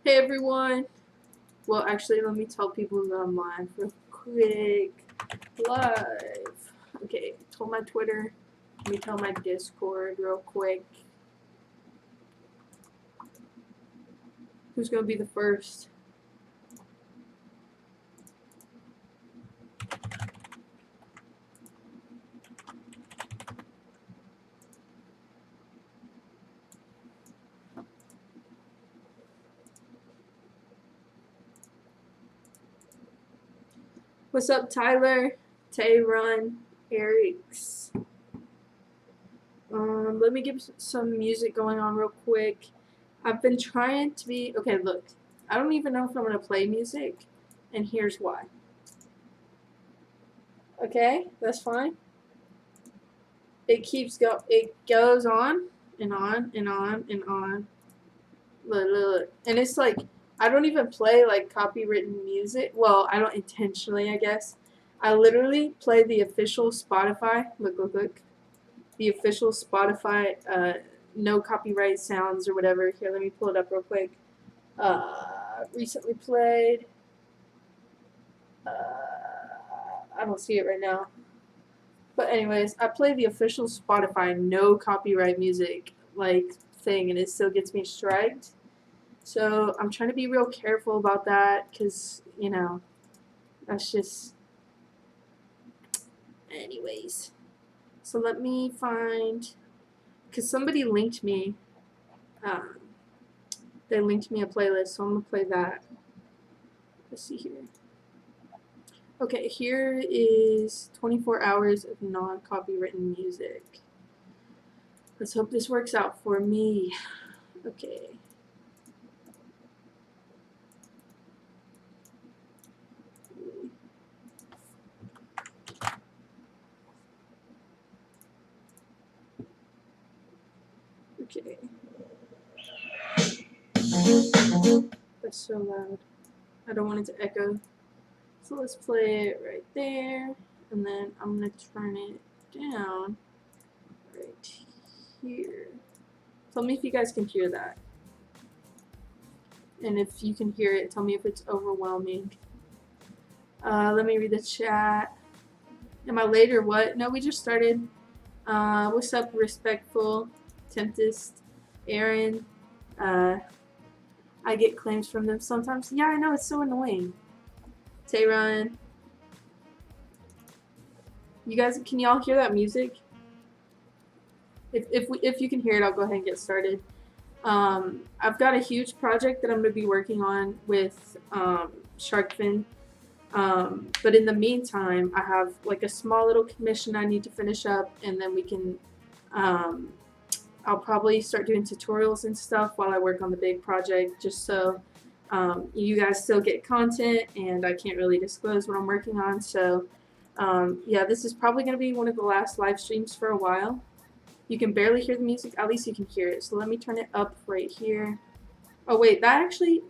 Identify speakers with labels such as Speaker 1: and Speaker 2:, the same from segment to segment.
Speaker 1: Hey everyone. Well, actually, let me tell people that I'm live real quick. Live. Okay, told my Twitter. Let me tell my Discord real quick. Who's gonna be the first? What's up, Tyler? Tay Run, Eric's. Let me get some music going on real quick. I've been trying to be okay. Look, I don't even know if I'm gonna play music, and here's why. Okay, that's fine. It goes on and on and on and on. Look. And it's like, I don't even play like copywritten music. Well, I don't intentionally, I guess. I literally play the official Spotify. Look. The official Spotify, no copyright sounds or whatever. Here, let me pull it up real quick. Recently played. I don't see it right now. But anyways, I play the official Spotify no copyright music like thing, and it still gets me striked. So I'm trying to be real careful about that because, you know, that's just... Anyways. So let me find... Because somebody linked me. They linked me a playlist, so I'm going to play that. Let's see here. Okay, here is 24 hours of non-copywritten music. Let's hope this works out for me. Okay. Okay. That's so loud. I don't want it to echo. So let's play it right there. And then I'm going to turn it down right here. Tell me if you guys can hear that. And if you can hear it, tell me if it's overwhelming. Let me read the chat. Am I late or what? No, we just started. What's up, Respectful, Tempest, Aaron? I get claims from them sometimes. Yeah, I know, it's so annoying. Tayron. You guys, can y'all hear that music? If you can hear it, I'll go ahead and get started. I've got a huge project that I'm going to be working on with Sharkfin. But in the meantime, I have like a small little commission I need to finish up, and then we can, I'll probably start doing tutorials and stuff while I work on the big project, just so you guys still get content, and I can't really disclose what I'm working on. So yeah, this is probably going to be one of the last live streams for a while. You can barely hear the music, at least you can hear it. So let me turn it up right here. Oh wait, that actually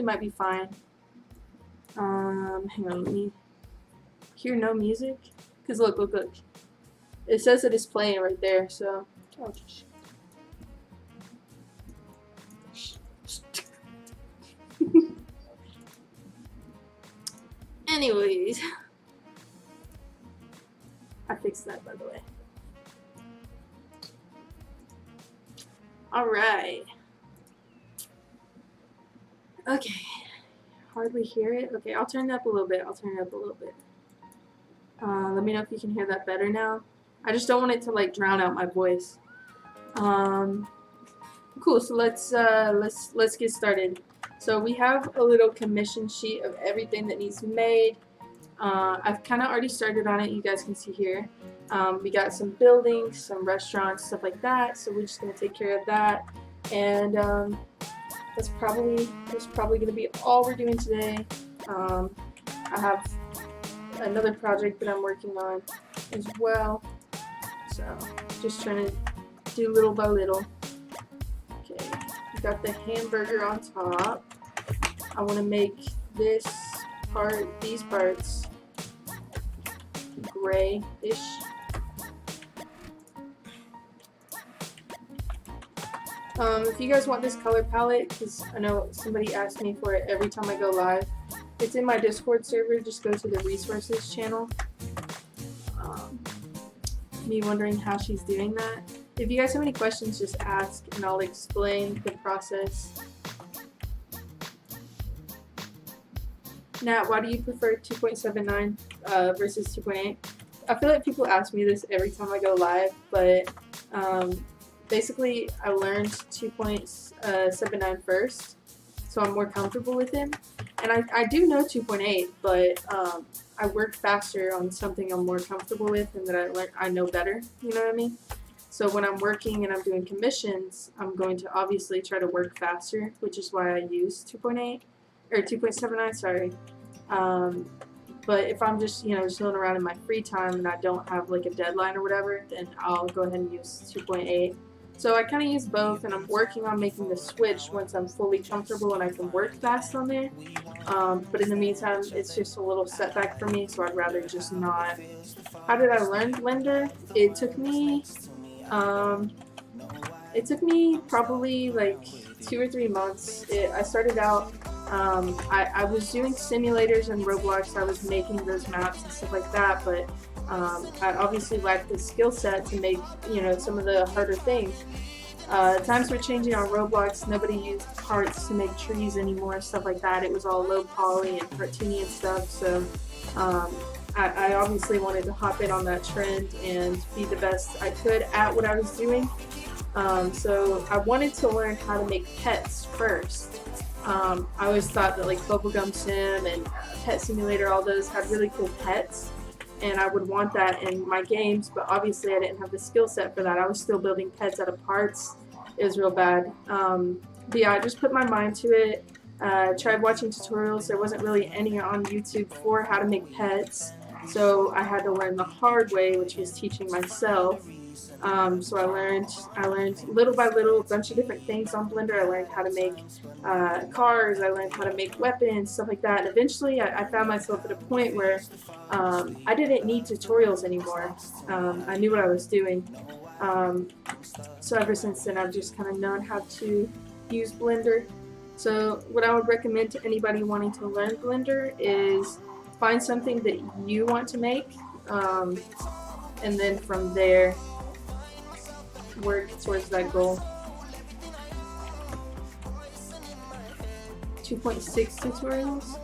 Speaker 1: might be fine. Hang on, let me hear no music. Cause look. It says that it's playing right there, so. Oh, anyways. I fixed that, by the way. Alright. Okay. Hardly hear it. Okay, I'll turn it up a little bit. Let me know if you can hear that better now. I just don't want it to like drown out my voice. Cool. So let's get started. So we have a little commission sheet of everything that needs to be made. I've kind of already started on it. You guys can see here. We got some buildings, some restaurants, stuff like that. So we're just gonna take care of that, and that's probably going to be all we're doing today. I have another project that I'm working on as well, so just trying to do little by little. Okay, we got the hamburger on top. I want to make these parts grayish. If you guys want this color palette, because I know somebody asks me for it every time I go live, it's in my Discord server. Just go to the resources channel. Me wondering how she's doing that. If you guys have any questions, just ask and I'll explain the process. Nat, why do you prefer 2.79 versus 2.8? I feel like people ask me this every time I go live, but basically I learned 2.79 first, so I'm more comfortable with him. And I do know 2.8, but I work faster on something I'm more comfortable with and that I know better, you know what I mean? So when I'm working and I'm doing commissions, I'm going to obviously try to work faster, which is why I use 2.8 or 2.79, sorry. But if I'm just, chilling around in my free time and I don't have like a deadline or whatever, then I'll go ahead and use 2.8. So I kind of use both, and I'm working on making the switch once I'm fully comfortable and I can work fast on there. But in the meantime, it's just a little setback for me, so I'd rather just not. How did I learn Blender? It took me probably like 2 or 3 months. I started out, I was doing simulators in Roblox. I was making those maps and stuff like that, but I obviously lacked the skill set to make, some of the harder things. Times were changing on Roblox. Nobody used parts to make trees anymore, stuff like that. It was all low poly and cartoony and stuff, so I obviously wanted to hop in on that trend and be the best I could at what I was doing. So I wanted to learn how to make pets first. I always thought that like Bubblegum Sim and Pet Simulator, all those had really cool pets, and I would want that in my games, but obviously I didn't have the skill set for that. I was still building pets out of parts. It was real bad. But yeah, I just put my mind to it. Tried watching tutorials. There wasn't really any on YouTube for how to make pets, so I had to learn the hard way, which was teaching myself. So I learned little by little a bunch of different things on Blender. I learned how to make cars, I learned how to make weapons, stuff like that. And eventually I found myself at a point where I didn't need tutorials anymore. I knew what I was doing. So ever since then I've just kind of known how to use Blender. So what I would recommend to anybody wanting to learn Blender is find something that you want to make, and then from there work towards that goal. 2.6 tutorials?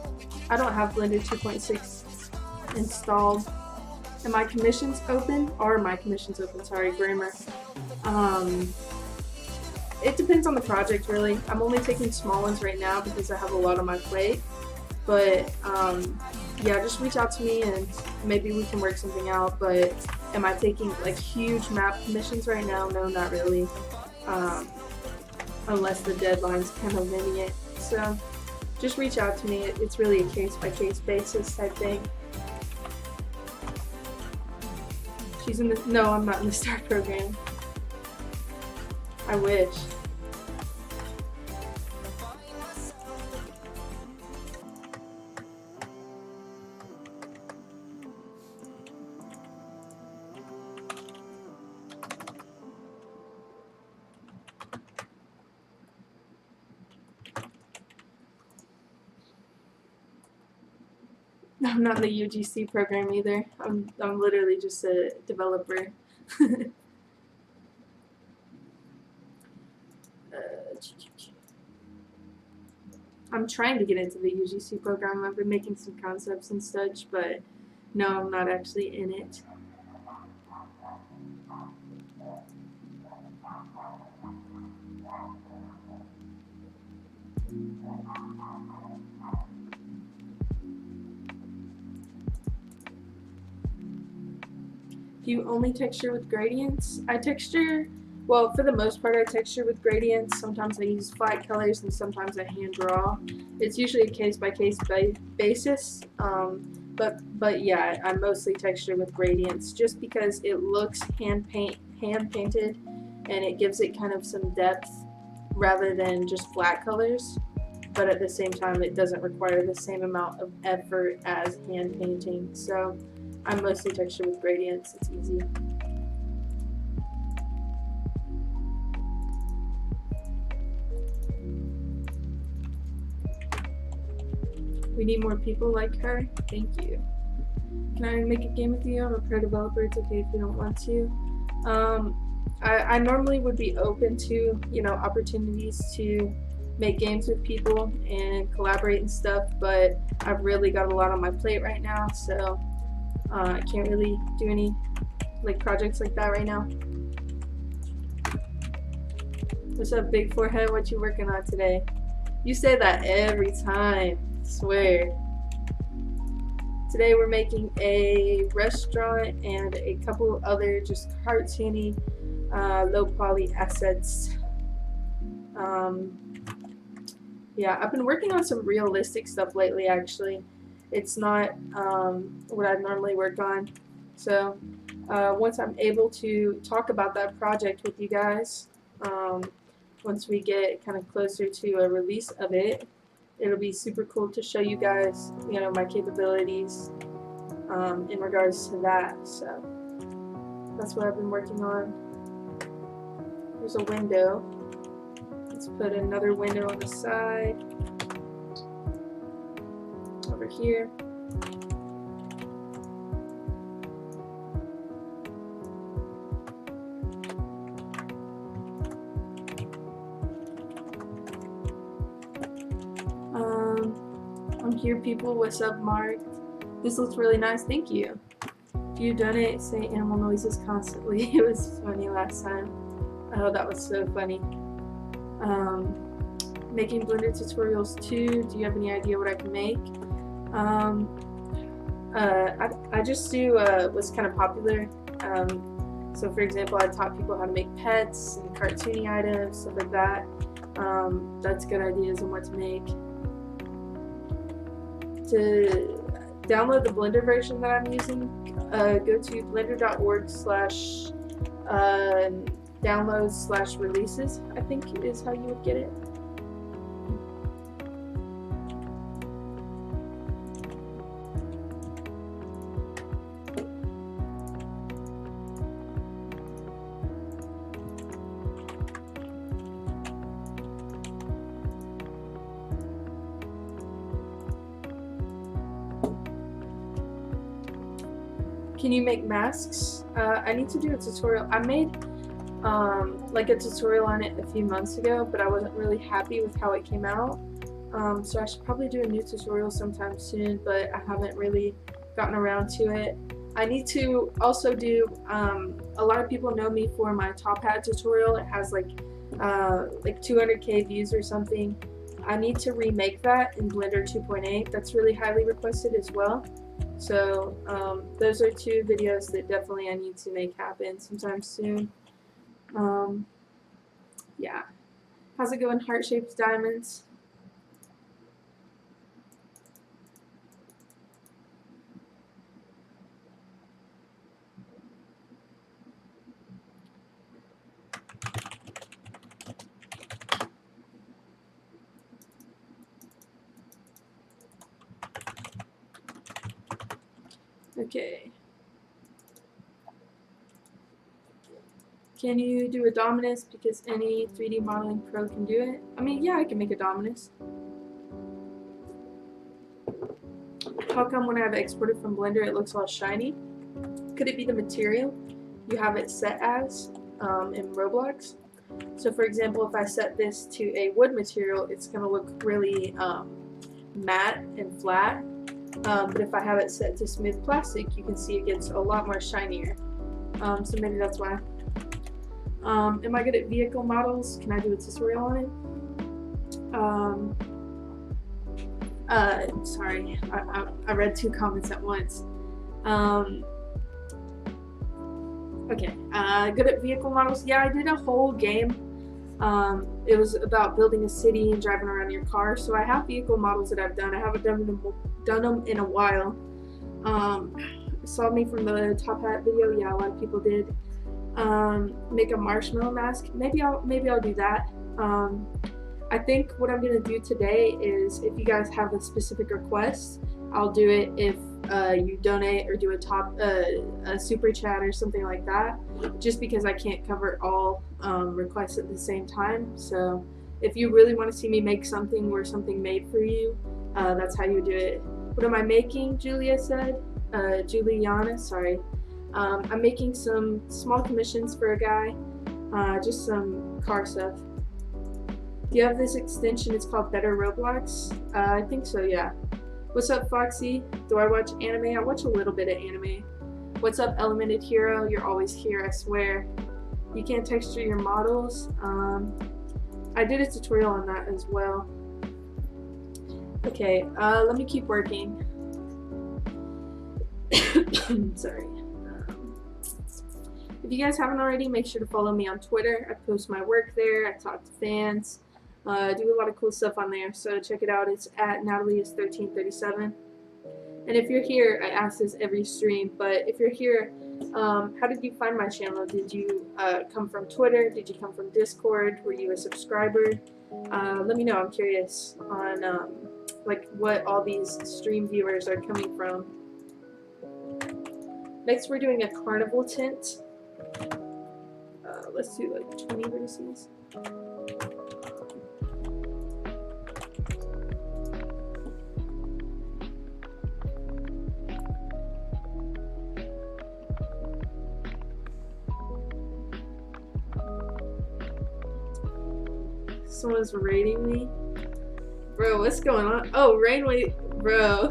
Speaker 1: I don't have Blender 2.6 installed. And my commissions open? Are my commissions open? Sorry, grammar. It depends on the project, really. I'm only taking small ones right now because I have a lot on my plate. But yeah, just reach out to me and maybe we can work something out. But am I taking like huge map commissions right now? No, not really. Unless the deadline's kind of lenient. So just reach out to me. It's really a case-by-case basis type thing. She's in the... No, I'm not in the STAR program. I wish. I'm not in the UGC program either. I'm literally just a developer. I'm trying to get into the UGC program. I've been making some concepts and such, but no, I'm not actually in it. Do you only texture with gradients? I texture, well, for the most part I texture with gradients. Sometimes I use flat colors and sometimes I hand draw. It's usually a case-by-case basis, but yeah, I mostly texture with gradients just because it looks hand painted and it gives it kind of some depth rather than just flat colors. But at the same time, it doesn't require the same amount of effort as hand painting. So I mostly texture with gradients. It's easy. We need more people like her. Thank you. Can I make a game with you? I'm a pro developer. It's okay if you don't want to. I normally would be open to, you know, opportunities to make games with people and collaborate and stuff, but I've really got a lot on my plate right now, so I can't really do any like projects like that right now. What's up, big forehead? What you working on today? You say that every time, I swear. Today we're making a restaurant and a couple other just cartoony, low poly assets. Yeah, I've been working on some realistic stuff lately, actually. It's not what I normally work on. So once I'm able to talk about that project with you guys, once we get kind of closer to a release of it, it'll be super cool to show you guys, you know, my capabilities in regards to that. So that's what I've been working on. There's a window. Let's put another window on the side. Over here. I'm here, people. What's up, Mark? This looks really nice. Thank you. If you donate, say animal noises constantly. It was funny last time. Oh, that was so funny. Making Blender tutorials too. Do you have any idea what I can make? I just do what's kind of popular. So for example, I taught people how to make pets and cartoony items, stuff like that. That's good ideas on what to make. To download the Blender version that I'm using, go to blender.org/downloads/releases, I think is how you would get it. Can you make masks? I need to do a tutorial. I made like a tutorial on it a few months ago, but I wasn't really happy with how it came out. So I should probably do a new tutorial sometime soon, but I haven't really gotten around to it. I need to also do, a lot of people know me for my top hat tutorial. It has like 200k views or something. I need to remake that in Blender 2.8. That's really highly requested as well. So those are two videos that definitely I need to make happen sometime soon. Yeah. How's it going, heart-shaped diamonds? Okay. Can you do a Dominus? Because any 3D modeling pro can do it. I mean, yeah, I can make a Dominus. How come when I have exported from Blender it looks all shiny? Could it be the material you have it set as in Roblox? So for example, if I set this to a wood material, it's going to look really matte and flat. But if I have it set to smooth plastic, you can see it gets a lot more shinier. So maybe that's why. Am I good at vehicle models? Can I do a tutorial on it? Sorry, I read two comments at once. Okay, good at vehicle models? Yeah, I did a whole game. It was about building a city and driving around your car. So I have vehicle models that I've done. I haven't done them in a while. Saw me from the top hat video. Yeah, a lot of people did. Make a marshmallow mask. Maybe I'll do that. I think what I'm gonna do today is, if you guys have a specific request, I'll do it if you donate or do a super chat or something like that, just because I can't cover all requests at the same time. So if you really want to see me make something or something made for you, That's how you do it. What am I making? Juliana, sorry. I'm making some small commissions for a guy, just some car stuff. Do you have this extension? It's called Better Roblox. I think so, yeah. What's up, Foxy? Do I watch anime? I watch a little bit of anime. What's up, Elemented Hero? You're always here, I swear. You can't texture your models. I did a tutorial on that as well. Okay, let me keep working. Sorry. If you guys haven't already, make sure to follow me on Twitter. I post my work there. I talk to fans. I do a lot of cool stuff on there, so check it out. It's at Natalie1337. And if you're here, I ask this every stream, but if you're here, how did you find my channel? Did you come from Twitter? Did you come from Discord? Were you a subscriber? Let me know. I'm curious on like what all these stream viewers are coming from. Next, we're doing a carnival tent. Let's do like 20 verses. Someone's raiding me. Bro, what's going on? Oh, Rainway, bro.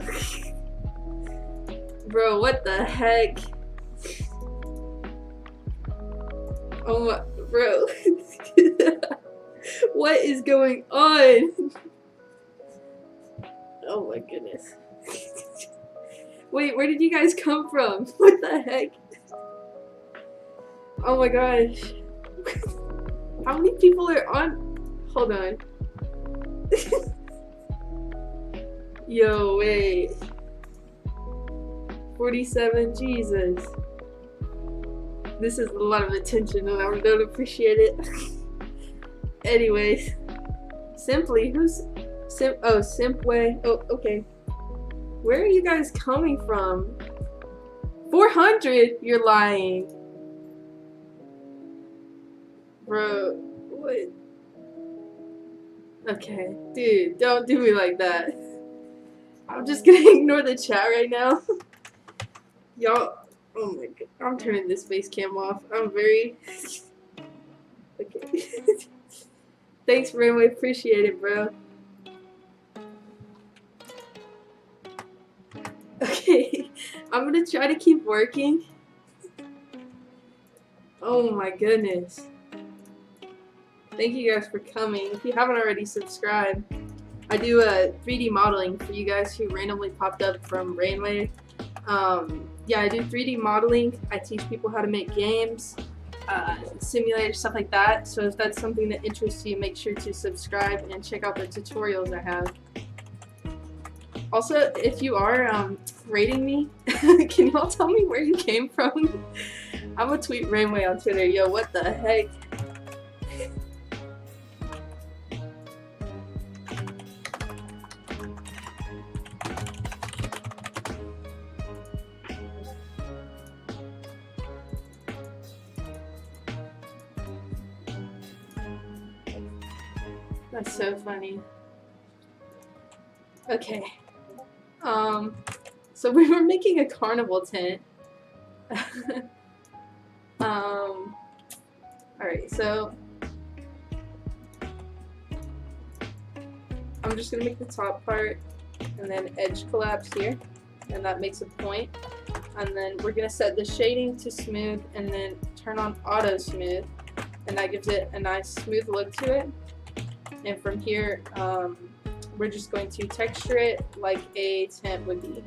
Speaker 1: Bro, what the heck? Oh my, bro. What is going on? Oh my goodness. Wait, where did you guys come from? What the heck? Oh my gosh. How many people are on? Hold on. Yo, wait. 47, Jesus. This is a lot of attention and I don't appreciate it. Anyways. Simply, who's oh, Simpway. Oh, okay. Where are you guys coming from? 400? You're lying. Bro, what? Okay, dude, don't do me like that. I'm just gonna ignore the chat right now. Y'all, oh my god, I'm turning this face cam off. I'm very... Okay. Thanks, Rainway, appreciate it, bro. Okay, I'm gonna try to keep working. Oh my goodness. Thank you guys for coming. If you haven't already, subscribe. I do 3D modeling for you guys who randomly popped up from Rainway. Yeah, I do 3D modeling. I teach people how to make games, simulators, stuff like that. So if that's something that interests you, make sure to subscribe and check out the tutorials I have. Also, if you are rating me, can y'all tell me where you came from? I'm gonna tweet Rainway on Twitter. Yo, what the heck? That's so funny. Okay. So we were making a carnival tent. Alright, so I'm just gonna make the top part and then edge collapse here, and that makes a point. And then we're gonna set the shading to smooth and then turn on auto smooth, and that gives it a nice smooth look to it. And from here, we're just going to texture it like a tent would be.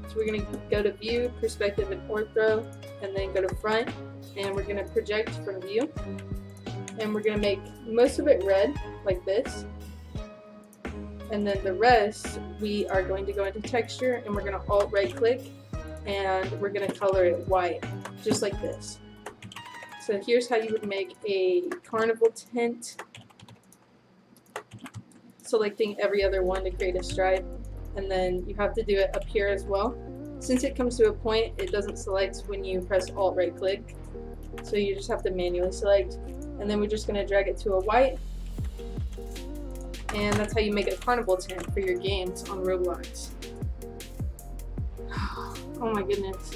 Speaker 1: So we're going to go to view, perspective, and ortho, and then go to front, and we're going to project from view. And we're going to make most of it red, like this. And then the rest, we are going to go into texture, and we're going to alt right click, and we're going to color it white, just like this. So here's how you would make a carnival tent. Selecting every other one to create a stripe, and then you have to do it up here as well. Since it comes to a point, it doesn't select when you press alt right click, so you just have to manually select. And then we're just going to drag it to a white, and that's how you make a carnival tent for your games on Roblox. Oh my goodness.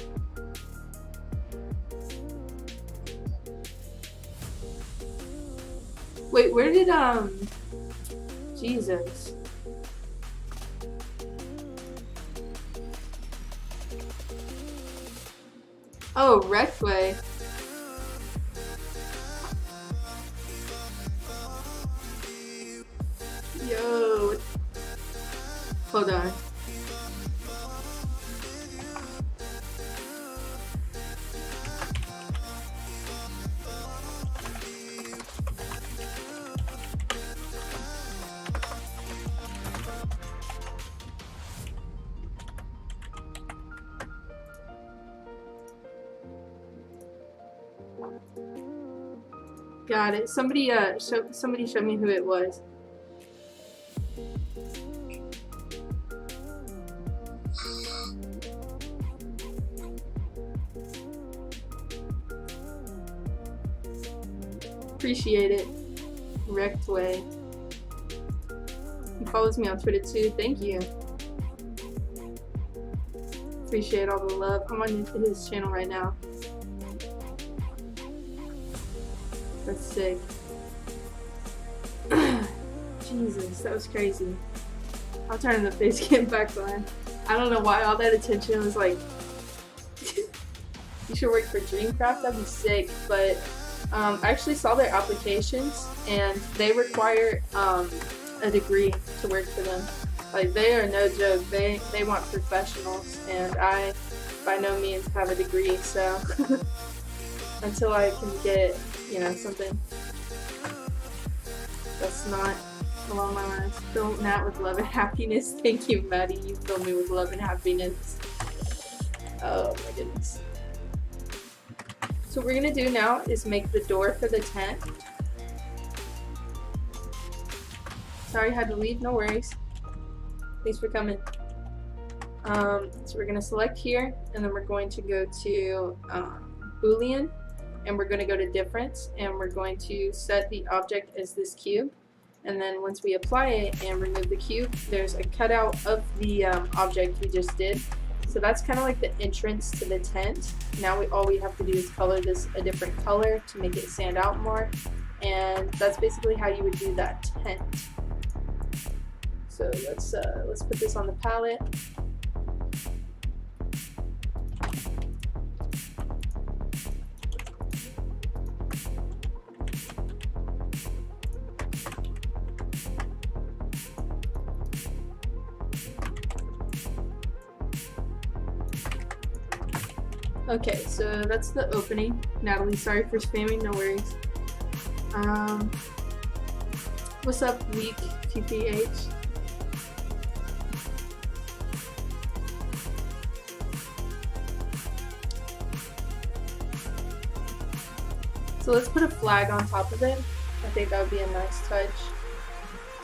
Speaker 1: Wait, where did Jesus. Oh, Rectway. Yo. Hold on. Got it. Somebody show me who it was. Appreciate it. Rectway. He follows me on Twitter too. Thank you. Appreciate all the love. I'm on his channel right now. That's sick. Jesus, that was crazy. I'll turn the face cam back on. I don't know why all that attention was like, you should work for Dreamcraft, that'd be sick. But I actually saw their applications and they require a degree to work for them. Like, they are no joke. They want professionals, and I by no means have a degree, so until I can get, you know, something that's not along my lines. Fill Nat with love and happiness. Thank you, Maddie. You fill me with love and happiness. Oh my goodness. So what we're gonna do now is make the door for the tent. Sorry I had to leave, no worries. Thanks for coming. So we're gonna select here, and then we're going to go to Boolean, and we're going to go to difference, and we're going to set the object as this cube. And then once we apply it and remove the cube, there's a cutout of the object we just did. So that's kind of like the entrance to the tent. Now all we have to do is color this a different color to make it stand out more. And that's basically how you would do that tent. So let's put this on the palette. Okay, so that's the opening. Natalie, sorry for spamming, no worries. What's up, weak TPH? So let's put a flag on top of it. I think that would be a nice touch.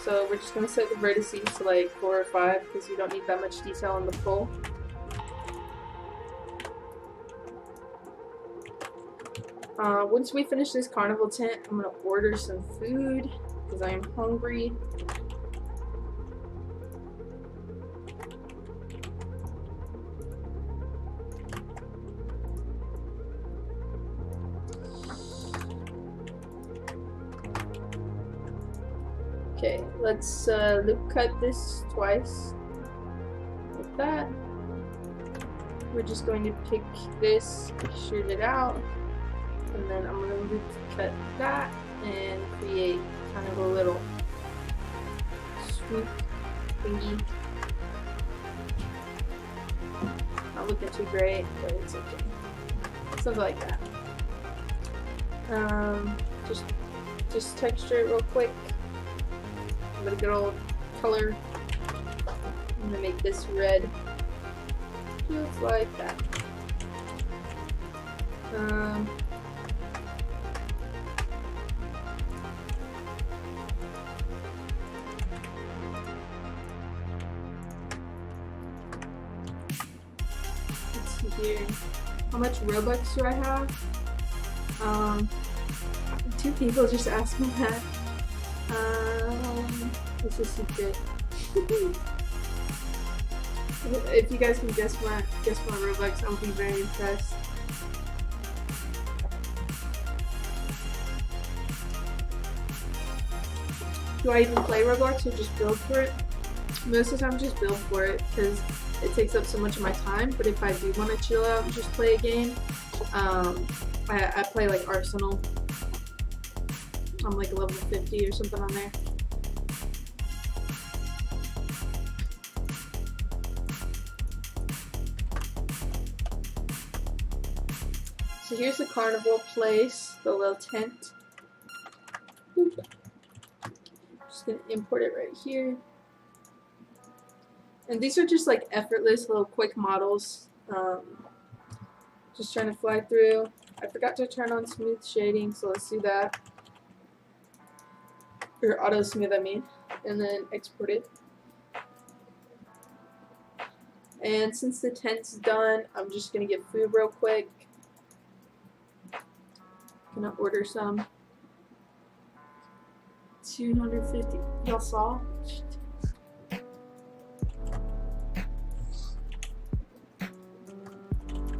Speaker 1: So we're just going to set the vertices to like 4 or 5 because you don't need that much detail on the pole. Once we finish this carnival tent, I'm going to order some food because I am hungry. Okay, let's loop cut this twice like that. We're just going to pick this, shoot it out, and then I'm going to loop cut that and create kind of a little swoop thingy. Not looking too great, but it's okay. Something like that. Just texture it real quick. Give it a good old color. I'm gonna make this red, just like that. Let's see here. How much Robux do I have? 2 people just asked me that. It's a secret. If you guys can guess my Roblox, I'll be very impressed. Do I even play Roblox or just build for it? Most of the time just build for it because it takes up so much of my time, but if I do want to chill out and just play a game, I play like Arsenal. I'm like level 50 or something on there. So here's the Carnival place, the little tent. Just gonna import it right here. And these are just like effortless little quick models. Just trying to fly through. I forgot to turn on smooth shading, so let's do that. Or auto smooth, I mean. And then export it. And since the tent's done, I'm just gonna get food real quick. Gonna order some. 250. Y'all saw?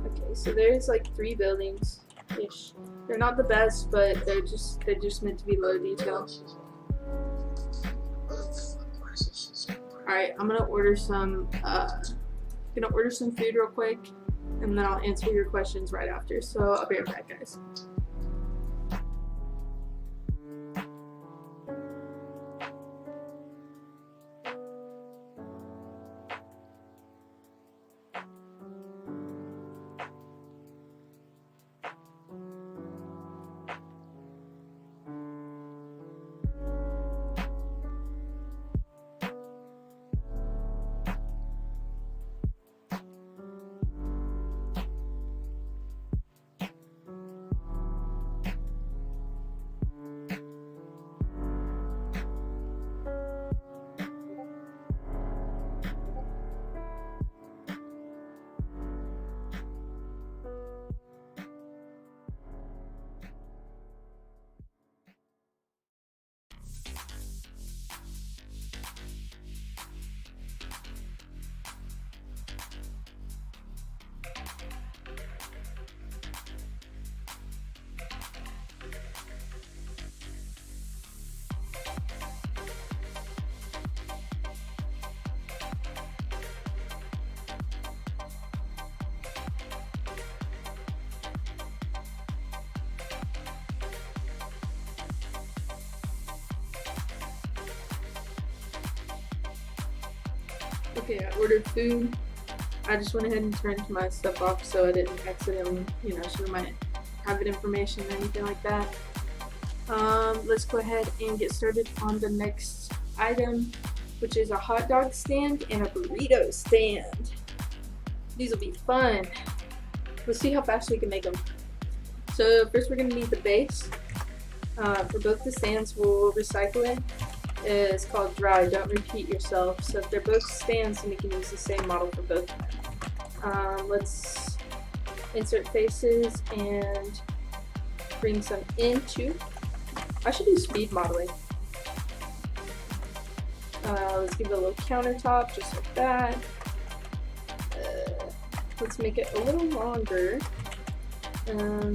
Speaker 1: Okay, so there's like 3 buildings ish. They're not the best, but they're just meant to be low detail. Alright, I'm gonna order some food real quick, and then I'll answer your questions right after. So I'll be right back, guys. Okay, I ordered food. I just went ahead and turned my stuff off so I didn't accidentally, show my private information or anything like that. Let's go ahead and get started on the next item, which is a hot dog stand and a burrito stand. These will be fun. Let's see how fast we can make them. So first we're going to need the base. For both the stands, we'll recycle it. It's called dry, don't repeat yourself. So if they're both stands, then we can use the same model for both of them. Let's insert faces and bring some into. I should do speed modeling. Let's give it a little countertop, just like that. Let's make it a little longer. Don't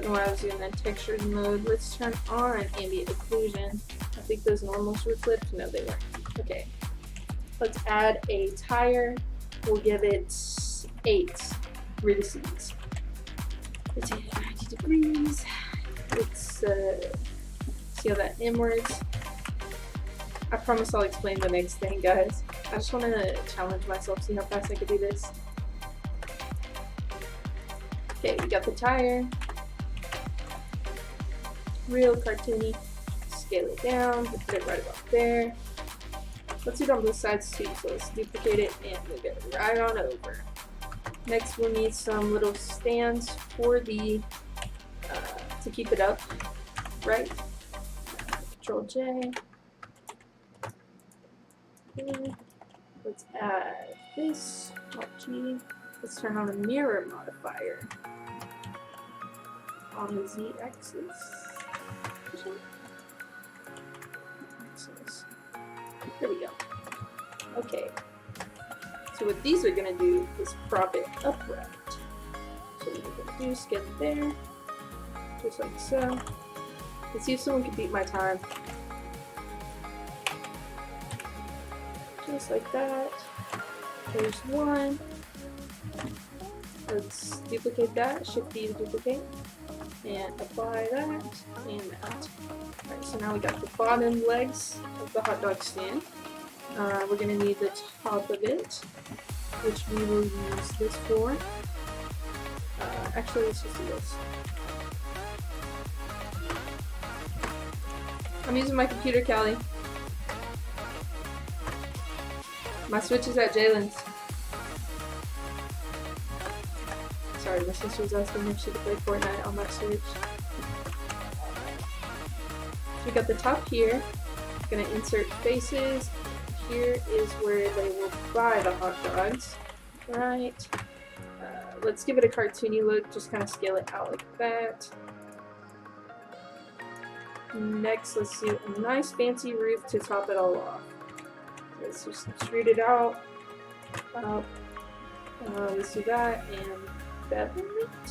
Speaker 1: know why I was doing that textured mode. Let's turn on ambient occlusion. I think those normals were flipped. No, they weren't. Okay. Let's add a tire. We'll give it 8 vertices. Let's hit 90 degrees. Let's see how that M works. I promise I'll explain the next thing, guys. I just want to challenge myself, see how fast I can do this. Okay, we got the tire. Real cartoony. Scale it down, put it right about there. Let's do it on both sides too, so let's duplicate it and move it right on over. Next we'll need some little stands for the, to keep it up, right? Control J. Okay. Let's add this, Alt G. Let's turn on a mirror modifier on the Z-axis. There we go. Okay. So what these are gonna do is prop it upright. So what we're gonna do is get it there, just like so. Let's see if someone can beat my time. Just like that. There's one. Let's duplicate that. Shift D to duplicate. And apply that and that. Alright, so now we got the bottom legs of the hot dog stand. We're going to need the top of it, which we will use this for. Actually, let's just do this. I'm using my computer, Callie. My Switch is at Jalen's. Sorry, my sister was asking if she could play Fortnite on my Switch. So we got the top here. Gonna insert faces. Here is where they will buy the hot dogs. Right. Let's give it a cartoony look. Just kind of scale it out like that. Next, let's do a nice fancy roof to top it all off. Let's just extrude it out. Let's do that and bevel it.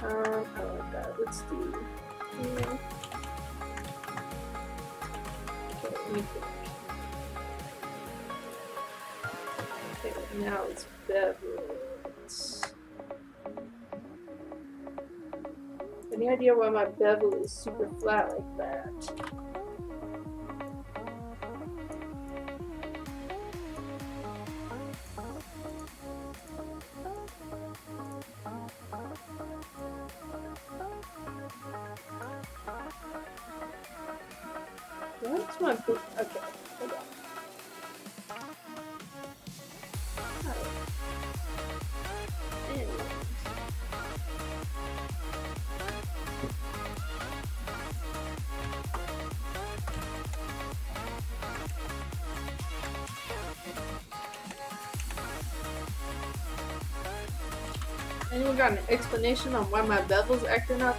Speaker 1: I like that. Let's do here. Okay, let me think. Okay, now let's bevel it. Any idea why my bevel is super flat like that? What's my book? Okay, hold on. Alright. Anyways. Anyone got an explanation on why my bevel's acting up?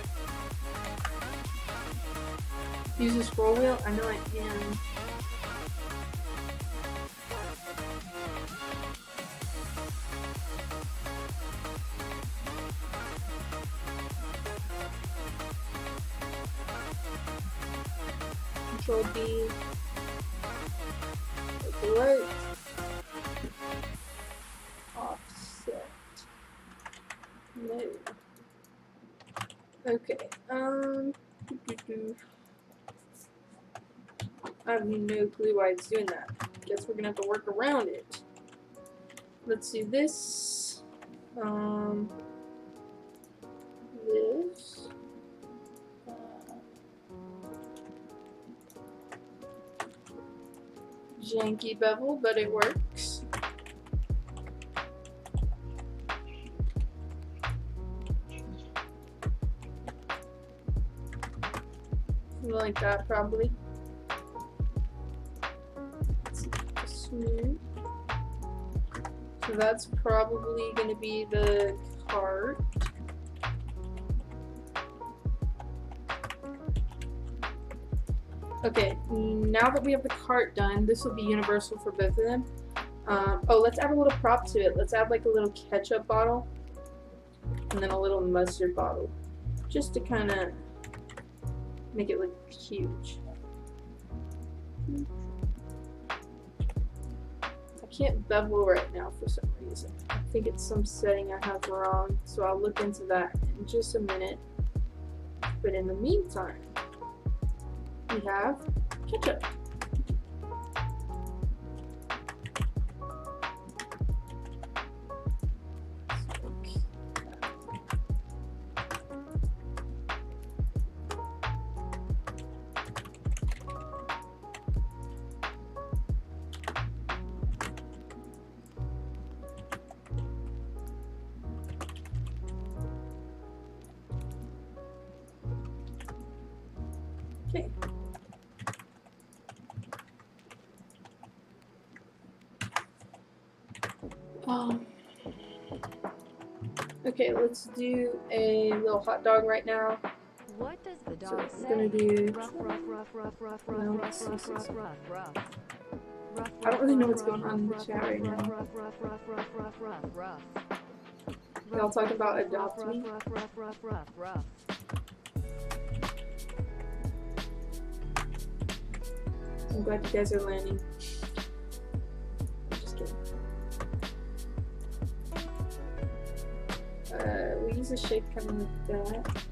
Speaker 1: Use the scroll wheel? I know I can. Control D. Right. Offset. No. Okay. I have no clue why it's doing that. Guess we're gonna have to work around it. Let's do this. This. Janky bevel, but it works. Something like that, probably. Smooth. So that's probably going to be the cart. Okay, now that we have the cart done, this will be universal for both of them. Oh, let's add a little prop to it. Let's add like a little ketchup bottle and then a little mustard bottle, just to kind of make it look huge. I can't bevel right now for some reason. I think it's some setting I have wrong, so I'll look into that in just a minute. But in the meantime, we have ketchup. Okay. Okay, let's do a little hot dog right now.
Speaker 2: What does the
Speaker 1: So we're gonna do. I don't really know what's going on in the chat right now. Y'all talking about adopt me? I'm glad you guys are landing. Just kidding. We use a shape kind of like that.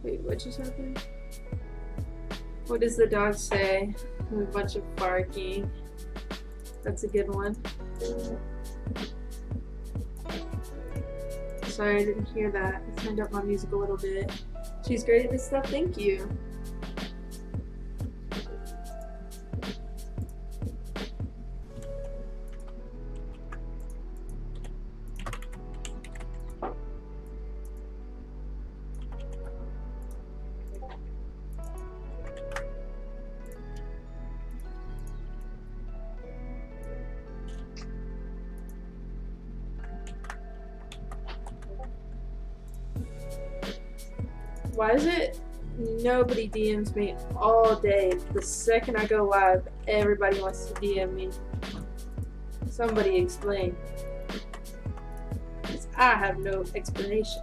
Speaker 1: Wait, what just happened? What does the dog say? A bunch of barking. That's a good one. Sorry, I didn't hear that. I turned up my music a little bit. She's great at this stuff. Thank you. Why is it nobody DMs me all day? The second I go live, everybody wants to DM me. Somebody explain. Because I have no explanation.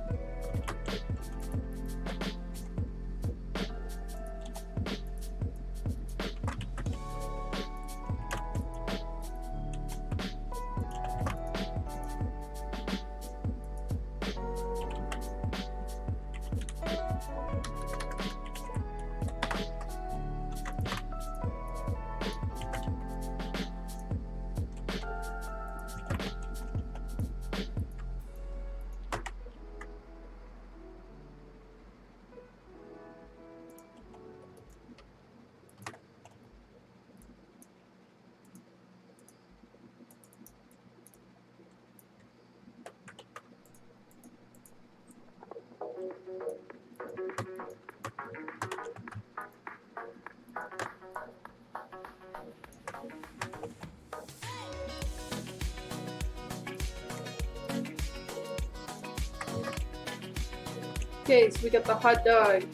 Speaker 1: Okay, so we got the hot dog.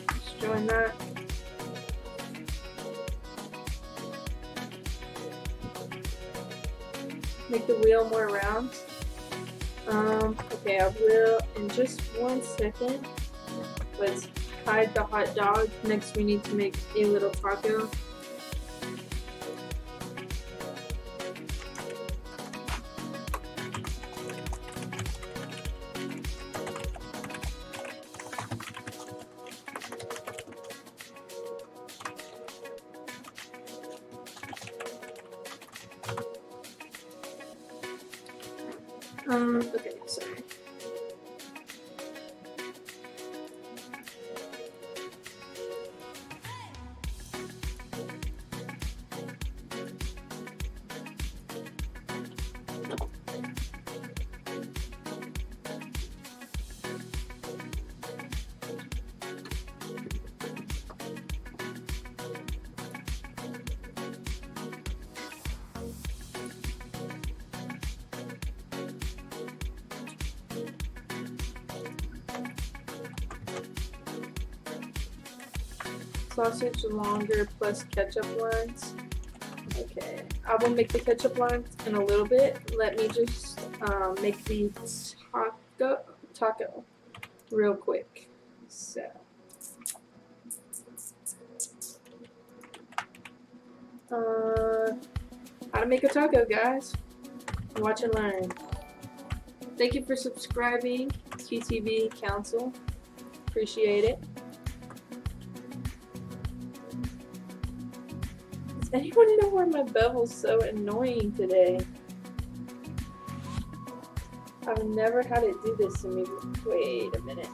Speaker 1: Just join that. Make the wheel more round. Okay, I will in just 1 second. Let's hide the hot dog. Next we need to make a little taco. Okay, sorry. Sausage longer plus ketchup lines. Okay, I will make the ketchup lines in a little bit. Let me just make the taco real quick. So, how to make a taco, guys. Watch and learn. Thank you for subscribing, QTV Council. Appreciate it. Does anyone know why my bevel's so annoying today? I've never had it do this to me. Wait a minute.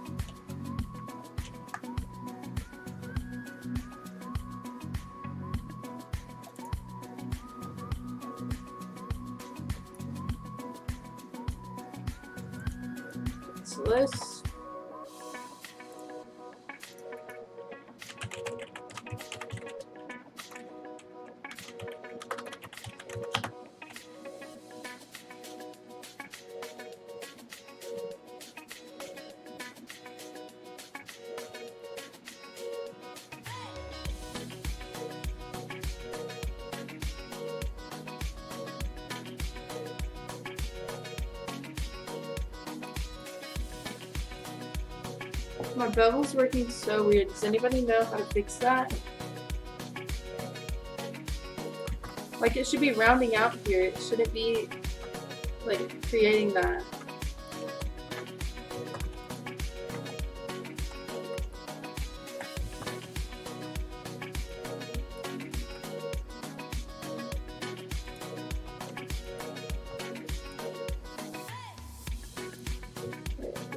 Speaker 1: So let's My bevel's working so weird. Does anybody know how to fix that? Like, it should be rounding out here. It shouldn't be, like, creating that.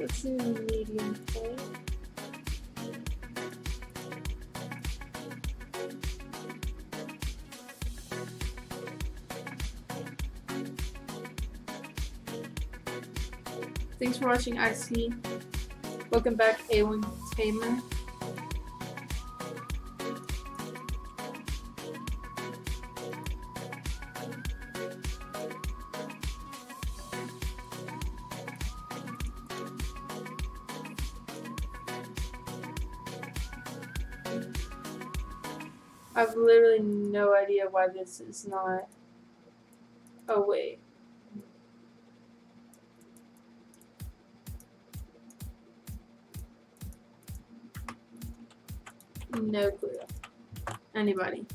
Speaker 1: Let's do medium point. Thanks for watching, IC. Welcome back, A1 Tamer. I have literally no idea why this is not. Oh, wait. No clue. Anybody?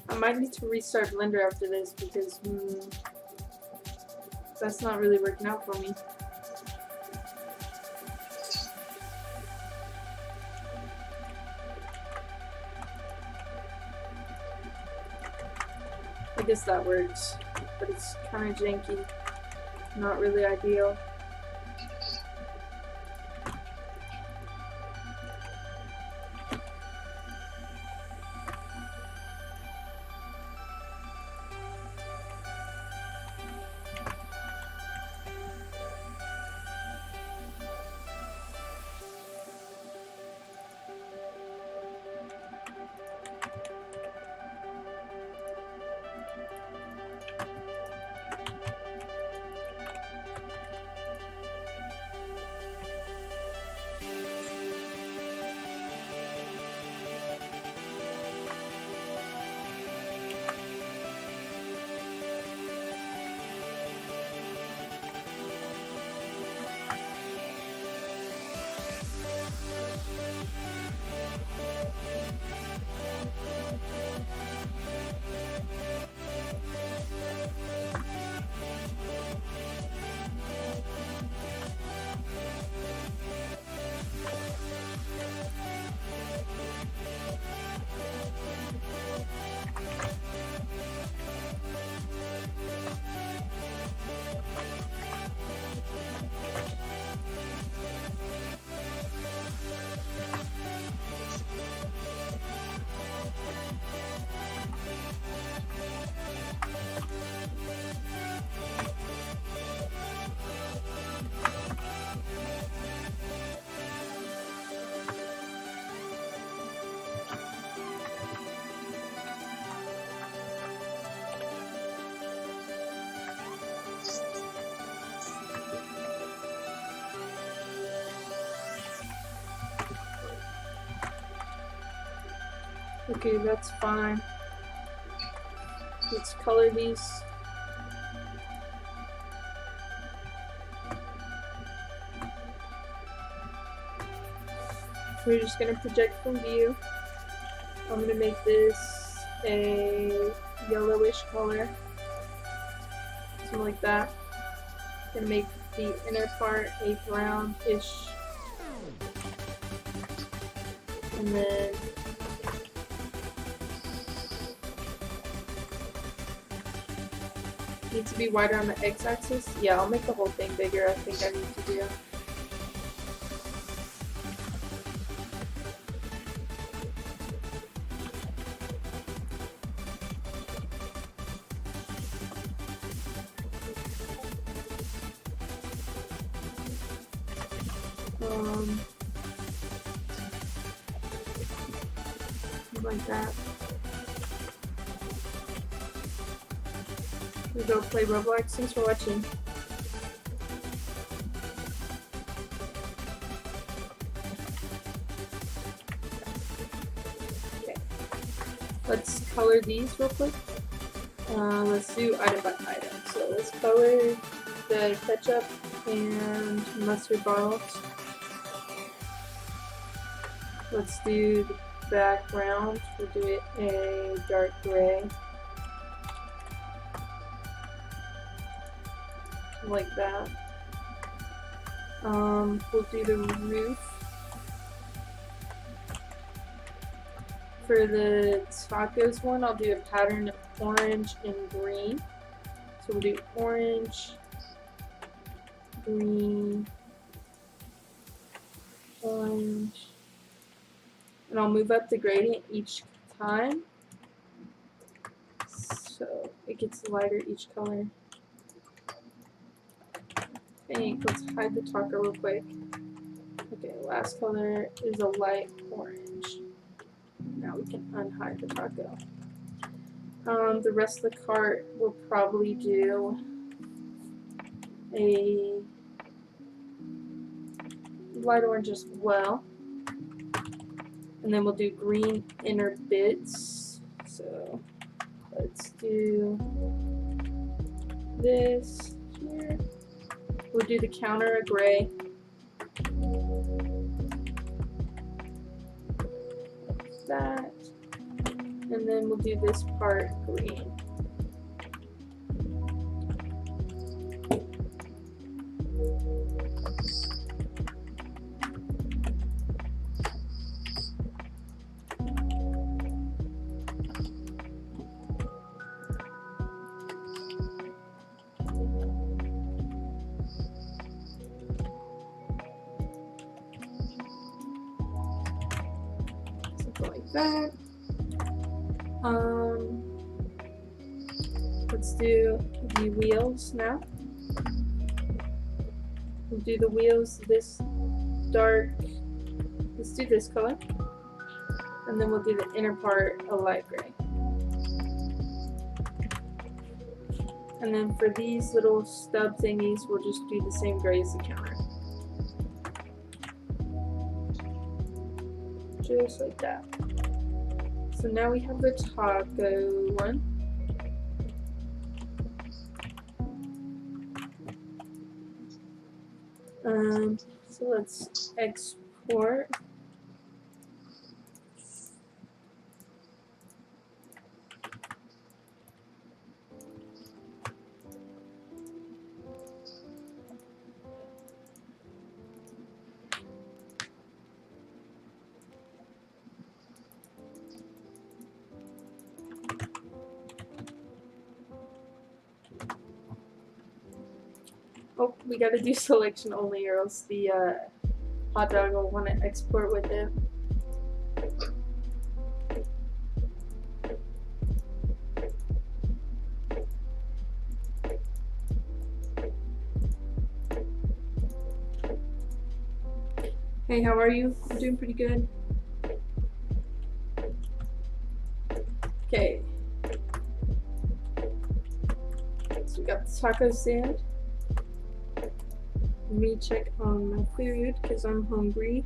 Speaker 1: I might need to restart Blender after this because that's not really working out for me. I guess that works, but it's kind of janky. Not really ideal. Okay, that's fine. Let's color these. We're just gonna project from view. I'm gonna make this a yellowish color. Something like that. Gonna make the inner part a brownish. And then need to be wider on the x-axis. Yeah, I'll make the whole thing bigger. I think I need to do. Like that. We go play Roblox. Thanks for watching. Let's color these real quick. Let's do item by item. So let's color the ketchup and mustard bottles. Let's do the background. We'll do it a dark gray. Like that. We'll do the roof. For the tacos one, I'll do a pattern of orange and green. So we'll do orange, green, orange, and I'll move up the gradient each time so it gets lighter each color. Okay, let's hide the taco real quick. Okay, last color is a light orange. Now we can unhide the taco. The rest of the cart will probably do a light orange as well. And then we'll do green inner bits. So let's do this here. We'll do the counter a gray. Like that. And then we'll do this part green. Something like that. Let's do the wheels now. We'll do the wheels this dark. Let's do this color. And then we'll do the inner part a light gray. And then for these little stub thingies, we'll just do the same gray as the counter. Just like that. So now we have the taco one. So let's export. Oh, we gotta do selection only or else the hot dog will want to export with it. Hey, how are you? I'm doing pretty good. Okay. So we got the taco stand. Let me check on my food because I'm hungry.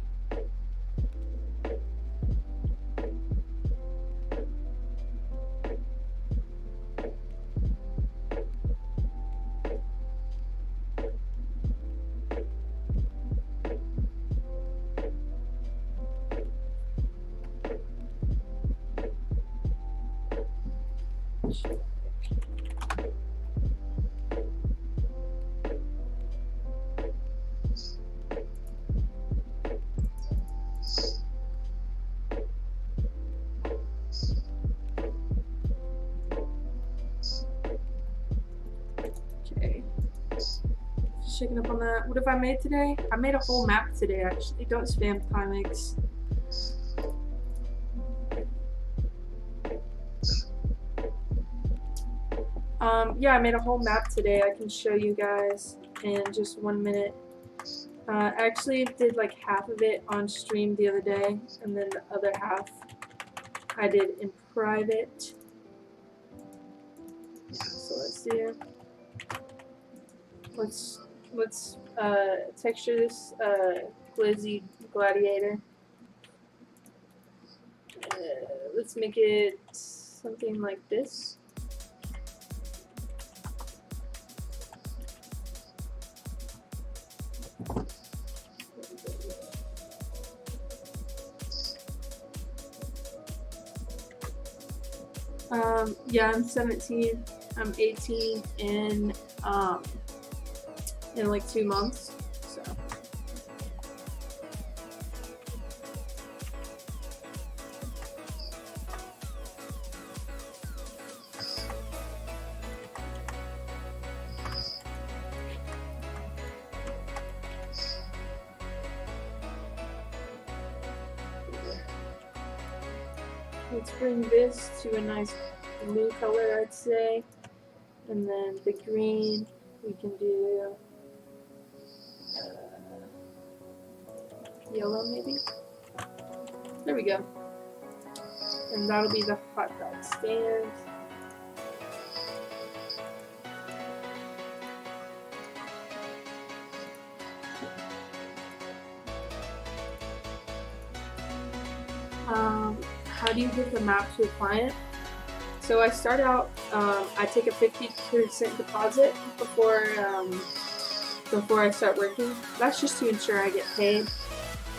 Speaker 1: Checking up on that. What have I made today? I made a whole map today actually. Don't spam comics. Yeah, I made a whole map today. I can show you guys in just 1 minute. I actually did like half of it on stream the other day, and then the other half I did in private. So let's see. Let's texture this glizzy gladiator. let's make it something like this. Yeah, I'm 17. I'm 18 in like 2 months. So let's bring this to a nice blue color, I'd say. And then the green, we can do yellow maybe. There we go. And that'll be the hot dog stand. How do you get the map to a client? So I start out, I take a 50% deposit before I start working. That's just to ensure I get paid.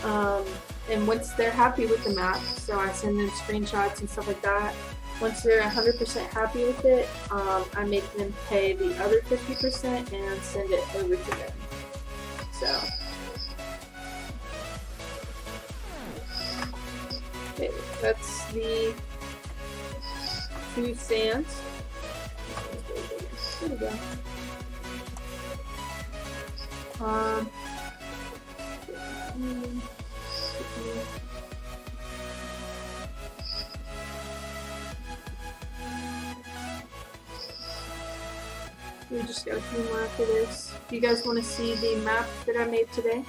Speaker 1: And once they're happy with the map, so I send them screenshots and stuff like that. Once they're 100% happy with it, I make them pay the other 50% and send it over to them. So, okay, that's the 2 stands. There we go. We just got a few more after this. Do you guys want to see the map that I made today?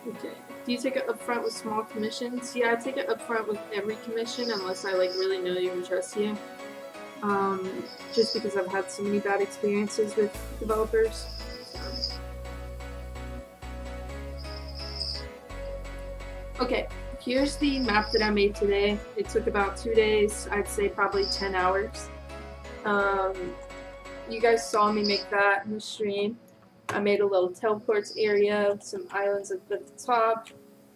Speaker 1: Okay. Do you take it up front with small commissions? Yeah, I take it up front with every commission unless I like really know you and trust you. Just because I've had so many bad experiences with developers. Okay, here's the map that I made today. It took about 2 days, I'd say probably 10 hours. You guys saw me make that in the stream. I made a little teleports area, some islands up at the top.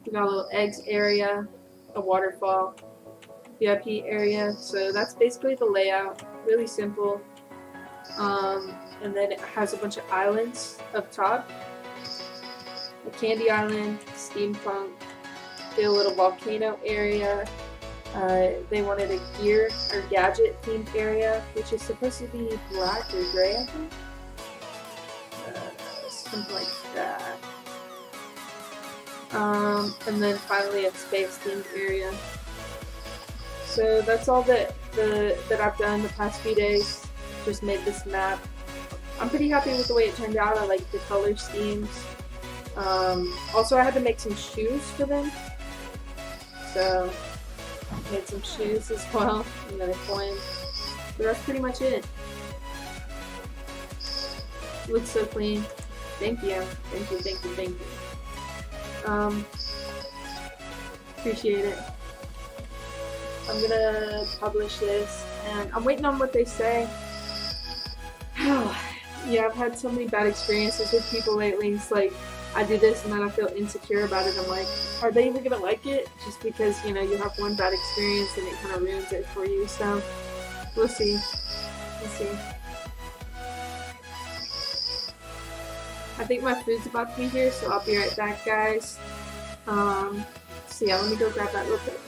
Speaker 1: We got a little eggs area, a waterfall, VIP area. So that's basically the layout. Really simple. And then it has a bunch of islands up top. A candy island, steampunk, did a little volcano area. They wanted a gear or gadget themed area, which is supposed to be black or gray, I think. Something like that. And then finally a space themed area. So that's all that I've done the past few days. Just made this map. I'm pretty happy with the way it turned out. I like the color schemes. Also I had to make some shoes for them. So made some shoes as well, and then a coin. But that's pretty much it. Looks so clean. Thank you. Thank you, thank you, thank you. Appreciate it. I'm gonna publish this, and I'm waiting on what they say. Yeah, I've had so many bad experiences with people lately. It's like, I do this and then I feel insecure about it. I'm like, are they even gonna like it? Just because, you know, you have one bad experience and it kind of ruins it for you. So, we'll see. We'll see. I think my food's about to be here, so I'll be right back, guys. So yeah, let me go grab that real quick.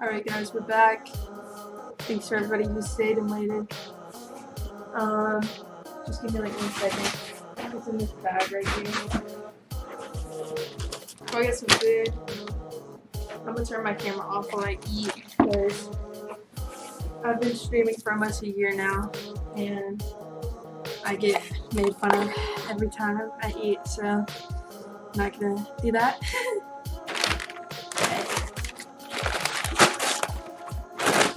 Speaker 1: Alright guys, we're back. Thanks for everybody who stayed and waited. Just give me like 1 second. It's in this bag right here. I'll get some food. I'm gonna turn my camera off while I eat because I've been streaming for almost a year now and I get made fun of every time I eat, so I'm not gonna do that.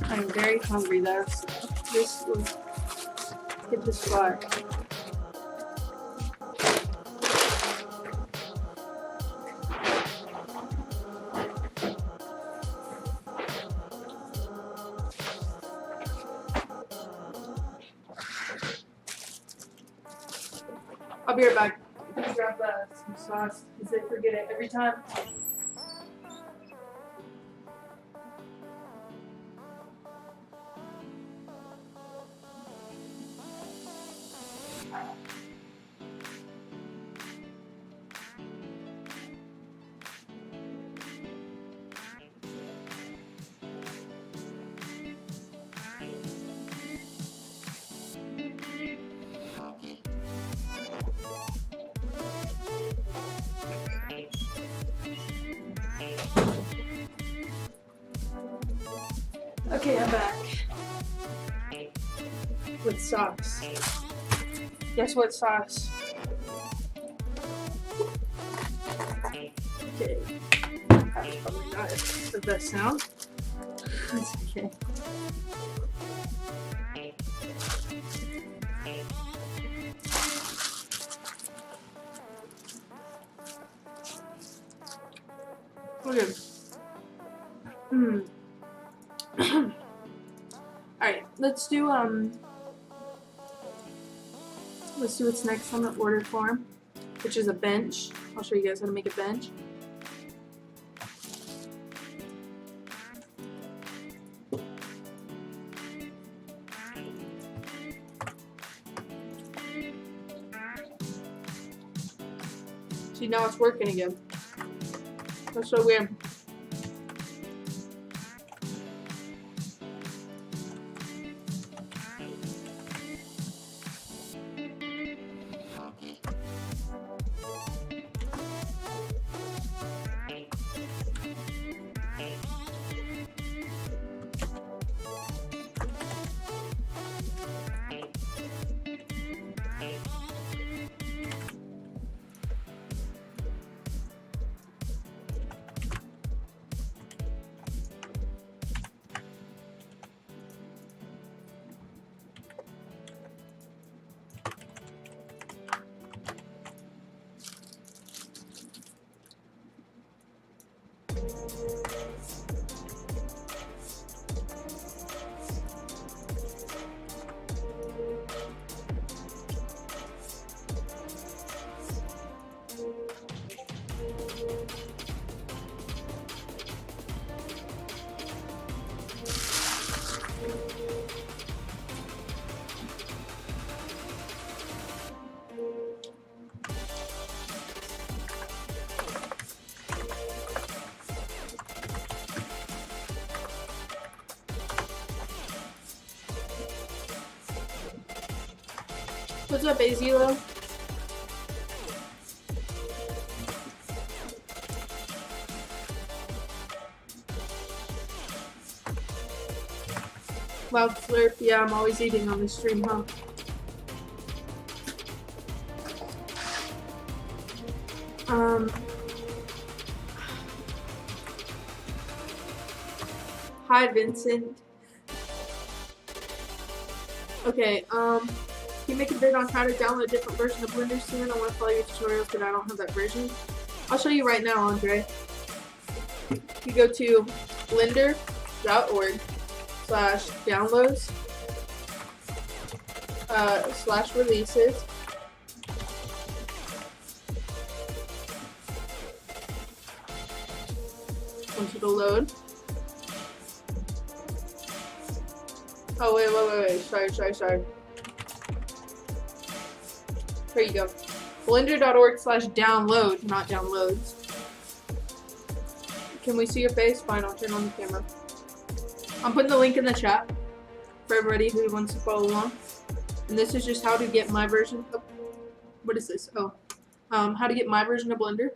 Speaker 1: I'm very hungry though, so this will hit the spot. I'll be right back. Please grab some sauce because they forget it every time. Okay, I'm back. With sauce. Guess what sauce? Okay. That's probably not the best sound. It's okay. Okay. Alright, let's do what's next on the order form, which is a bench. I'll show you guys how to make a bench. See, now it's working again. That's so weird. What's up, Azilo? Loud slurp, yeah, I'm always eating on the stream, huh? Hi, Vincent. Okay, can you make a video on how to download a different version of Blender soon? I want to follow your tutorials because I don't have that version. I'll show you right now, Andre. You go to blender.org/downloads /releases. Once it'll load. Oh, wait. Sorry. There you go. Blender.org/download, not downloads. Can we see your face? Fine, I'll turn on the camera. I'm putting the link in the chat for everybody who wants to follow along. And this is just how to get my version of, what is this? Oh, how to get my version of Blender.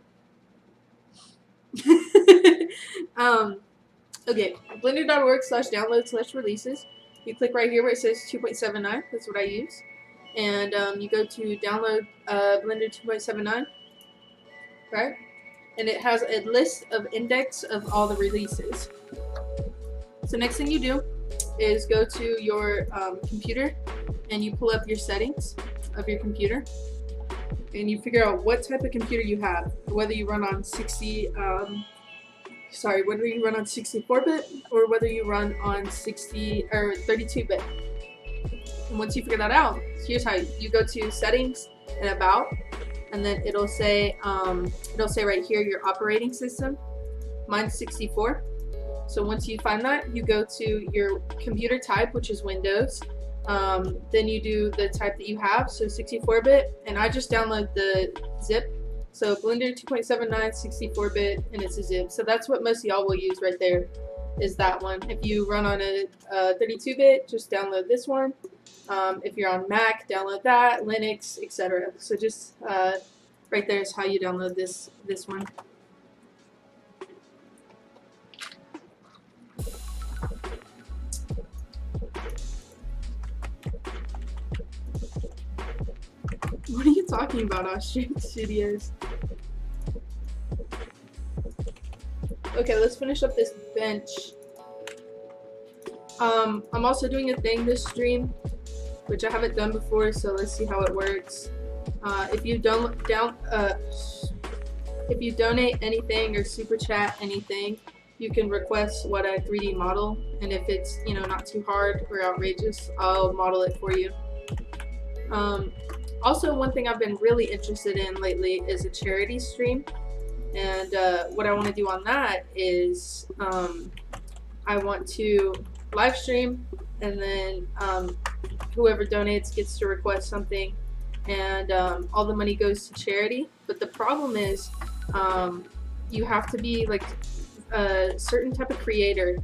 Speaker 1: Okay, blender.org/download/releases. You click right here where it says 2.79. That's what I use. And you go to download Blender 2.79, right? And it has a list of index of all the releases. So next thing you do is go to your computer and you pull up your settings of your computer and you figure out what type of computer you have, whether you run on 64-bit or whether you run on 60 or 32-bit. And once you figure that out, here's how you go to settings and about, and then it'll say right here your operating system. Mine's 64. So once you find that, you go to your computer type, which is Windows. Then you do the type that you have, so 64-bit, and I just download the zip. So Blender 2.79, 64-bit, and it's a zip. So that's what most of y'all will use right there, is that one. If you run on a 32-bit, just download this one. If you're on Mac, download that, Linux, etc. So just right there is how you download this one. What are you talking about, Austrian Studios? Okay, let's finish up this bench. I'm also doing a thing this stream, which I haven't done before, so let's see how it works. If you donate anything or super chat anything, you can request what I 3D model, and if it's not too hard or outrageous, I'll model it for you. Also, one thing I've been really interested in lately is a charity stream, and what I want to do on that is I want to live stream, and then whoever donates gets to request something, and all the money goes to charity. But the problem is you have to be like a certain type of creator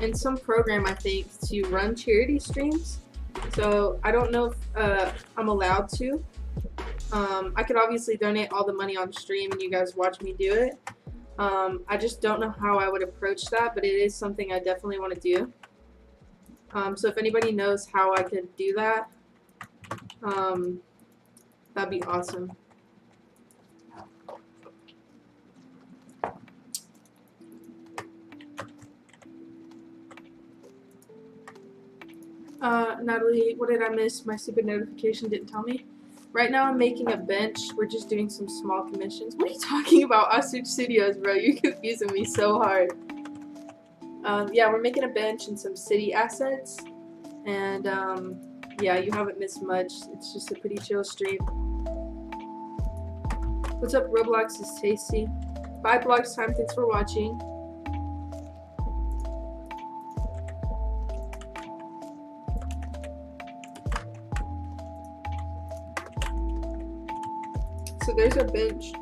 Speaker 1: in some program, I think, to run charity streams. So I don't know if I'm allowed to. I could obviously donate all the money on stream and you guys watch me do it. I just don't know how I would approach that, but it is something I definitely want to do. So if anybody knows how I could do that, that'd be awesome. Natalie, what did I miss? My stupid notification didn't tell me. Right now I'm making a bench. We're just doing some small commissions. What are you talking about, Ostrich Studios, bro? You're confusing me so hard. Yeah, we're making a bench and some city assets. And yeah, you haven't missed much. It's just a pretty chill stream. What's up, Roblox is tasty. 5 blocks time, thanks for watching. So there's our bench.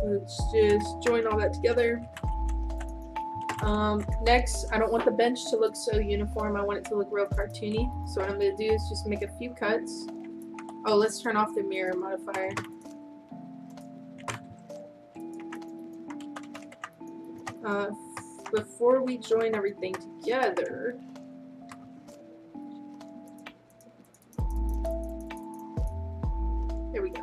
Speaker 1: Let's just join all that together. Next, I don't want the bench to look so uniform. I want it to look real cartoony. So what I'm going to do is just make a few cuts. Oh, let's turn off the mirror modifier. Before we join everything together, there we go.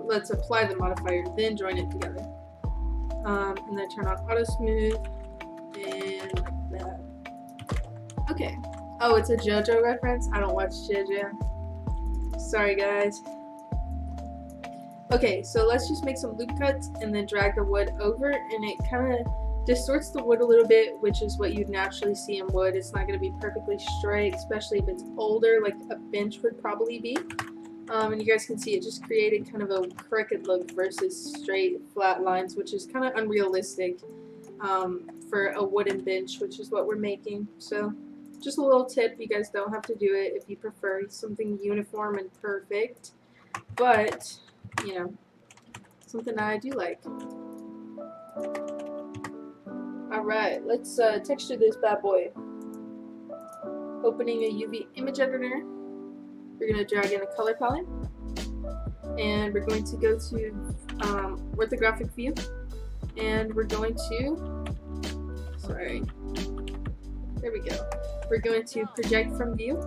Speaker 1: Let's apply the modifier, then join it together. And then turn on auto smooth and like that. Okay. Oh, it's a JoJo reference? I don't watch JoJo. Sorry, guys. Okay, so let's just make some loop cuts and then drag the wood over, and it kind of distorts the wood a little bit, which is what you'd naturally see in wood. It's not going to be perfectly straight, especially if it's older, like a bench would probably be. And you guys can see it just created kind of a crooked look versus straight, flat lines, which is kind of unrealistic for a wooden bench, which is what we're making. So just a little tip, you guys don't have to do it if you prefer something uniform and perfect. But, you know, something I do like. Alright, let's texture this bad boy. Opening a UV image editor, we're going to drag in a color palette, and we're going to go to orthographic view, and we're going to, there we go. We're going to project from view,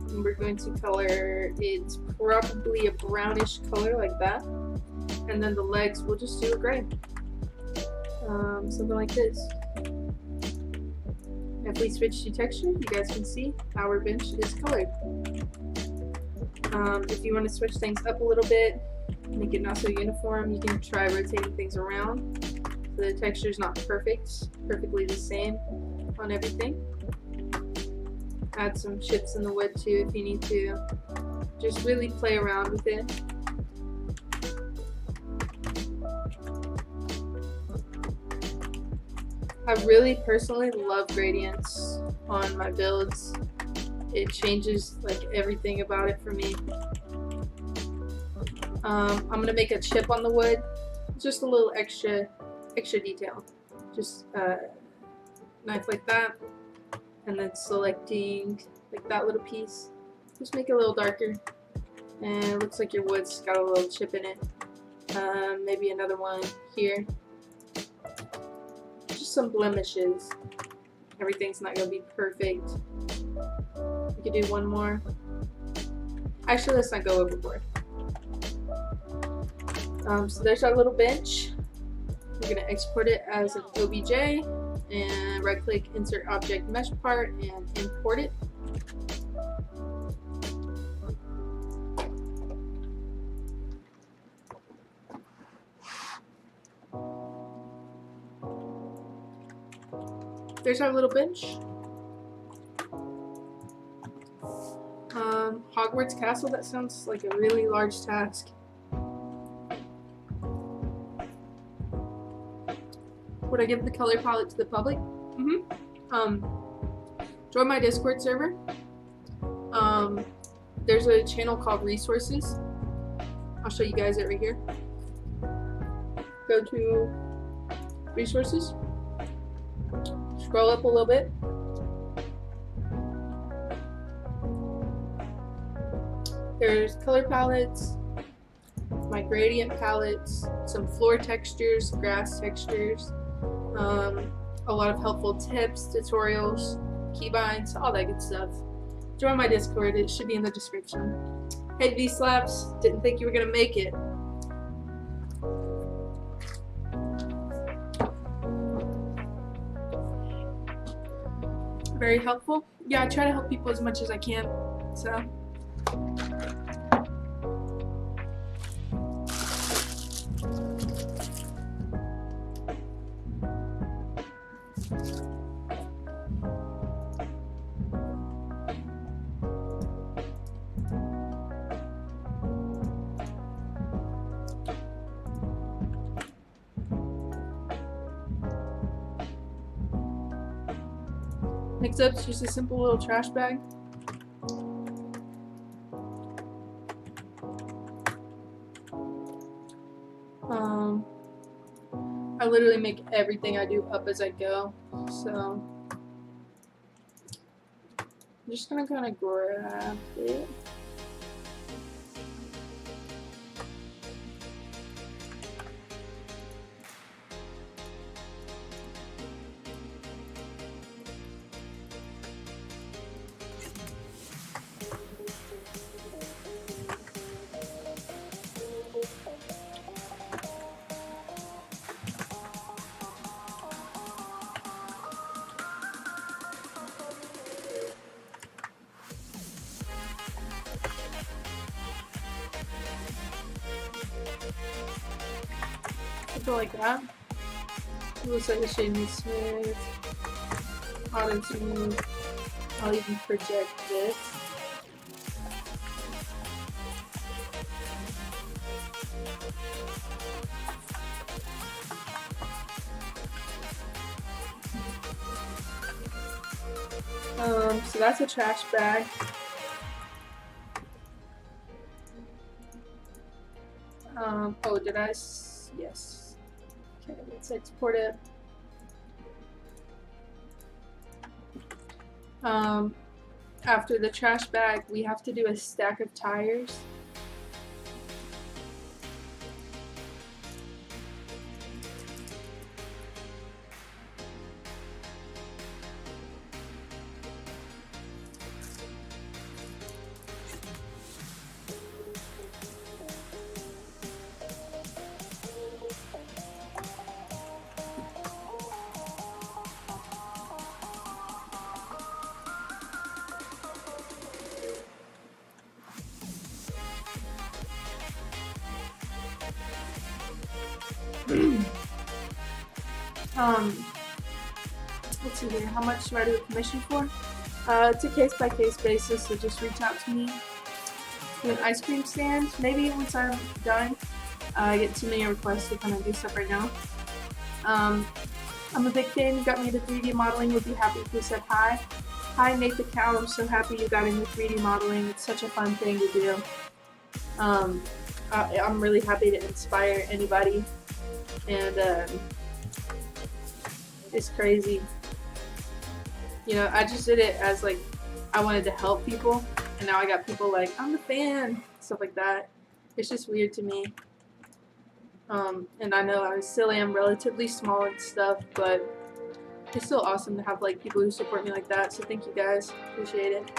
Speaker 1: and we're going to color it probably a brownish color like that, and then the legs we'll just do a gray, something like this. If we switch to texture, you guys can see our bench is colored. If you want to switch things up a little bit, make it not so uniform, you can try rotating things around so the texture is not perfectly the same on everything. Add some chips in the wood too if you need to. Just really play around with it. I really personally love gradients on my builds. It changes like everything about it for me. I'm gonna make a chip on the wood, just a little extra detail. Just knife like that, and then selecting like that little piece. Just make it a little darker, and it looks like your wood's got a little chip in it. Maybe another one here. Just some blemishes. Everything's not gonna be perfect. We could do one more. Actually, let's not go overboard. So there's our little bench. We're gonna export it as an OBJ, and right click, insert object mesh part, and import it. There's our little bench. Hogwarts Castle, that sounds like a really large task. Would I give the color palette to the public? Join my Discord server. There's a channel called Resources. I'll show you guys it right here. Go to Resources. Scroll up a little bit. There's color palettes, my gradient palettes, some floor textures, grass textures, a lot of helpful tips, tutorials, keybinds, all that good stuff. Join my Discord, it should be in the description. Hey V-Slaps, didn't think you were gonna make it. Very helpful. Yeah, I try to help people as much as I can, so. Next up is just a simple little trash bag. I literally make everything I do up as I go, so I'm just gonna kind of grab it. Like that. It looks like the shade needs smooth, auto smooth. I'll even project this. So that's a trash bag. Oh, did I? Yes. Okay, let's export it. Um, After the trash bag, we have to do a stack of tires. Let's see here. How much do I do a commission for? It's a case by case basis, so just reach out to me. Do an ice cream stand. Maybe once I'm done. I get too many requests to kind of do stuff right now. I'm a big fan. You got me into 3D modeling. Would be happy if you said hi. Hi, Nathan Cow. I'm so happy you got into 3D modeling. It's such a fun thing to do. I'm really happy to inspire anybody, and it's crazy. You know, I just did it as like I wanted to help people, and now I got people like, I'm a fan, stuff like that. It's just weird to me. And I know I still am relatively small and stuff, but it's still awesome to have like people who support me like that. So thank you guys, appreciate it.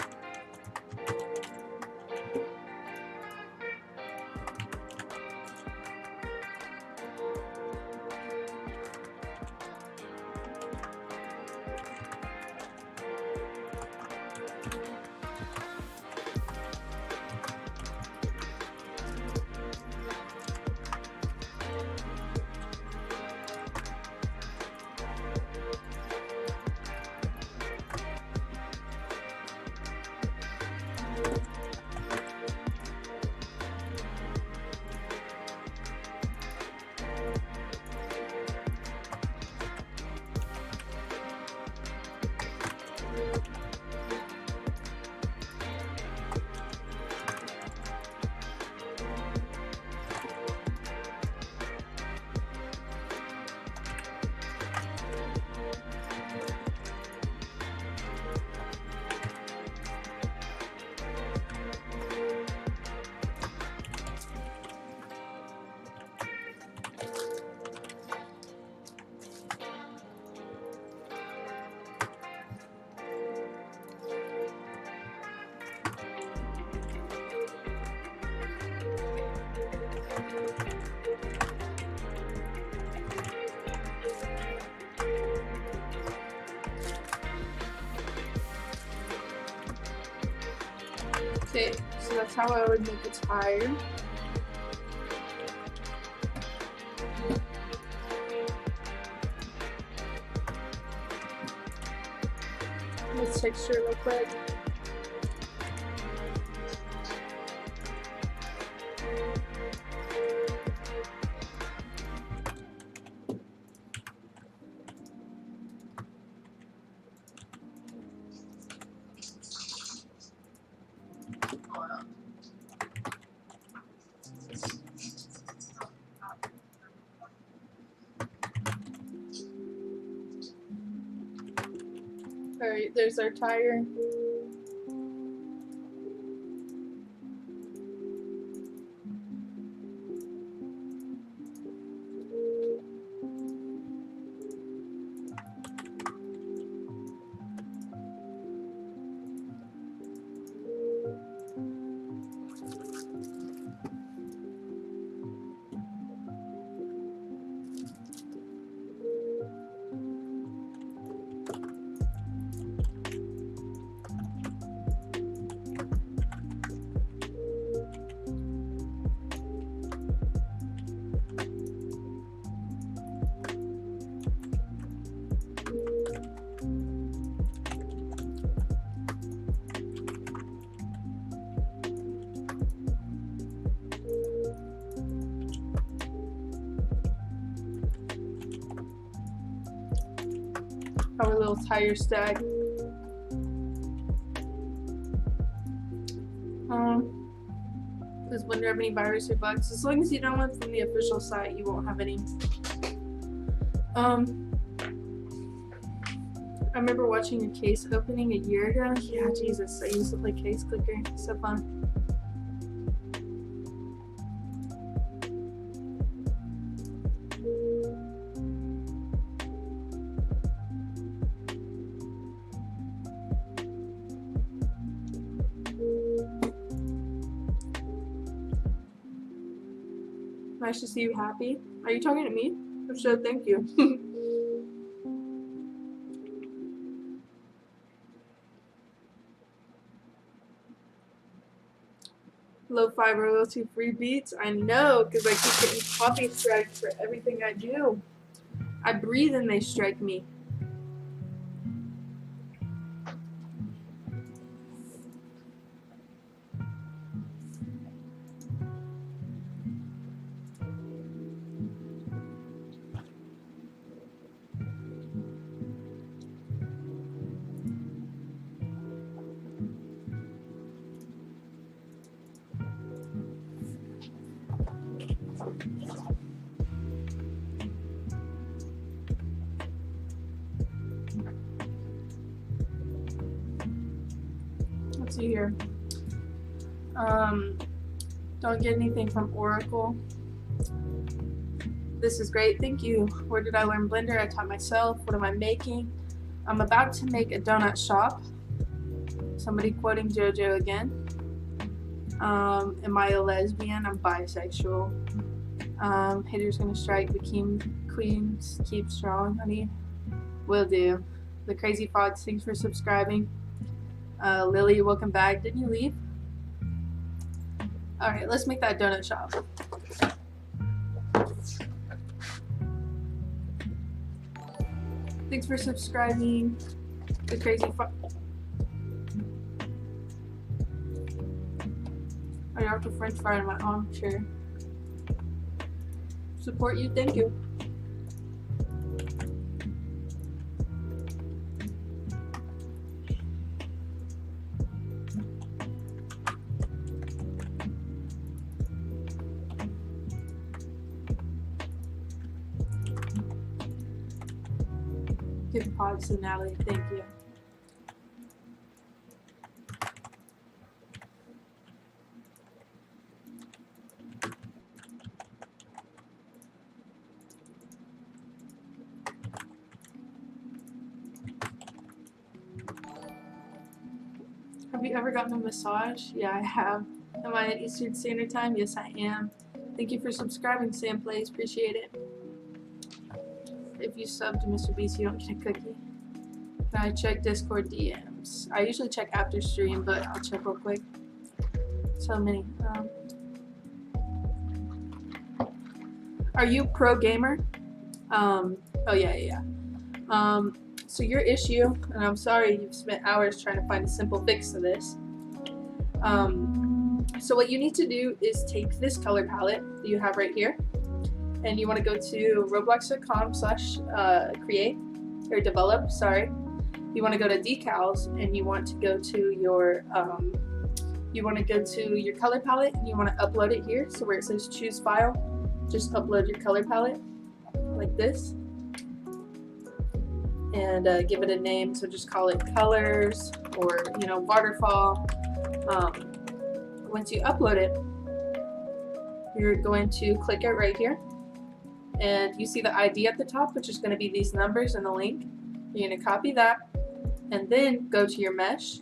Speaker 1: Okay, so that's how I would make a tire. Let's texture real quick. Alright, there's our tire. Our little tire stack. Does Wonder have any virus or bugs? As long as you download from the official site, you won't have any. I remember watching a case opening a year ago. Yeah, Jesus, I used to play case clicker. So fun. Nice to see you happy. Are you talking to me? If so, thank you. Lo-fi royalty free beats. I know, because I keep getting copy strikes for everything I do. I breathe and they strike me. Let's see here. Don't get anything from Oracle. This is great, thank you. Where did I learn Blender? I taught myself. What am I making? I'm about to make a donut shop. Somebody quoting JoJo again. Am I a lesbian? I'm bisexual. Haters gonna strike. The queens keep strong, honey. Will do. The Crazy Fox, thanks for subscribing. Lily, welcome back. Didn't you leave? Alright, let's make that donut shop. Thanks for subscribing. The Crazy Fox. I have to French fry in my armchair. Support you, thank you. Give pods to Natalie, thank you. Have you ever gotten a massage? Yeah, I have. Am I at Eastern Standard Time? Yes, I am. Thank you for subscribing, Sam Plays. Appreciate it. If you sub to Mr. Beast, you don't get a cookie. Can I check Discord DMs? I usually check after stream, but I'll check real quick. So many. Are you pro gamer? Oh yeah. So your issue, and I'm sorry you've spent hours trying to find a simple fix to this. So what you need to do is take this color palette that you have right here, and you want to go to roblox.com/create or develop. Sorry. You want to go to decals, and you want to go to your color palette, and you want to upload it here. So where it says choose file, just upload your color palette like this. And give it a name, so just call it colors or waterfall. Once you upload it, you're going to click it right here, and you see the ID at the top, which is going to be these numbers and the link. You're going to copy that, and then go to your mesh,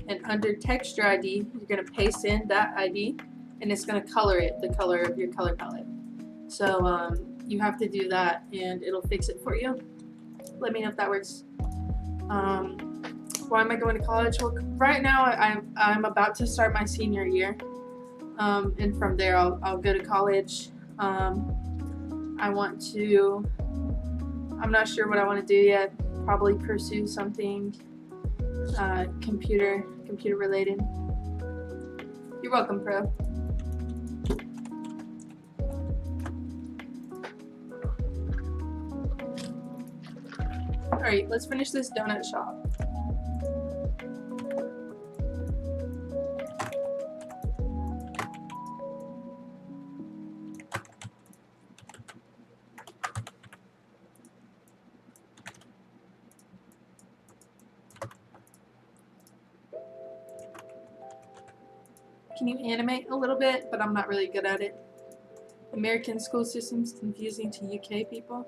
Speaker 1: and under texture ID, you're going to paste in that ID, and it's going to color it the color of your color palette. So you have to do that, and it'll fix it for you. Let me know if that works. Why am I going to college? Well, right now I'm about to start my senior year, and from there I'll go to college. I'm not sure what I want to do yet. Probably pursue something computer related. You're welcome, Pro. Alright, let's finish this donut shop. Can you animate a little bit? But I'm not really good at it. American school system's confusing to UK people.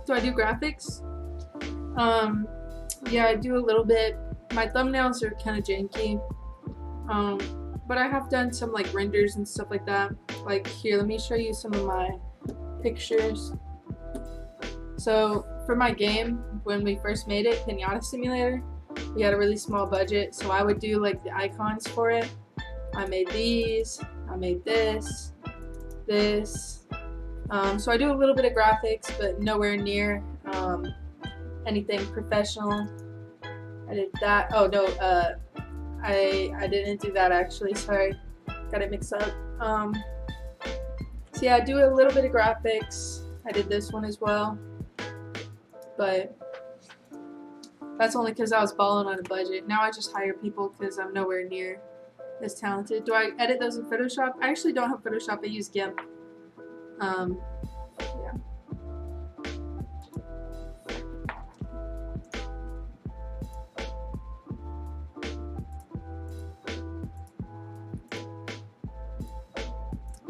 Speaker 1: Do I do graphics? Yeah, I do a little bit. My thumbnails are kind of janky. But I have done some like renders and stuff like that. Like here, let me show you some of my pictures. So for my game, when we first made it, Pinata Simulator, we had a really small budget. So I would do like the icons for it. I made these, I made this. So I do a little bit of graphics, but nowhere near anything professional. I did that. Oh no, I didn't do that actually. Sorry, got it mixed up. So yeah, I do a little bit of graphics. I did this one as well, but that's only because I was balling on a budget. Now I just hire people because I'm nowhere near as talented. Do I edit those in Photoshop? I actually don't have Photoshop. I use GIMP. Yeah.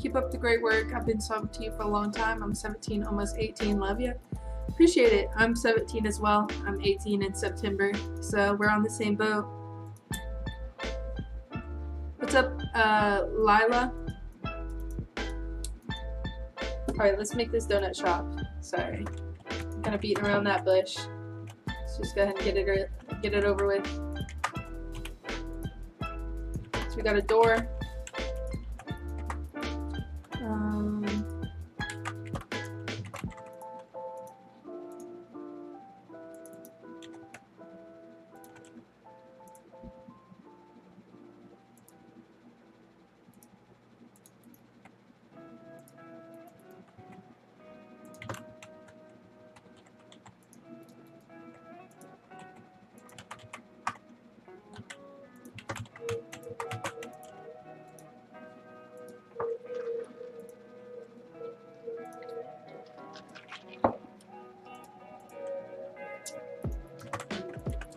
Speaker 1: Keep up the great work. I've been subbed to you for a long time. I'm 17, almost 18. Love you. Appreciate it. I'm 17 as well. I'm 18 in September, so we're on the same boat. What's up, Lila? Alright, let's make this donut shop. Sorry. I'm kind of beating around that bush. Let's just go ahead and get it over with. So we got a door.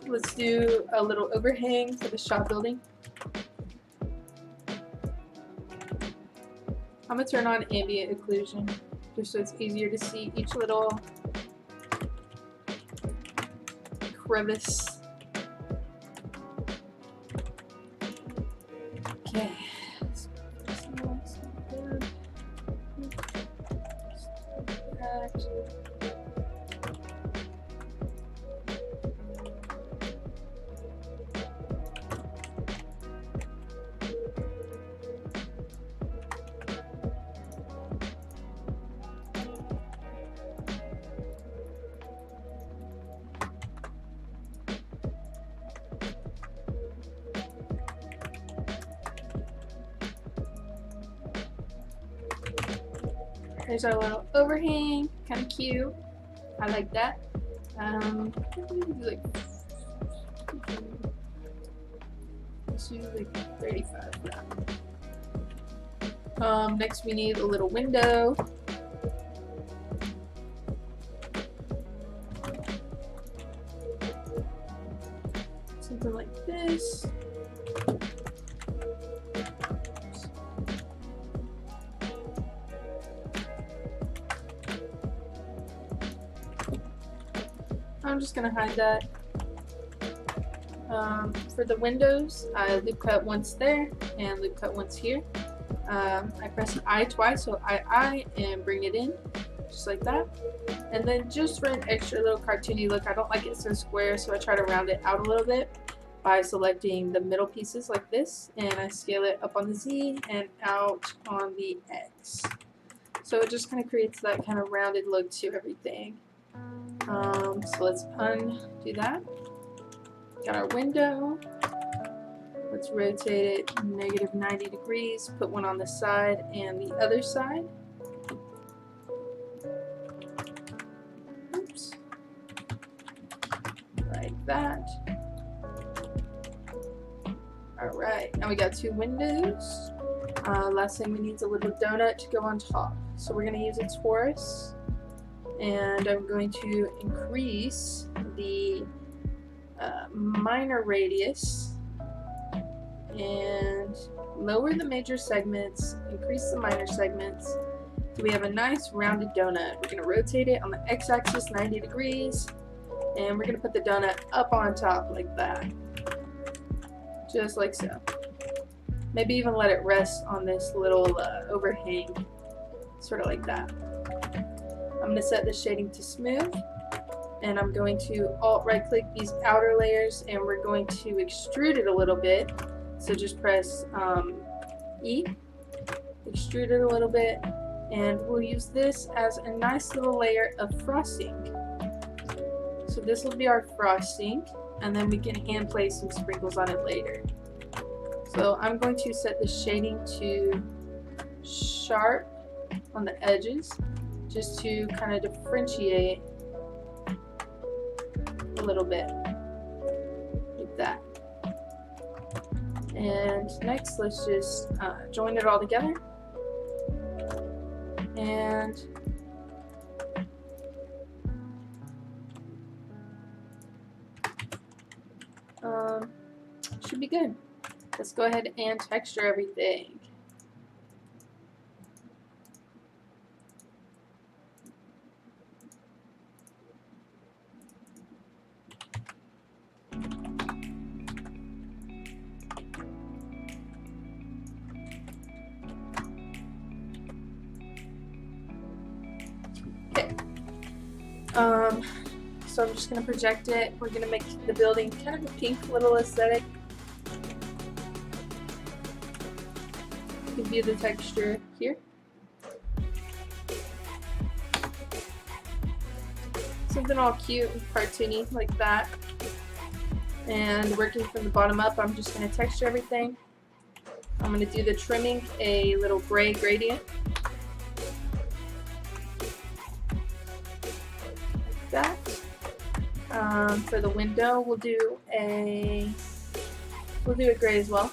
Speaker 1: Let's do a little overhang for the shop building. I'm going to turn on ambient occlusion just so it's easier to see each little crevice. Okay. There's our little overhang, kind of cute. I like that. Like, let's do like 35 now. Next we need a little window. Something like this. I'm just going to hide that. For the windows, I loop cut once there and loop cut once here. I press I twice, so I and bring it in, just like that. And then just for an extra little cartoony look, I don't like it so square, so I try to round it out a little bit by selecting the middle pieces like this, and I scale it up on the Z and out on the X. So it just kind of creates that kind of rounded look to everything. So let's undo that. Got our window. Let's rotate it -90 degrees, put one on the side and the other side. Oops. Like that. Alright, now we got two windows. Last thing we need is a little donut to go on top. So we're going to use a Taurus. And I'm going to increase the minor radius and lower the major segments, increase the minor segments. So we have a nice rounded donut. We're going to rotate it on the x-axis 90 degrees, and we're going to put the donut up on top like that. Just like so. Maybe even let it rest on this little overhang, sort of like that. I'm going to set the shading to smooth, and I'm going to alt-right click these outer layers, and we're going to extrude it a little bit. So just press E, extrude it a little bit, and we'll use this as a nice little layer of frosting. So this will be our frosting, and then we can hand place some sprinkles on it later. So I'm going to set the shading to sharp on the edges, just to kind of differentiate a little bit, like that. And next, let's just join it all together. And should be good. Let's go ahead and texture everything. So I'm just going to project it. We're going to make the building kind of a pink little aesthetic. You can view the texture here. Something all cute and cartoony like that. And working from the bottom up, I'm just going to texture everything. I'm going to do the trimming a little gray gradient. Like that. For the window, we'll do a gray as well,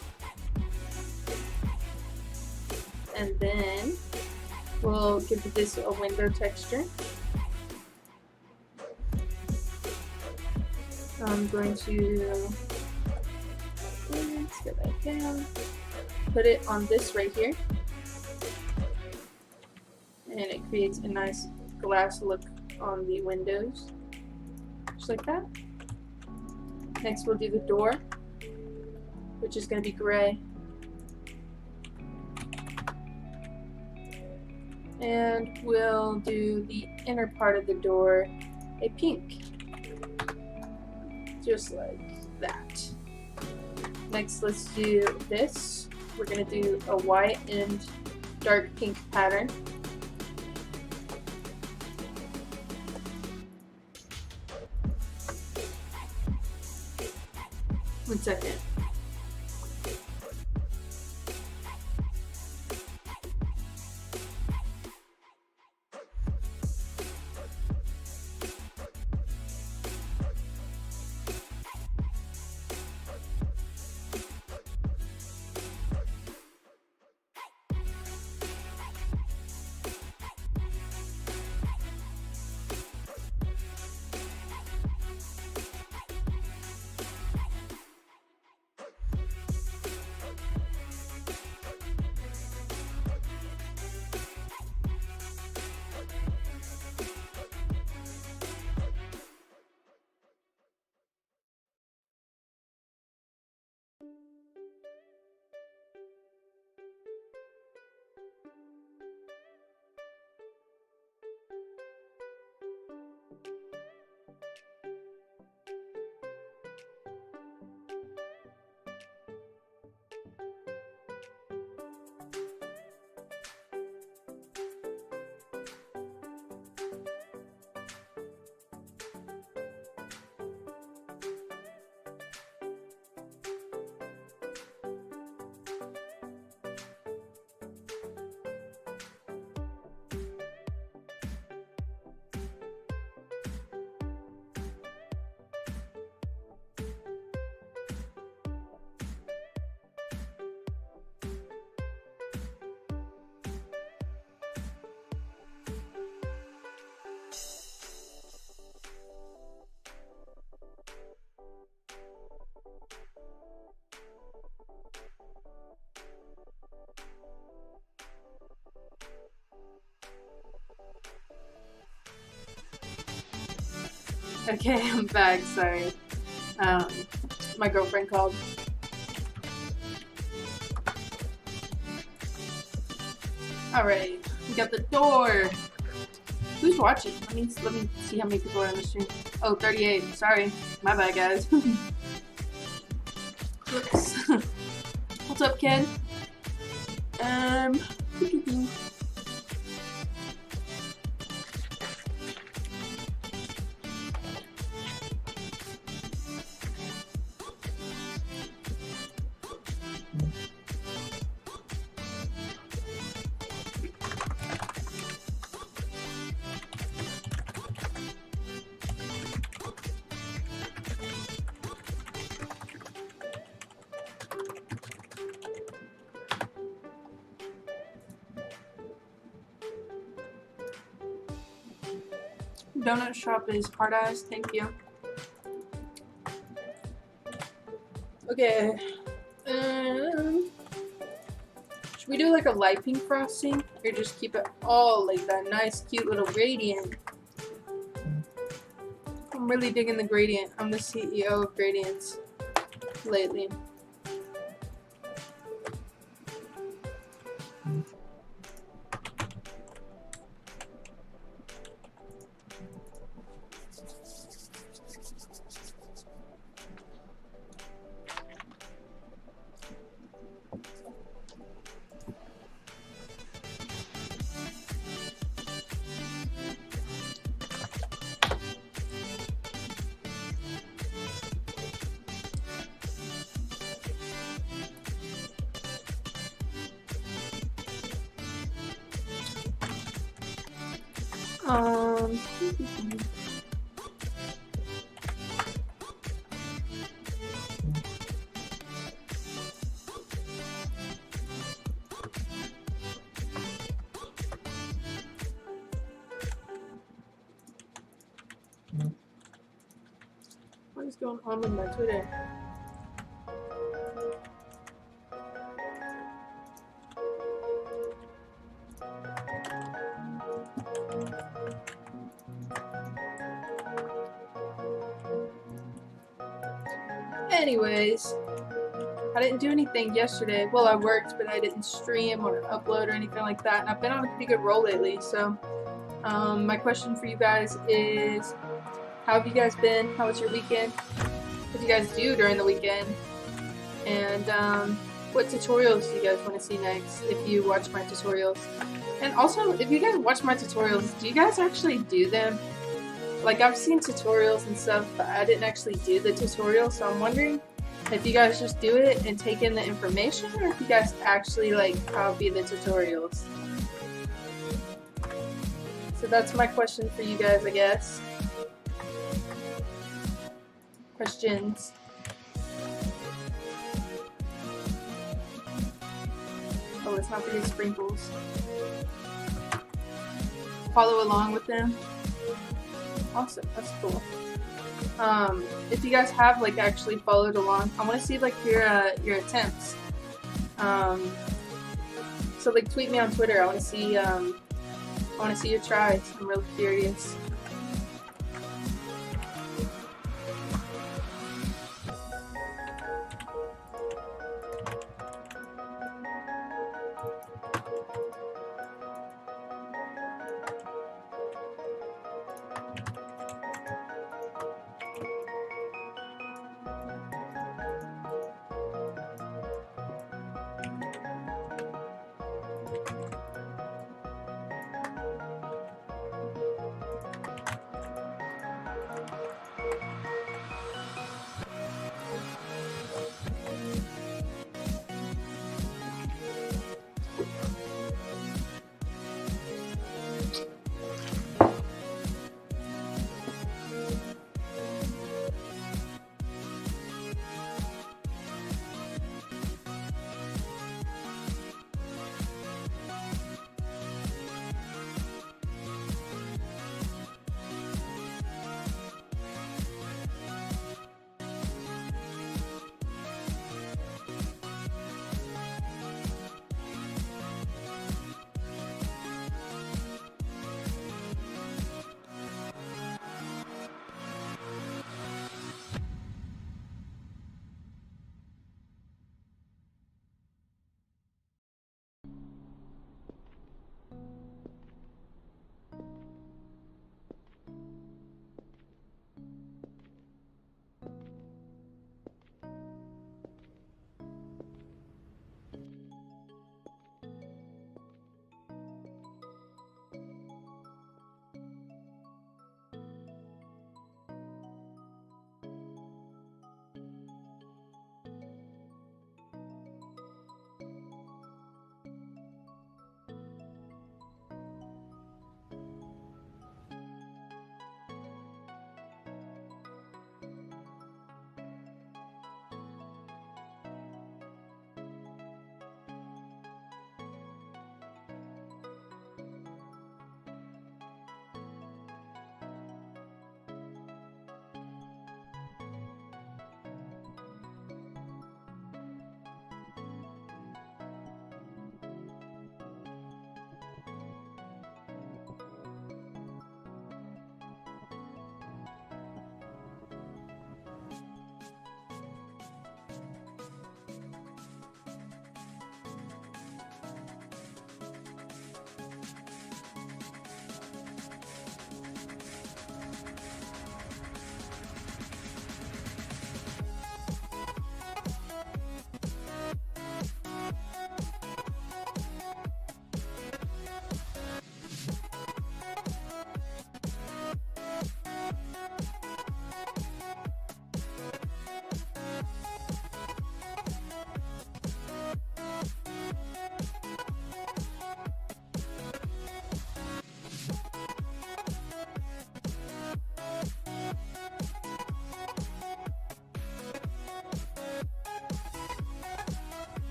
Speaker 1: and then we'll give this a window texture. I'm going to get that down, put it on this right here, and it creates a nice glass look on the windows. Just like that. Next we'll do the door, which is going to be gray. And we'll do the inner part of the door a pink. Just like that. Next let's do this. We're going to do a white and dark pink pattern. One second. Okay, I'm back. Sorry. Um, my girlfriend called. Alright, we got the door. Who's watching? Let me see how many people are on the stream. Oh, 38. Sorry. My bad, guys. Whoops. What's up, kid? Donut shop is hard eyes, thank you. Okay. Should we do like a light pink frosting? Or just keep it all like that nice cute little gradient? I'm really digging the gradient. I'm the CEO of gradients lately. What is going on with my Twitter? Anyways, I didn't do anything yesterday. Well, I worked, but I didn't stream or upload or anything like that. And I've been on a pretty good roll lately. So, my question for you guys is, how have you guys been? How was your weekend? What do you guys do during the weekend? And what tutorials do you guys want to see next if you watch my tutorials? And also, if you guys watch my tutorials, do you guys actually do them? Like, I've seen tutorials and stuff, but I didn't actually do the tutorial, so I'm wondering if you guys just do it and take in the information, or if you guys actually, like, copy the tutorials. So that's my question for you guys, I guess. Questions? Oh, it's not for these sprinkles. Follow along with them. Awesome, that's cool. If you guys have like actually followed along, I want to see like your attempts. So like tweet me on Twitter. I want to see your tries. I'm really curious.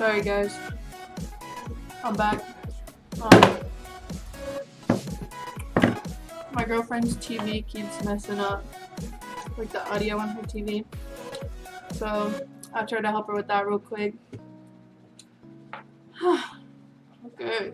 Speaker 1: Sorry guys, I'm back. My girlfriend's TV keeps messing up, like the audio on her TV. So I'll try to help her with that real quick. Okay.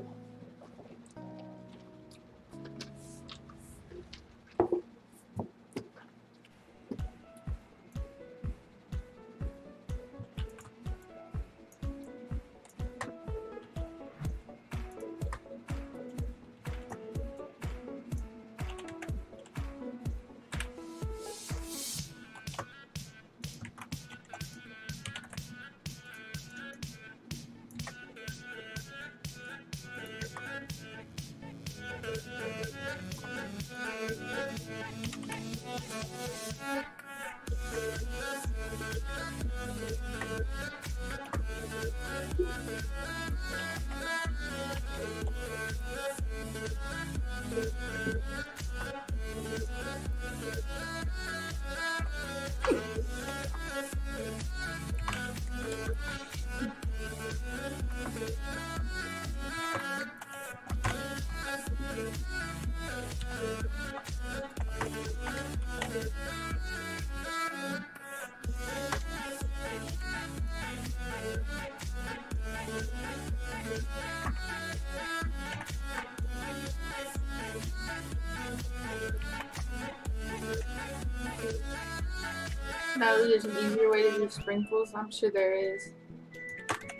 Speaker 1: Natalie, there's an easier way to do sprinkles. I'm sure there is,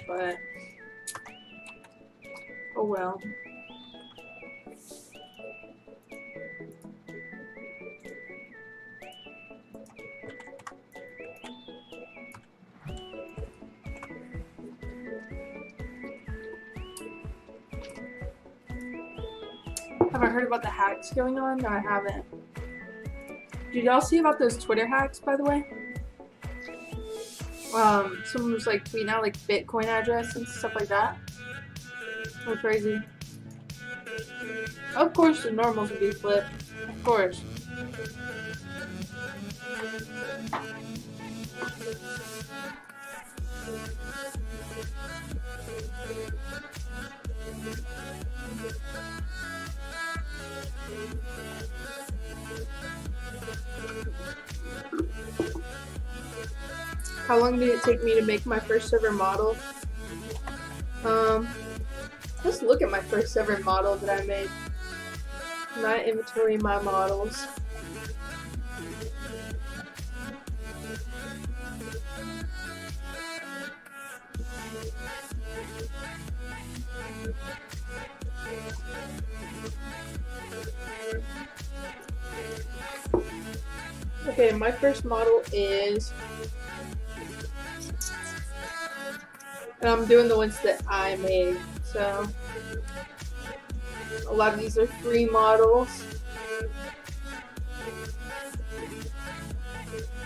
Speaker 1: but oh well. Have I heard about the hacks going on? No, I haven't. Did y'all see about those Twitter hacks, by the way? Someone was like tweeting out like Bitcoin address and stuff like that. So crazy. Of course the normals would be flipped. Of course. How long did it take me to make my first ever model? Let's look at my first ever model that I made. My inventory, my models. Okay, my first model is, and I'm doing the ones that I made, so a lot of these are free models.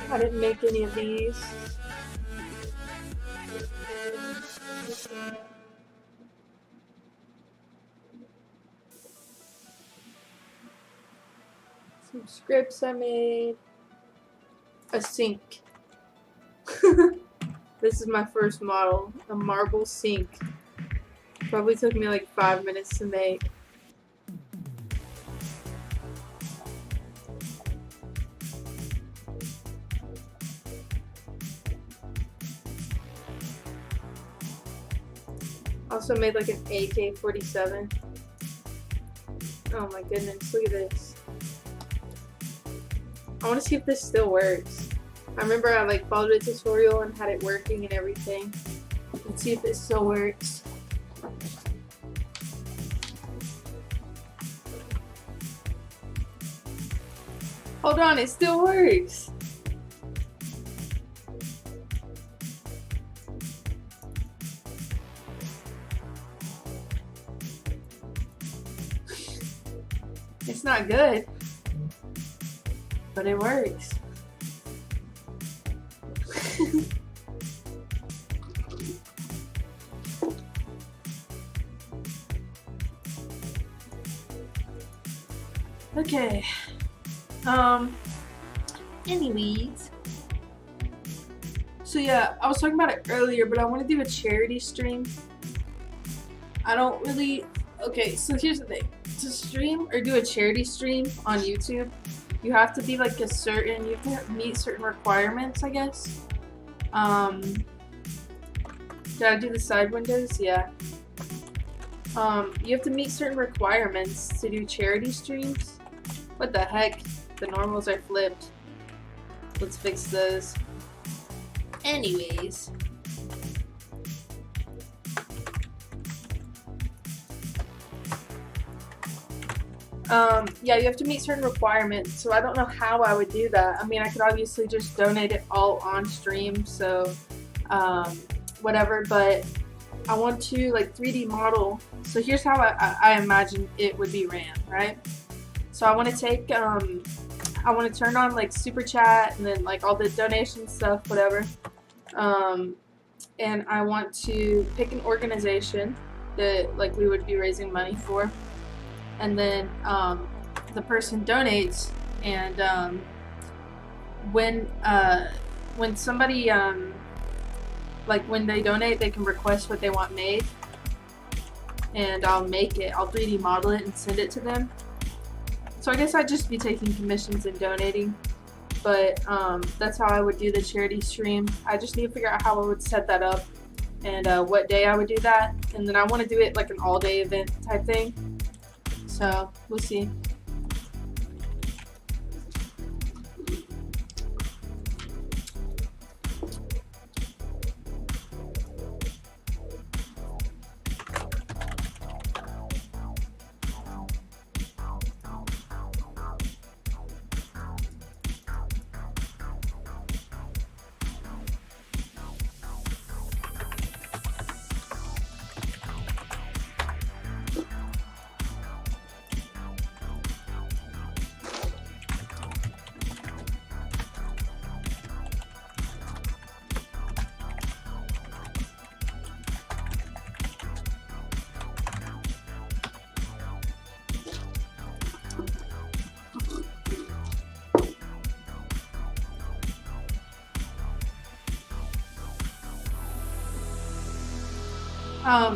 Speaker 1: I didn't make any of these. Some scripts I made. A sink. This is my first model, a marble sink. Probably took me like 5 minutes to make. Also made like an AK-47. Oh my goodness, look at this. I want to see if this still works. I remember I like followed a tutorial and had it working and everything. Let's see if it still works. Hold on, it still works. It's not good, but it works. Okay. Anyways. So yeah, I was talking about it earlier, but I want to do a charity stream. I don't really... Okay, so here's the thing. To stream or do a charity stream on YouTube, you have to be like you have to meet certain requirements, I guess. Did I do the side windows? Yeah. You have to meet certain requirements to do charity streams. What the heck? The normals are flipped. Let's fix those. Anyways. Yeah, you have to meet certain requirements, so I don't know how I would do that. I mean, I could obviously just donate it all on stream, so, whatever, but I want to, like, 3D model. So here's how I imagine it would be ran, right? So I want to take, I want to turn on, like, Super Chat, and then, like, all the donation stuff, whatever. And I want to pick an organization that, like, we would be raising money for. And then the person donates, and when somebody like when they donate, they can request what they want made, and I'll make it. I'll 3D model it and send it to them. So I guess I'd just be taking commissions and donating, but that's how I would do the charity stream. I just need to figure out how I would set that up and what day I would do that, and then I want to do it like an all-day event type thing. So, we'll see.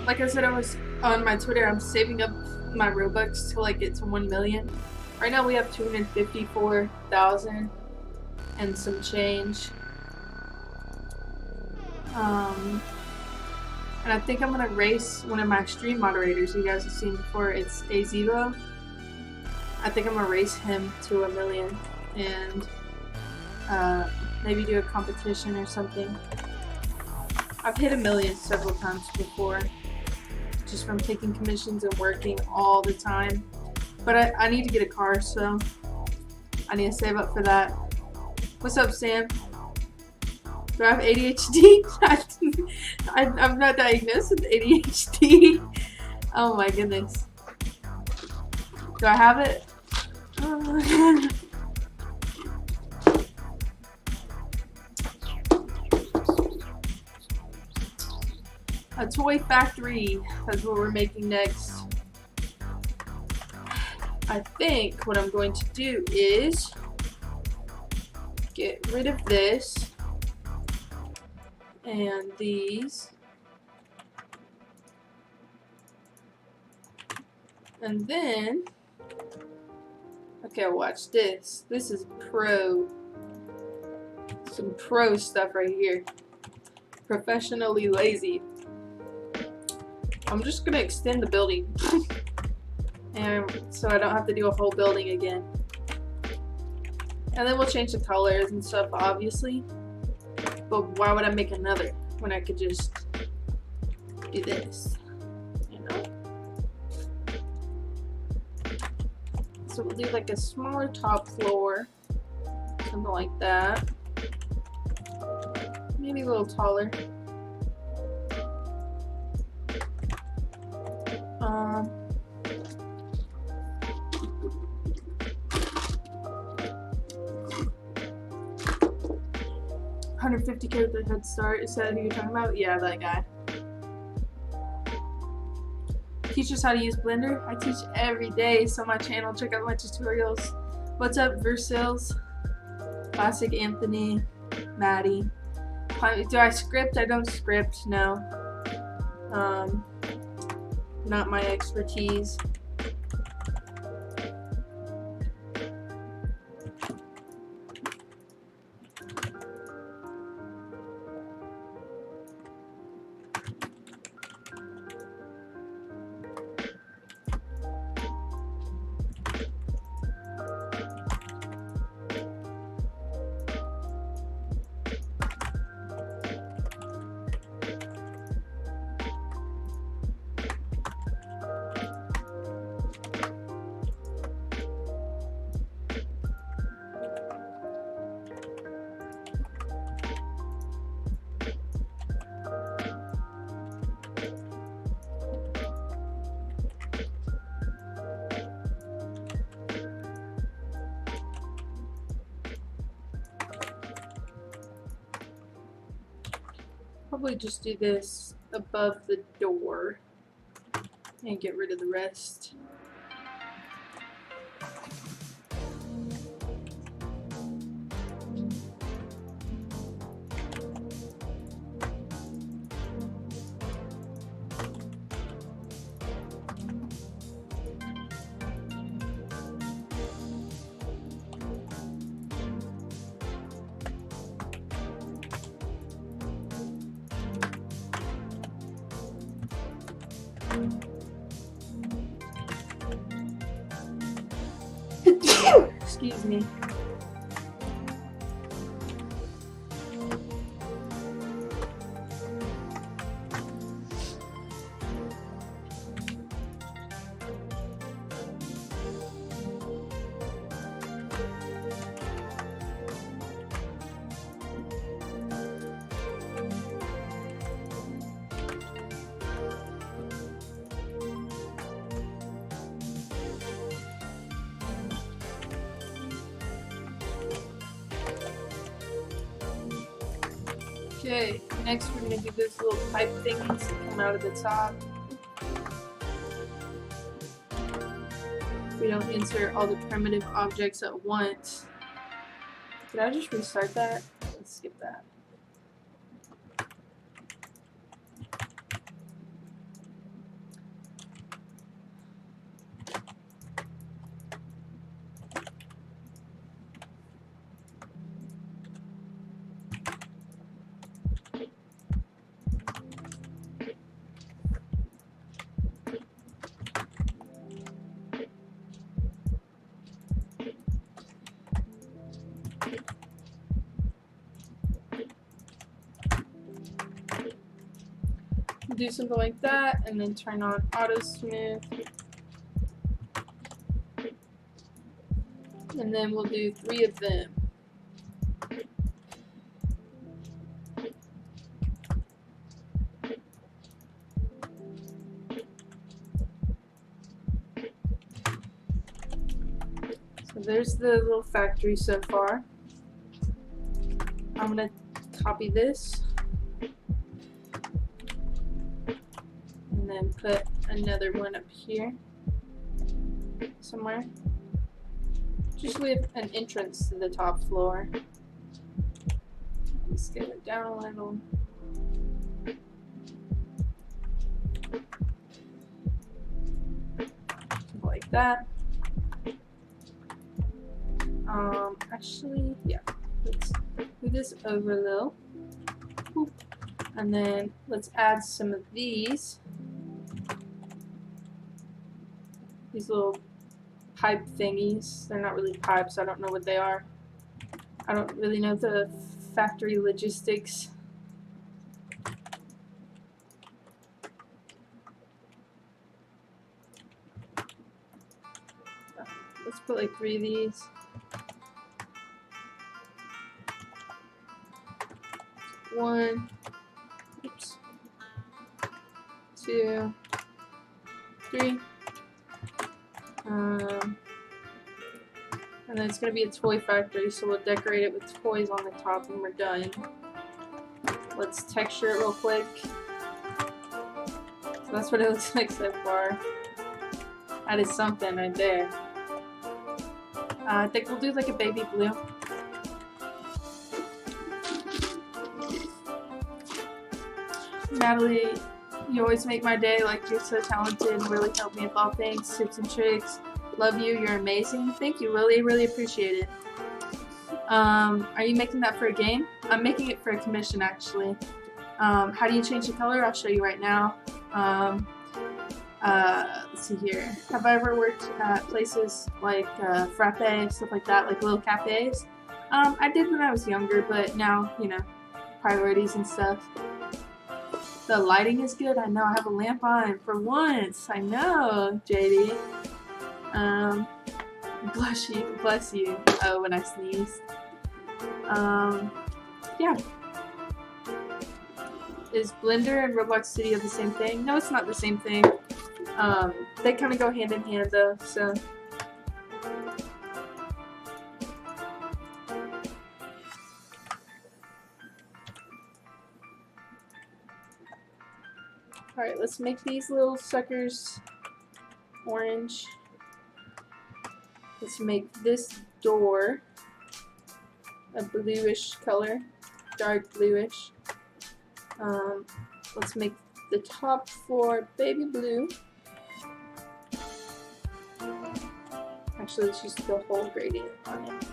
Speaker 1: Like I said, I was on my Twitter, I'm saving up my Robux till I get to 1 million. Right now we have 254,000 and some change. And I think I'm gonna race one of my stream moderators you guys have seen before. It's Azibo. I think I'm gonna race him to 1 million and maybe do a competition or something. I've hit 1 million several times before, just from taking commissions and working all the time. But I need to get a car, so I need to save up for that. What's up, Sam? Do I have ADHD? I'm not diagnosed with ADHD. Oh my goodness. Do I have it? A toy factory. That's what we're making next. I think what I'm going to do is get rid of this and these, and then okay, watch this. This is some pro stuff right here. Professionally lazy. I'm just gonna extend the building and so I don't have to do a whole building again. And then we'll change the colors and stuff, obviously. But why would I make another when I could just do this, you know? So we'll do like a smaller top floor, something like that. Maybe a little taller. $150K with a head start. Is that who you're talking about? Yeah, that guy. Teach us how to use Blender. I teach every day, so my channel, check out my tutorials. What's up, Versils? Classic Anthony, Maddie. Do I script? I don't script, no. Not my expertise. Probably just do this above the door and get rid of the rest. Excuse me. Okay, next we're going to do those little pipe thingies that come out of the top. We don't insert all the primitive objects at once. Did I just restart that? Let's skip that. Do something like that, and then turn on auto smooth, and then we'll do 3 of them. So there's the little factory so far. I'm gonna copy this. And then put another one up here somewhere. Just leave an entrance to the top floor. Scale it down a little. Like that. Actually, yeah. Let's move this over a little. Boop. And then let's add some of these. These little pipe thingies. They're not really pipes, I don't know what they are. I don't really know the factory logistics. Let's put like 3 of these. One, oops, 2, 3. And then it's going to be a toy factory, so we'll decorate it with toys on the top when we're done. Let's texture it real quick. So that's what it looks like so far. That is something right there. I think we'll do like a baby blue. Natalie, you always make my day. Like, you're so talented and really help me with all things, tips and tricks. Love you. You're amazing. Thank you, Lily. Really appreciate it. Are you making that for a game? I'm making it for a commission, actually. How do you change the color? I'll show you right now. Let's see here. Have I ever worked at places like frappe, stuff like that, like little cafes? I did when I was younger, but now, you know, priorities and stuff. The lighting is good. I know. I have a lamp on for once. I know, JD. Bless you. Oh, when I sneezed. Yeah. Is Blender and Roblox Studio the same thing? No, it's not the same thing. They kind of go hand in hand though, so. Alright, let's make these little suckers orange. Let's make this door a bluish color, dark bluish. Let's make the top floor baby blue. Actually, let's use the whole gradient on it.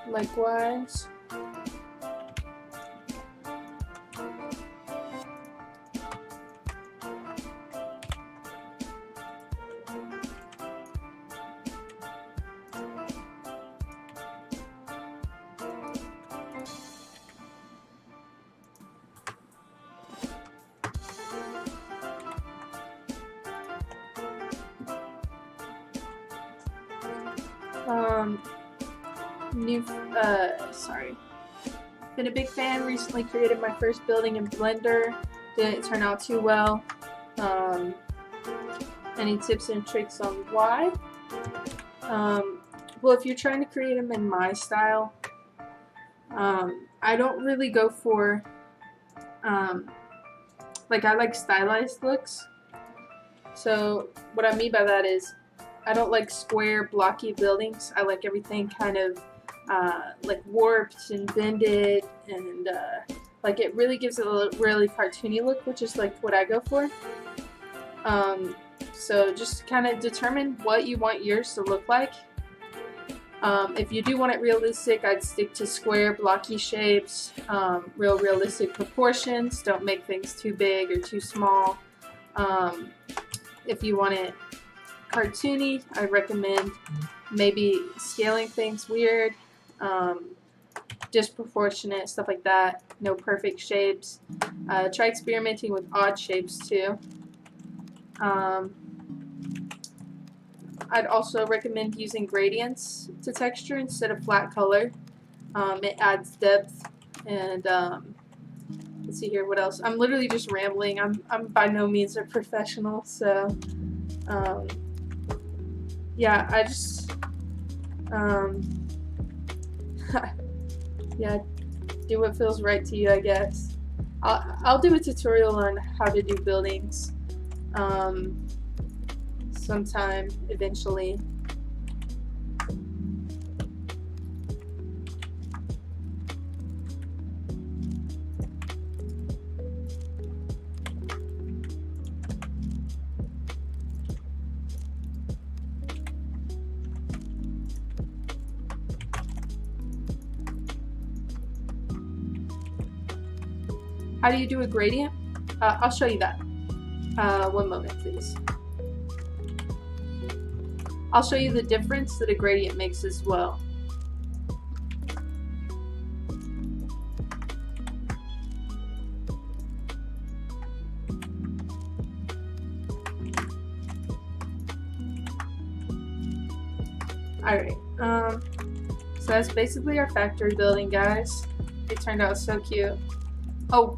Speaker 1: Likewise. Sorry. Been a big fan. Recently created my first building in Blender. Didn't turn out too well. Any tips and tricks on why? Well, if you're trying to create them in my style, I don't really go for, like, I like stylized looks. So what I mean by that is I don't like square, blocky buildings. I like everything kind of like warped and bended, and like it really gives it a really cartoony look, which is like what I go for. So just kind of determine what you want yours to look like. If you do want it realistic, I'd stick to square, blocky shapes, real realistic proportions. Don't make things too big or too small. If you want it cartoony, I recommend maybe scaling things weird, disproportionate, stuff like that. No perfect shapes. Try experimenting with odd shapes too. I'd also recommend using gradients to texture instead of flat color. It adds depth. And let's see here, what else? I'm literally just rambling. I'm by no means a professional, so yeah, I just yeah, do what feels right to you, I guess. I'll do a tutorial on how to do buildings sometime eventually. How do you do a gradient? I'll show you that. One moment, please. I'll show you the difference that a gradient makes as well. Alright, so that's basically our factory building, guys. It turned out so cute. Oh,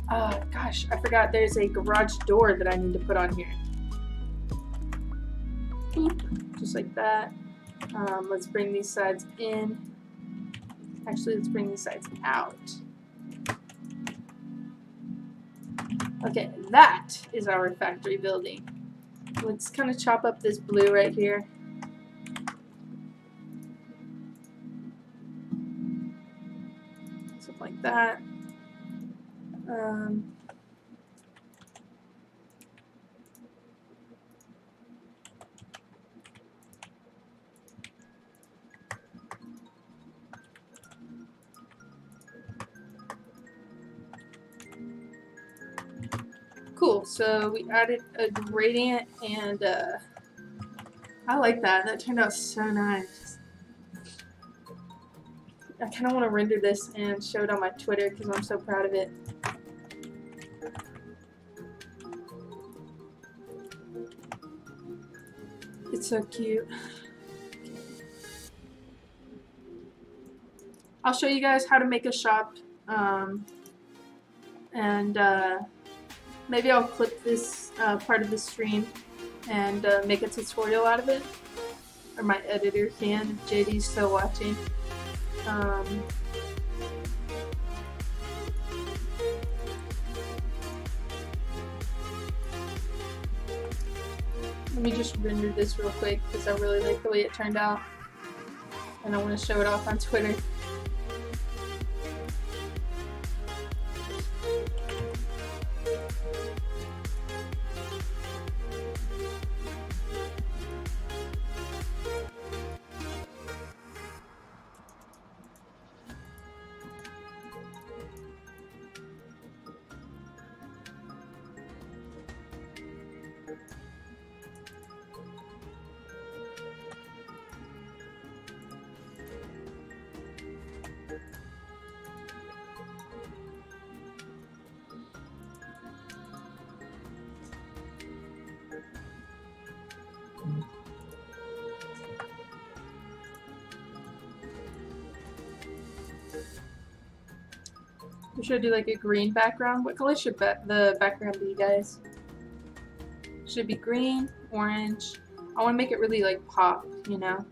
Speaker 1: gosh, I forgot there's a garage door that I need to put on here. Boop, just like that. Let's bring these sides in. Actually, let's bring these sides out. Okay, that is our factory building. Let's kind of chop up this blue right here. Something like that. Cool, so we added a gradient, and I like that. That turned out so nice. I kind of want to render this and show it on my Twitter because I'm so proud of it. It's so cute. I'll show you guys how to make a shop, and maybe I'll clip this part of the stream and make a tutorial out of it, or my editor can if JD's still watching. Let me just render this real quick because I really like the way it turned out, and I want to show it off on Twitter. Should I do like a green background? What color should the background be, guys? Should it be green, orange? I want to make it really like pop, you know?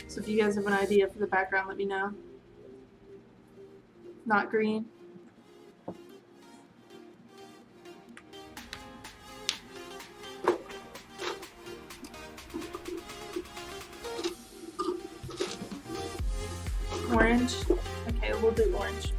Speaker 1: So if you guys have an idea for the background, let me know. Not green. Orange? Okay, we'll do orange.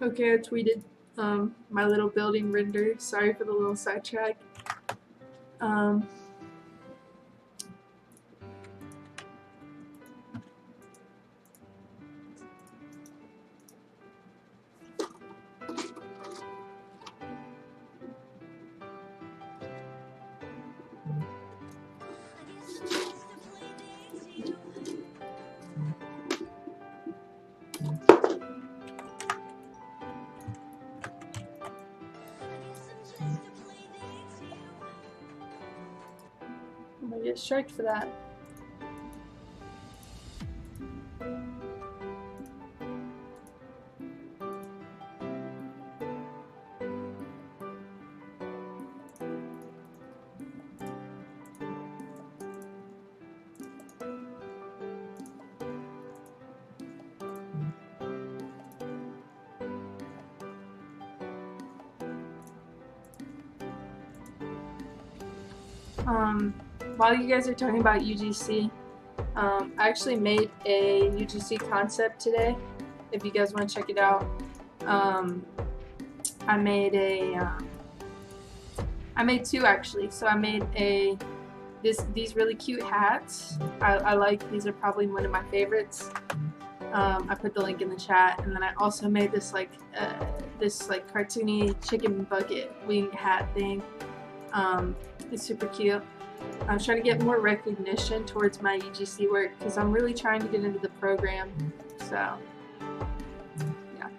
Speaker 1: Okay, I tweeted my little building render. Sorry for the little sidetrack. I'm gonna get striked for that. While you guys are talking about UGC, I actually made a UGC concept today. If you guys want to check it out, I made two actually. So I made these really cute hats. I like these, are probably one of my favorites. I put the link in the chat, and then I also made this cartoony chicken bucket wing hat thing. It's super cute. I'm trying to get more recognition towards my UGC work because I'm really trying to get into the program. So, yeah.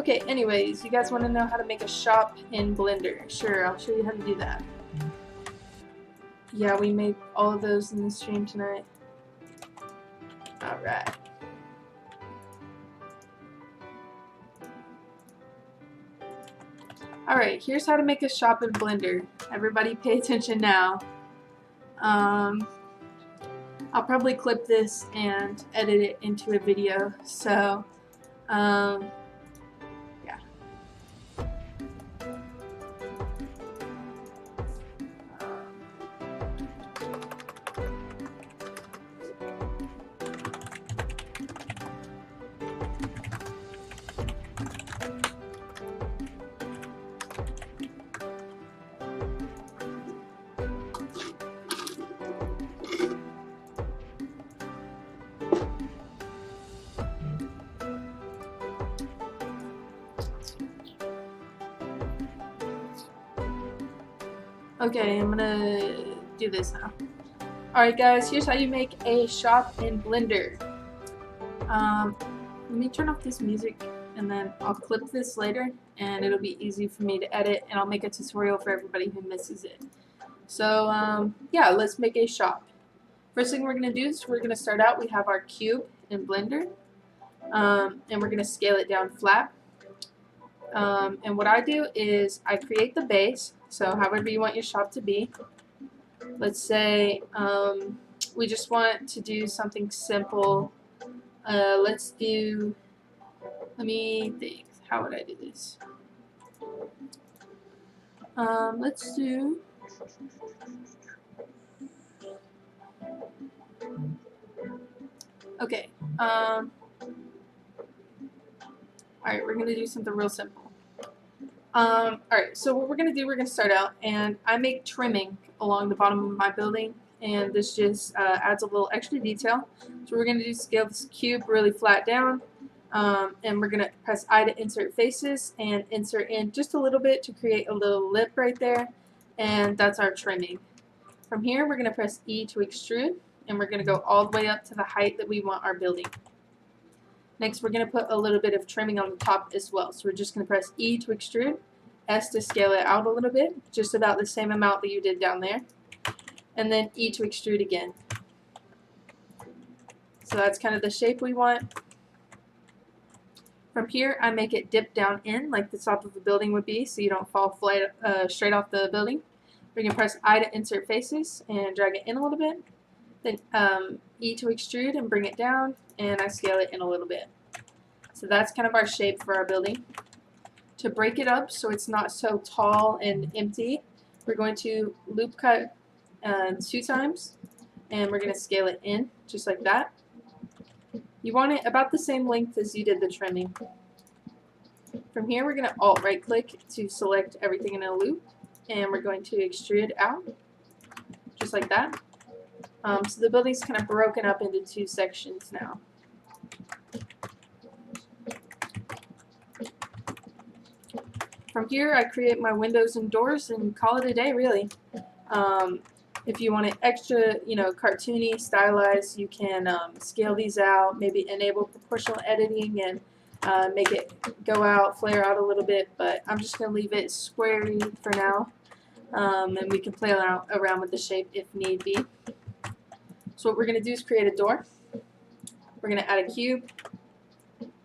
Speaker 1: Okay, anyways, you guys want to know how to make a shop in Blender? Sure, I'll show you how to do that. Yeah, we made all of those in the stream tonight. Alright. Alright, here's how to make a shop in Blender. Everybody pay attention now. I'll probably clip this and edit it into a video, so yeah. Okay, I'm gonna do this now. Alright guys, here's how you make a shop in Blender. Let me turn off this music and then I'll clip this later and it'll be easy for me to edit and I'll make a tutorial for everybody who misses it. So yeah, let's make a shop. First thing we're going to do is we're going to start out, we have our cube in Blender and we're going to scale it down flat. And what I do is I create the base, so however you want your shop to be. Let's say we just want to do something simple. Let's do, let me think, how would I do this? Let's do, okay, alright, we're going to do something real simple. Alright, so what we're going to do, we're going to start out, and I make trimming along the bottom of my building, and this just adds a little extra detail. So we're going to do scale this cube really flat down, and we're going to press I to insert faces, and insert in just a little bit to create a little lip right there, and that's our trimming. From here, we're going to press E to extrude, and we're going to go all the way up to the height that we want our building. Next, we're going to put a little bit of trimming on the top as well. So we're just going to press E to extrude, S to scale it out a little bit, just about the same amount that you did down there, and then E to extrude again. So that's kind of the shape we want. From here, I make it dip down in like the top of the building would be, so you don't fall straight off the building. We're going to press I to insert faces and drag it in a little bit. Then E to extrude and bring it down, and I scale it in a little bit. So that's kind of our shape for our building. To break it up so it's not so tall and empty, we're going to loop cut 2 times, and we're going to scale it in just like that. You want it about the same length as you did the trimming. From here, we're going to Alt right click to select everything in a loop, and we're going to extrude out just like that. So the building's kind of broken up into 2 sections now. From here, I create my windows and doors and call it a day, really. If you want it extra, cartoony, stylized, you can scale these out, maybe enable proportional editing and make it go out, flare out a little bit, but I'm just going to leave it squarey for now, and we can play around with the shape if need be. So what we're going to do is create a door. We're going to add a cube,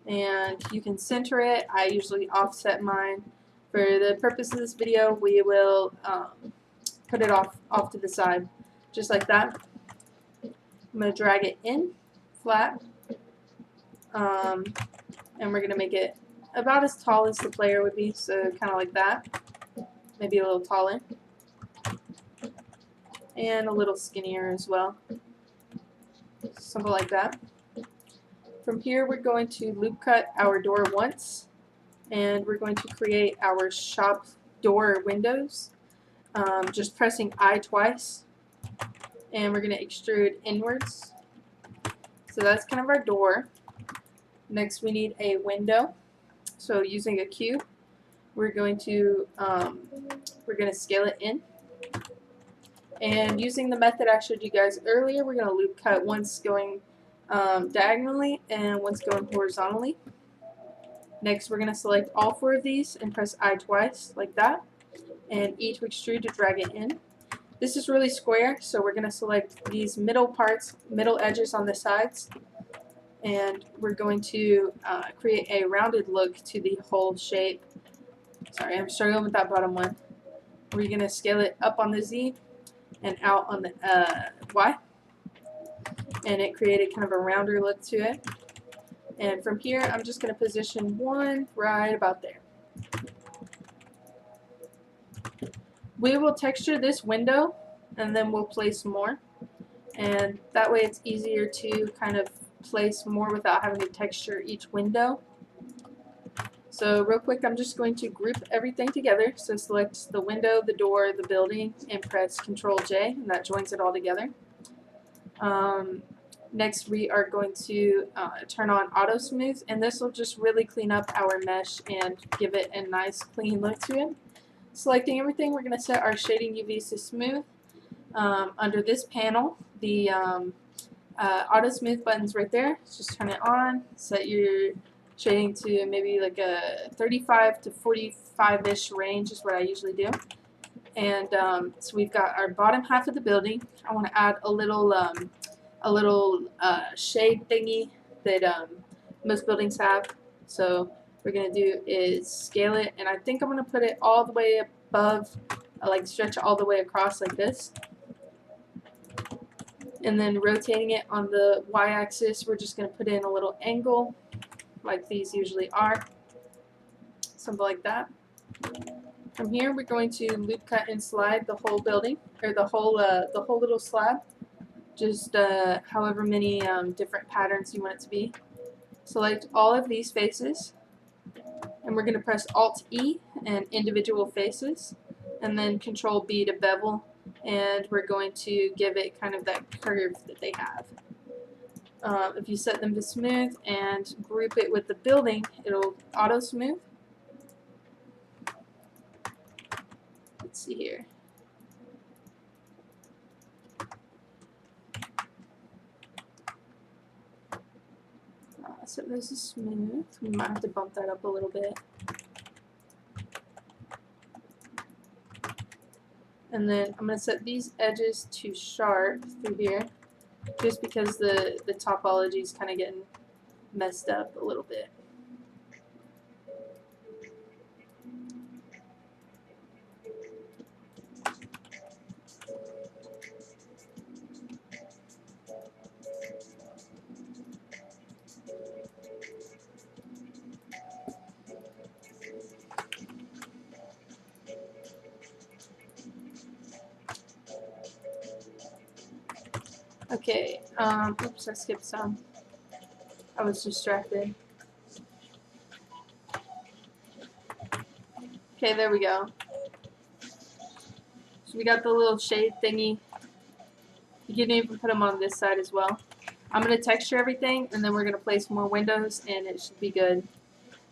Speaker 1: and you can center it. I usually offset mine. For the purpose of this video, we will put it off to the side, just like that. I'm going to drag it in flat, and we're going to make it about as tall as the player would be, so kind of like that, maybe a little taller, and a little skinnier as well, something like that. From here, we're going to loop cut our door once, and we're going to create our shop door windows, just pressing I twice, and we're going to extrude inwards. So that's kind of our door. Next, we need a window. So using a cube, we're going to scale it in, and using the method I showed you guys earlier, we're going to loop cut once going diagonally and once going horizontally. Next, we're going to select all 4 of these and press I twice, like that, and E to extrude to drag it in. This is really square, so we're going to select these middle parts, middle edges on the sides, and we're going to create a rounded look to the whole shape. Sorry, I'm struggling with that bottom one. We're going to scale it up on the Z and out on the Y, and it created kind of a rounder look to it. And from here, I'm just going to position one right about there. We will texture this window, and then we'll place more. And that way it's easier to kind of place more without having to texture each window. So real quick, I'm just going to group everything together. So select the window, the door, the building, and press Control J, and that joins it all together. Next, we are going to turn on Auto Smooth, and this will just really clean up our mesh and give it a nice clean look to it. Selecting everything, we're going to set our shading UVs to smooth. Under this panel, the Auto Smooth button's right there. Just turn it on, set your shading to maybe like a 35 to 45-ish range is what I usually do. And so we've got our bottom half of the building. I want to add a little shade thingy that most buildings have. So what we're going to do is scale it, and I think I'm going to put it all the way above, like stretch it all the way across like this. And then rotating it on the y-axis, we're just going to put in a little angle like these usually are, something like that. From here, we're going to loop cut and slide the whole building, or the whole little slab, just however many different patterns you want it to be. Select all of these faces, and we're going to press Alt E and individual faces, and then Control B to bevel, and we're going to give it kind of that curve that they have. If you set them to smooth and group it with the building, it'll auto smooth. Let's see here. So this is smooth. We might have to bump that up a little bit. And then I'm going to set these edges to sharp through here, just because the topology is kind of getting messed up a little bit. Okay, oops, I skipped some. I was distracted. Okay, there we go. So we got the little shade thingy. You can even put them on this side as well. I'm going to texture everything, and then we're going to place more windows, and it should be good.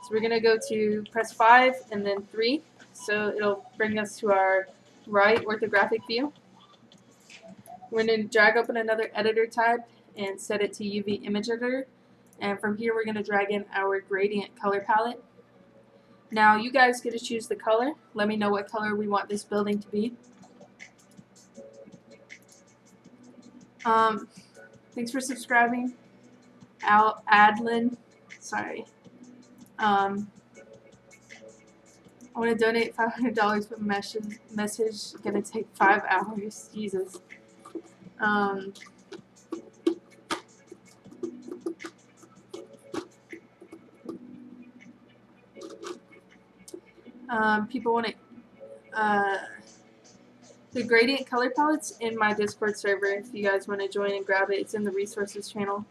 Speaker 1: So we're going to go to press 5 and then 3. So it'll bring us to our right orthographic view. We're going to drag open another editor tab and set it to UV image editor. And from here, we're going to drag in our gradient color palette. Now, you guys get to choose the color. Let me know what color we want this building to be. Thanks for subscribing. Adlin. Sorry. I want to donate $500, but message gonna take 5 hours. Jesus. People want to. The gradient color palette's in my Discord server. If you guys want to join and grab it, it's in the resources channel.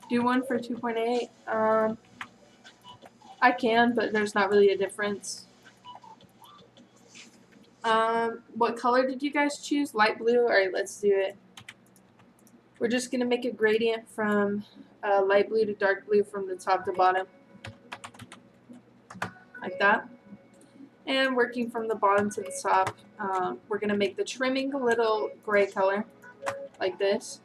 Speaker 1: Do one for 2.8. I can, but there's not really a difference. What color did you guys choose? Light blue? Alright, let's do it. We're just going to make a gradient from light blue to dark blue from the top to bottom. like that. And working from the bottom to the top, we're going to make the trimming a little gray color, like this.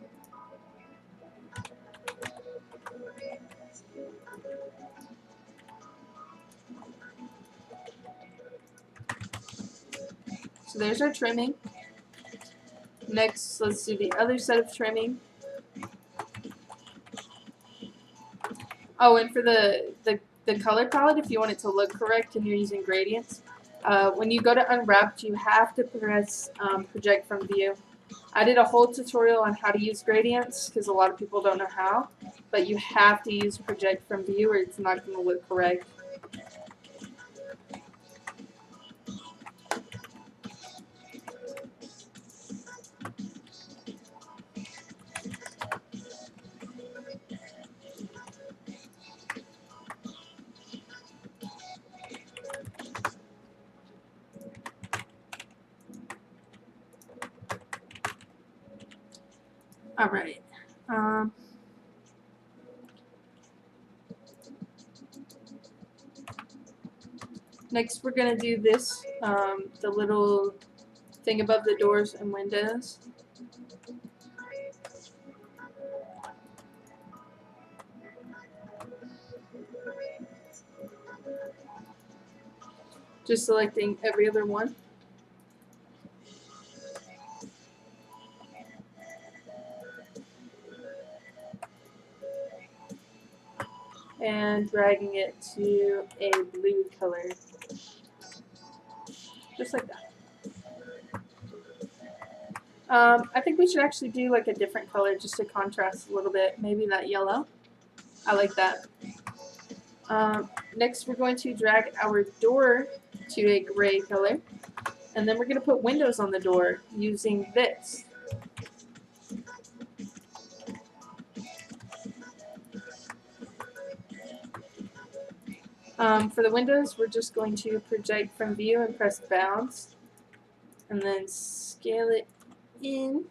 Speaker 1: So there's our trimming. Next, let's do the other set of trimming. Oh, and for the color palette, if you want it to look correct and you're using gradients, when you go to Unwrapped, you have to press Project from View. I did a whole tutorial on how to use gradients because a lot of people don't know how, but you have to use Project from View or it's not going to look correct. All right. Next, we're going to do this, the little thing above the doors and windows. Just selecting every other one. And dragging it to a blue color. Just like that. I think we should actually do like a different color just to contrast a little bit. Maybe that yellow. I like that. Next, we're going to drag our door to a gray color. And then we're going to put windows on the door using this. For the windows, we're just going to project from view and press bounce. And then scale it in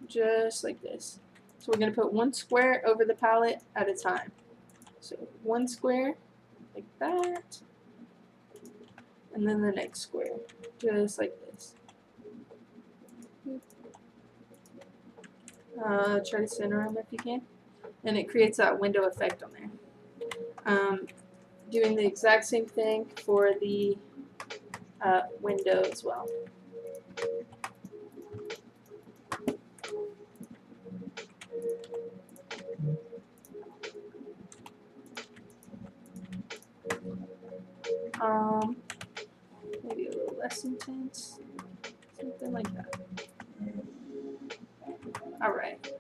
Speaker 1: just like this. So we're going to put one square over the palette at a time. So one square like that, and then the next square just like this. Try to center them if you can, and it creates that window effect on there. Doing the exact same thing for the window as well. Maybe a little less intense, something like that. Alright,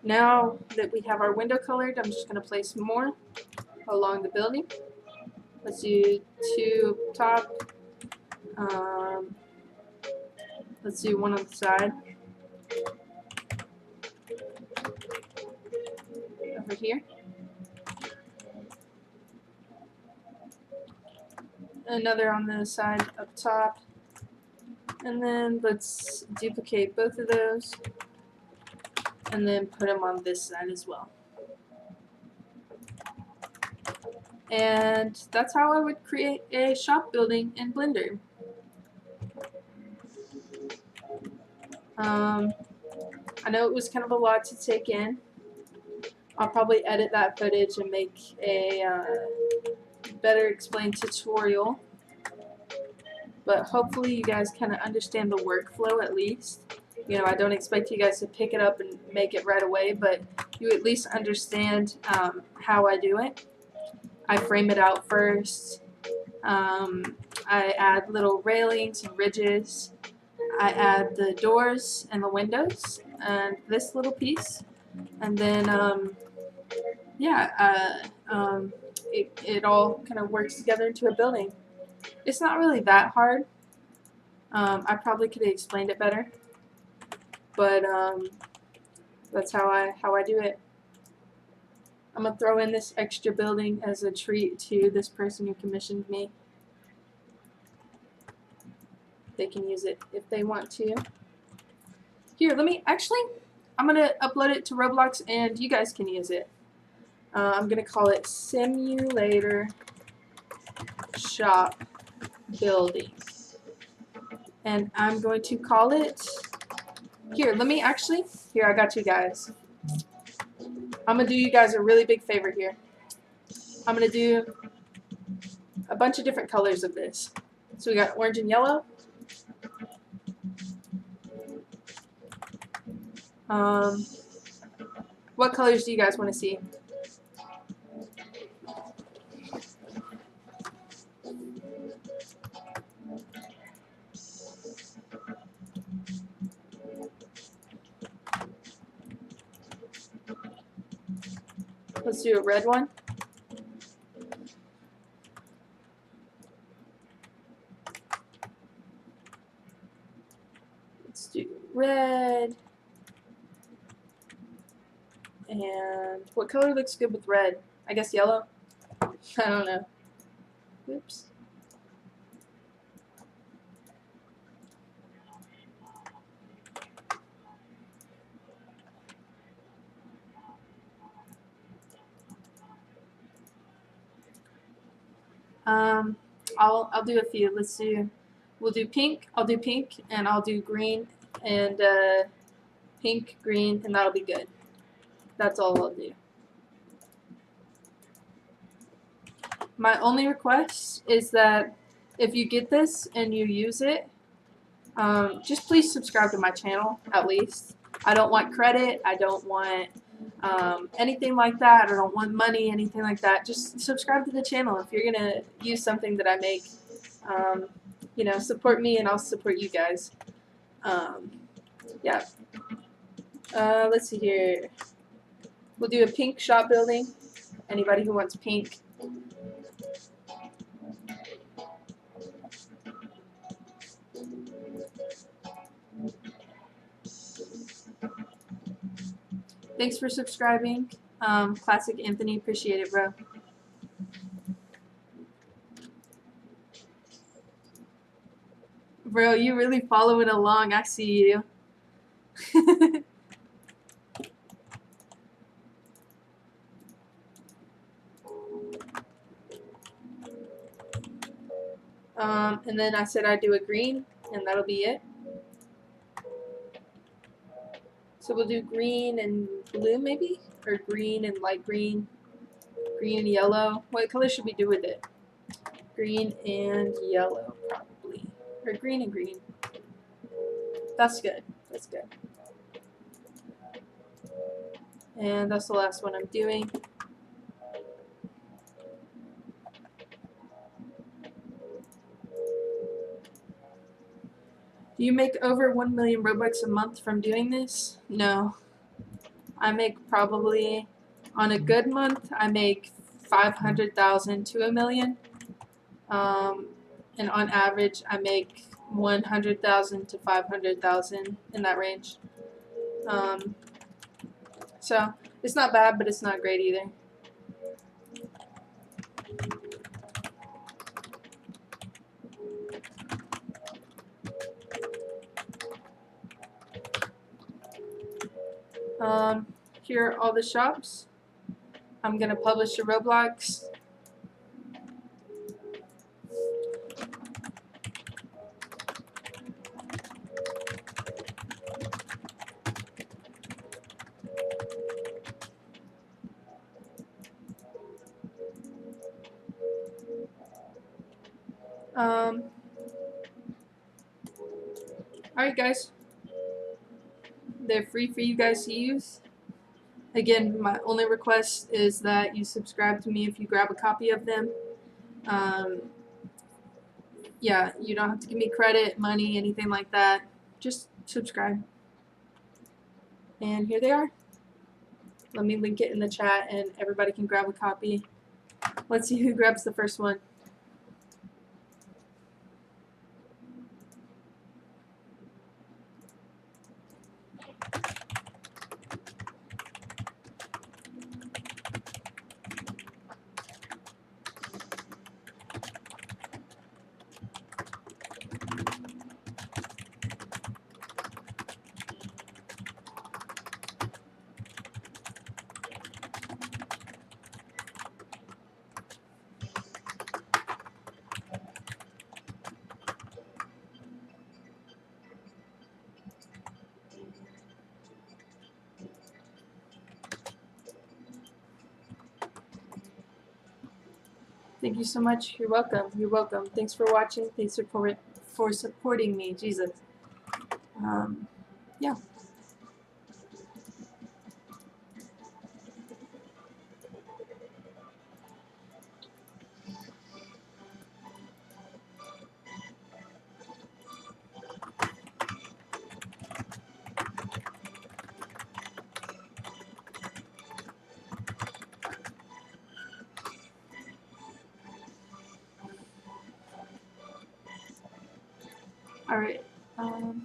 Speaker 1: now that we have our window colored, I'm just going to place more along the building. Let's do two up top, let's do one on the side, over here. Another on the side up top, and then let's duplicate both of those and then put them on this side as well. And that's how I would create a shop building in Blender. I know it was kind of a lot to take in. I'll probably edit that footage and make a better explained tutorial, but hopefully you guys kind of understand the workflow at least. You know, I don't expect you guys to pick it up and make it right away, but you at least understand how I do it. I frame it out first. I add little railings and ridges. I add the doors and the windows and this little piece, and then it all kind of works together into a building. It's not really that hard. I probably could have explained it better, but that's how I do it. I'm gonna throw in this extra building as a treat to this person who commissioned me. They can use it if they want to. Here, I'm gonna upload it to Roblox and you guys can use it. I'm gonna call it Simulator shop building. And I'm going to call it, here, let me actually, here, I got you guys. I'm going to do you guys a really big favor here. I'm going to do a bunch of different colors of this. So we got orange and yellow. What colors do you guys want to see? Let's do a red one. Let's do red. And what color looks good with red? I guess yellow? I don't know. Oops. I'll do a few. We'll do pink. I'll do pink, and I'll do green, and pink, green, and that'll be good. That's all I'll do. My only request is that if you get this and you use it, just please subscribe to my channel at least. I don't want credit. I don't want anything like that. I don't want money, anything like that. Just subscribe to the channel. If you're gonna use something that I make, you know, support me and I'll support you guys. Yeah. Let's see here. We'll do a pink shop building. Anybody who wants pink. Thanks for subscribing. Classic Anthony, appreciate it, bro. Bro, you really following along. I see you. And then I said I'd do a green, and that'll be it. So we'll do green and blue maybe? Or green and light green. Green and yellow. What color should we do with it? Green and yellow probably. Or green and green. That's good. That's good. And that's the last one I'm doing. Do you make over 1 million Robux a month from doing this? No. I make probably, on a good month, I make 500,000 to 1 million. And on average, I make 100,000 to 500,000 in that range. So it's not bad, but it's not great either. Here are all the shops. I'm gonna publish a Roblox. Alright guys, they're free for you guys to use. Again, my only request is that you subscribe to me if you grab a copy of them. Yeah, you don't have to give me credit, money, anything like that. Just subscribe. And here they are. Let me link it in the chat and everybody can grab a copy. Let's see who grabs the first one. Thank you so much. You're welcome. You're welcome. Thanks for watching. Thanks for supporting me. Jesus. Yeah. All right. I'm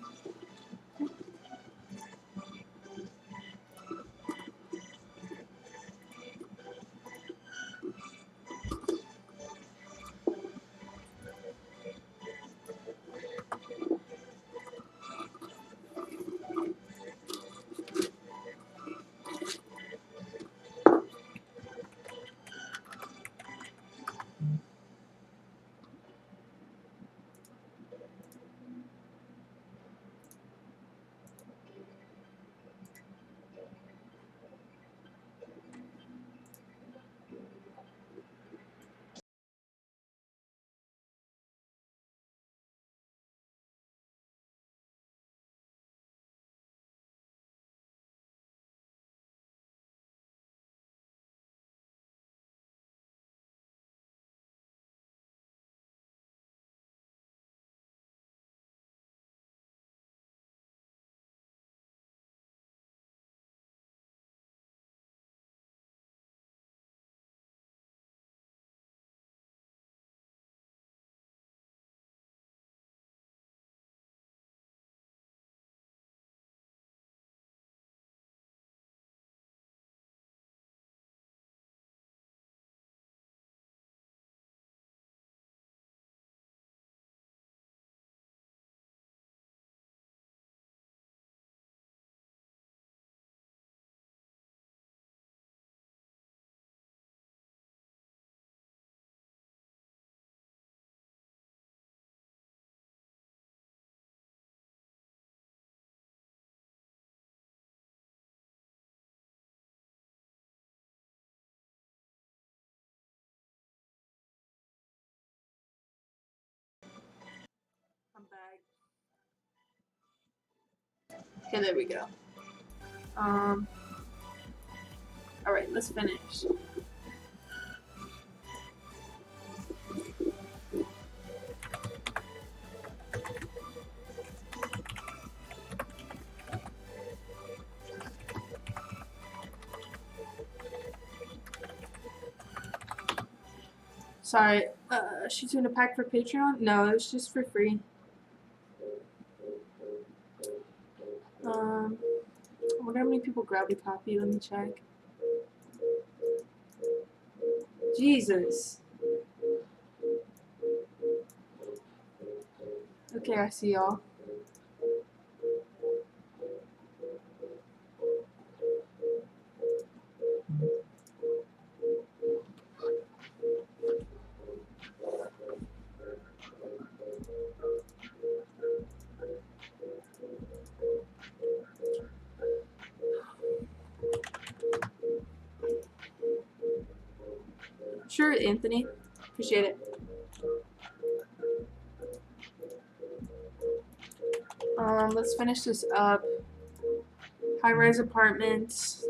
Speaker 1: back. Okay, there we go. All right, let's finish. Sorry, she's doing a pack for Patreon? No, it was just for free. I wonder how many people grabbed a copy. Let me check. Jesus. Okay, I see y'all. Sure, Anthony. Appreciate it. Let's finish this up. High-rise apartments.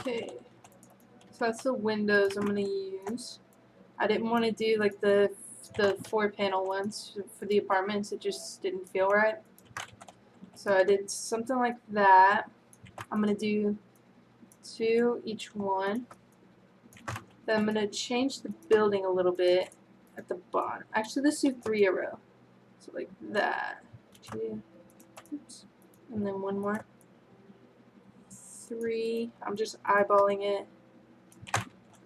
Speaker 1: Okay, so that's the windows I'm gonna use. I didn't want to do like the 4-panel ones for the apartments. It just didn't feel right. So I did something like that. I'm gonna do 2 each one. Then I'm gonna change the building a little bit at the bottom. Actually, let's do 3 a row. So like that. 2. Oops. And then 1 more. 3. I'm just eyeballing it.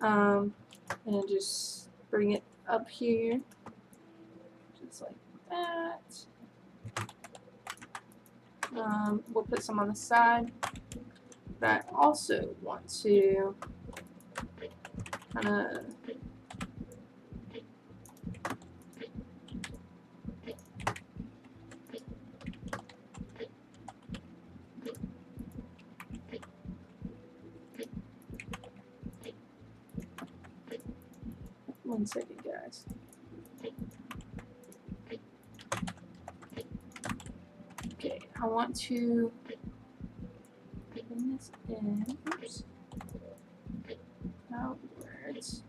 Speaker 1: And just bring it up here. Just like that. We'll put some on the side. But I also want to kind of one second, guys. Okay, I want to bring this in. Oops. Outwards.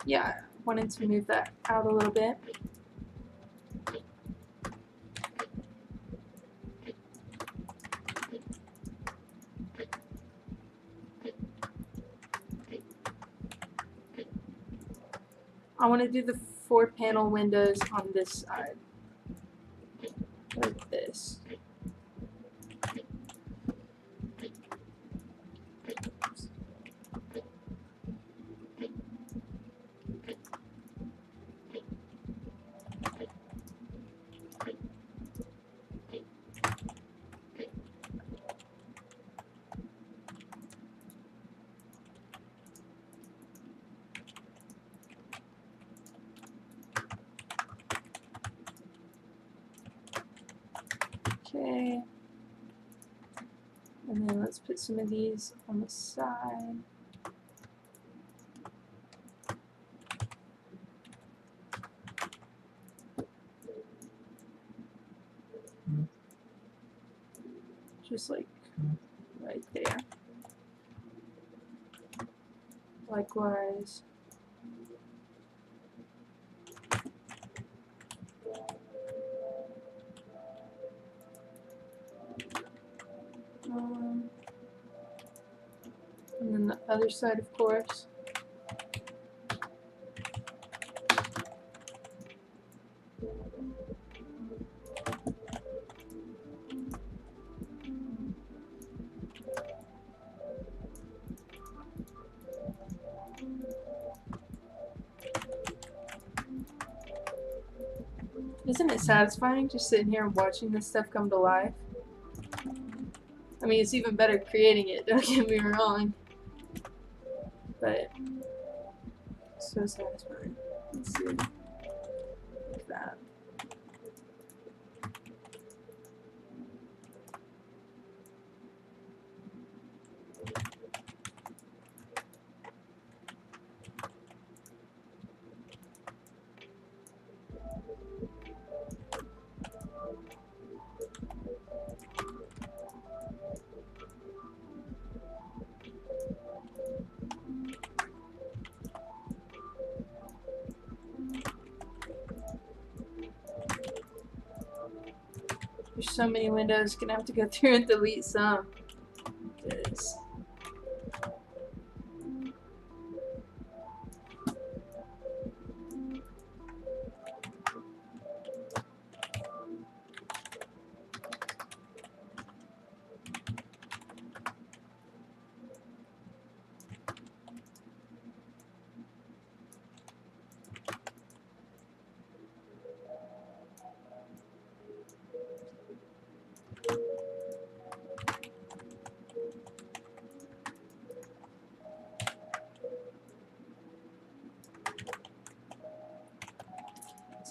Speaker 1: Yeah, I wanted to move that out a little bit. I want to do the 4-panel windows on this side. Like this. Okay. And then let's put some of these on the side. Just like right there. Likewise. And then the other side, of course. Isn't it satisfying just sitting here and watching this stuff come to life? I mean, it's even better creating it, don't get me wrong. But, so satisfying. Let's see. Like that. There's so many windows, gonna have to go through and delete some. This.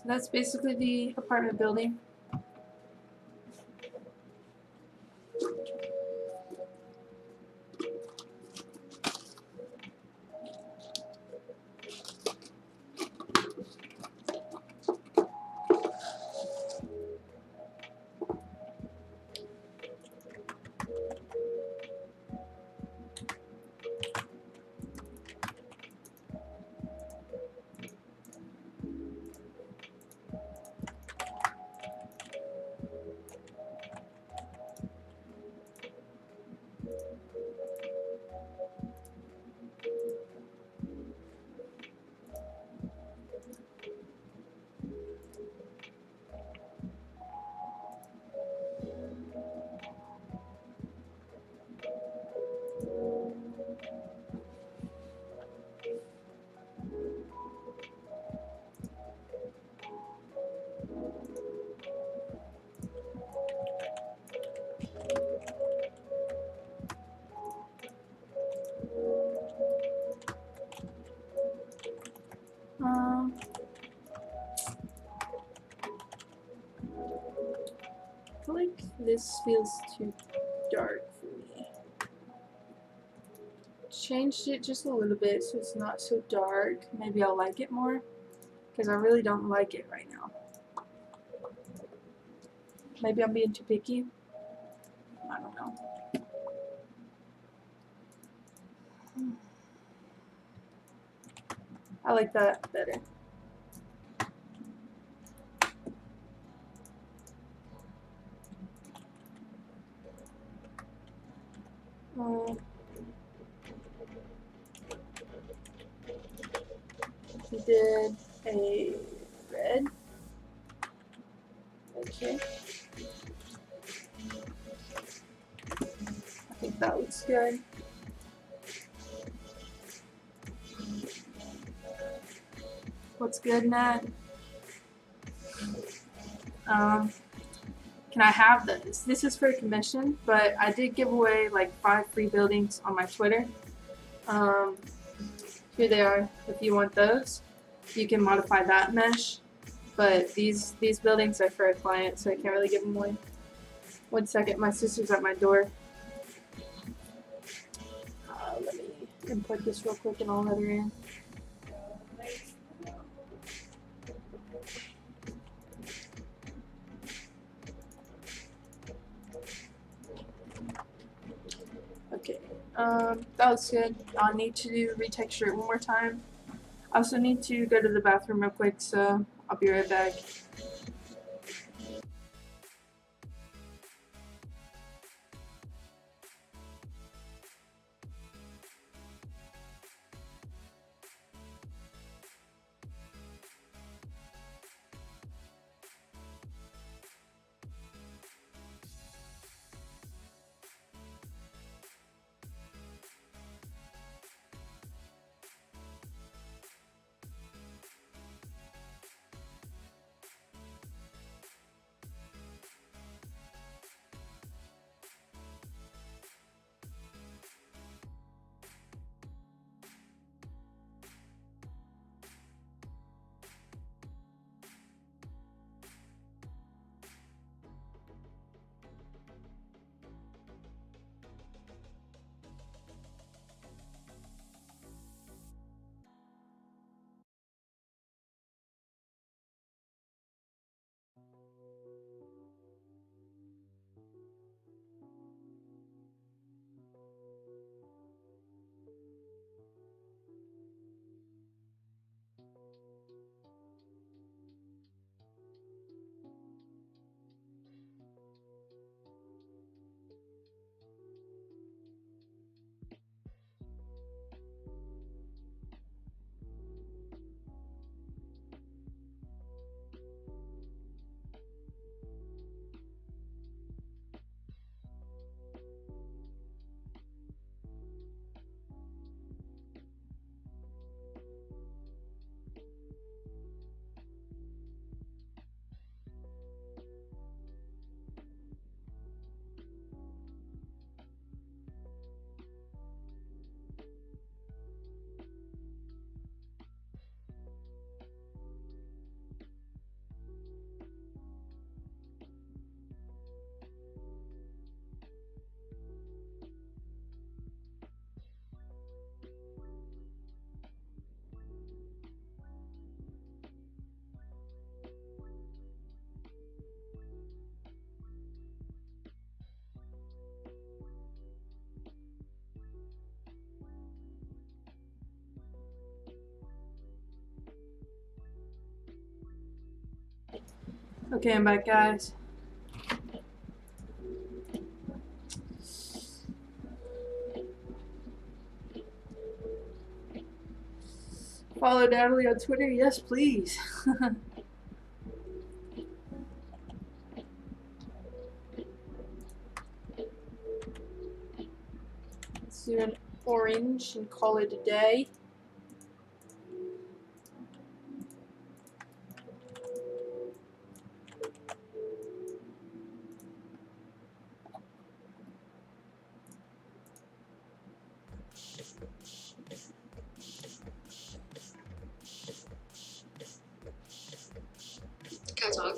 Speaker 1: That's basically the apartment building. I feel like this feels too dark for me. Changed it just a little bit so it's not so dark. Maybe I'll like it more, because I really don't like it right now. Maybe I'm being too picky. I don't know. I like that better. We did a red. Okay. I think that looks good. What's good, Nat? Can I have this? This is for a commission, but I did give away like 5 free buildings on my Twitter. Here they are. If you want those, you can modify that mesh. But these buildings are for a client, so I can't really give them away. 1 second, my sister's at my door. Let me input this real quick and I'll let her in. Okay, that was good. I'll need to retexture it one more time. I also need to go to the bathroom real quick, so I'll be right back. Okay, I'm back, guys. Follow Natalie on Twitter? Yes, please. Let's do an orange and call it a day.
Speaker 2: Can I talk?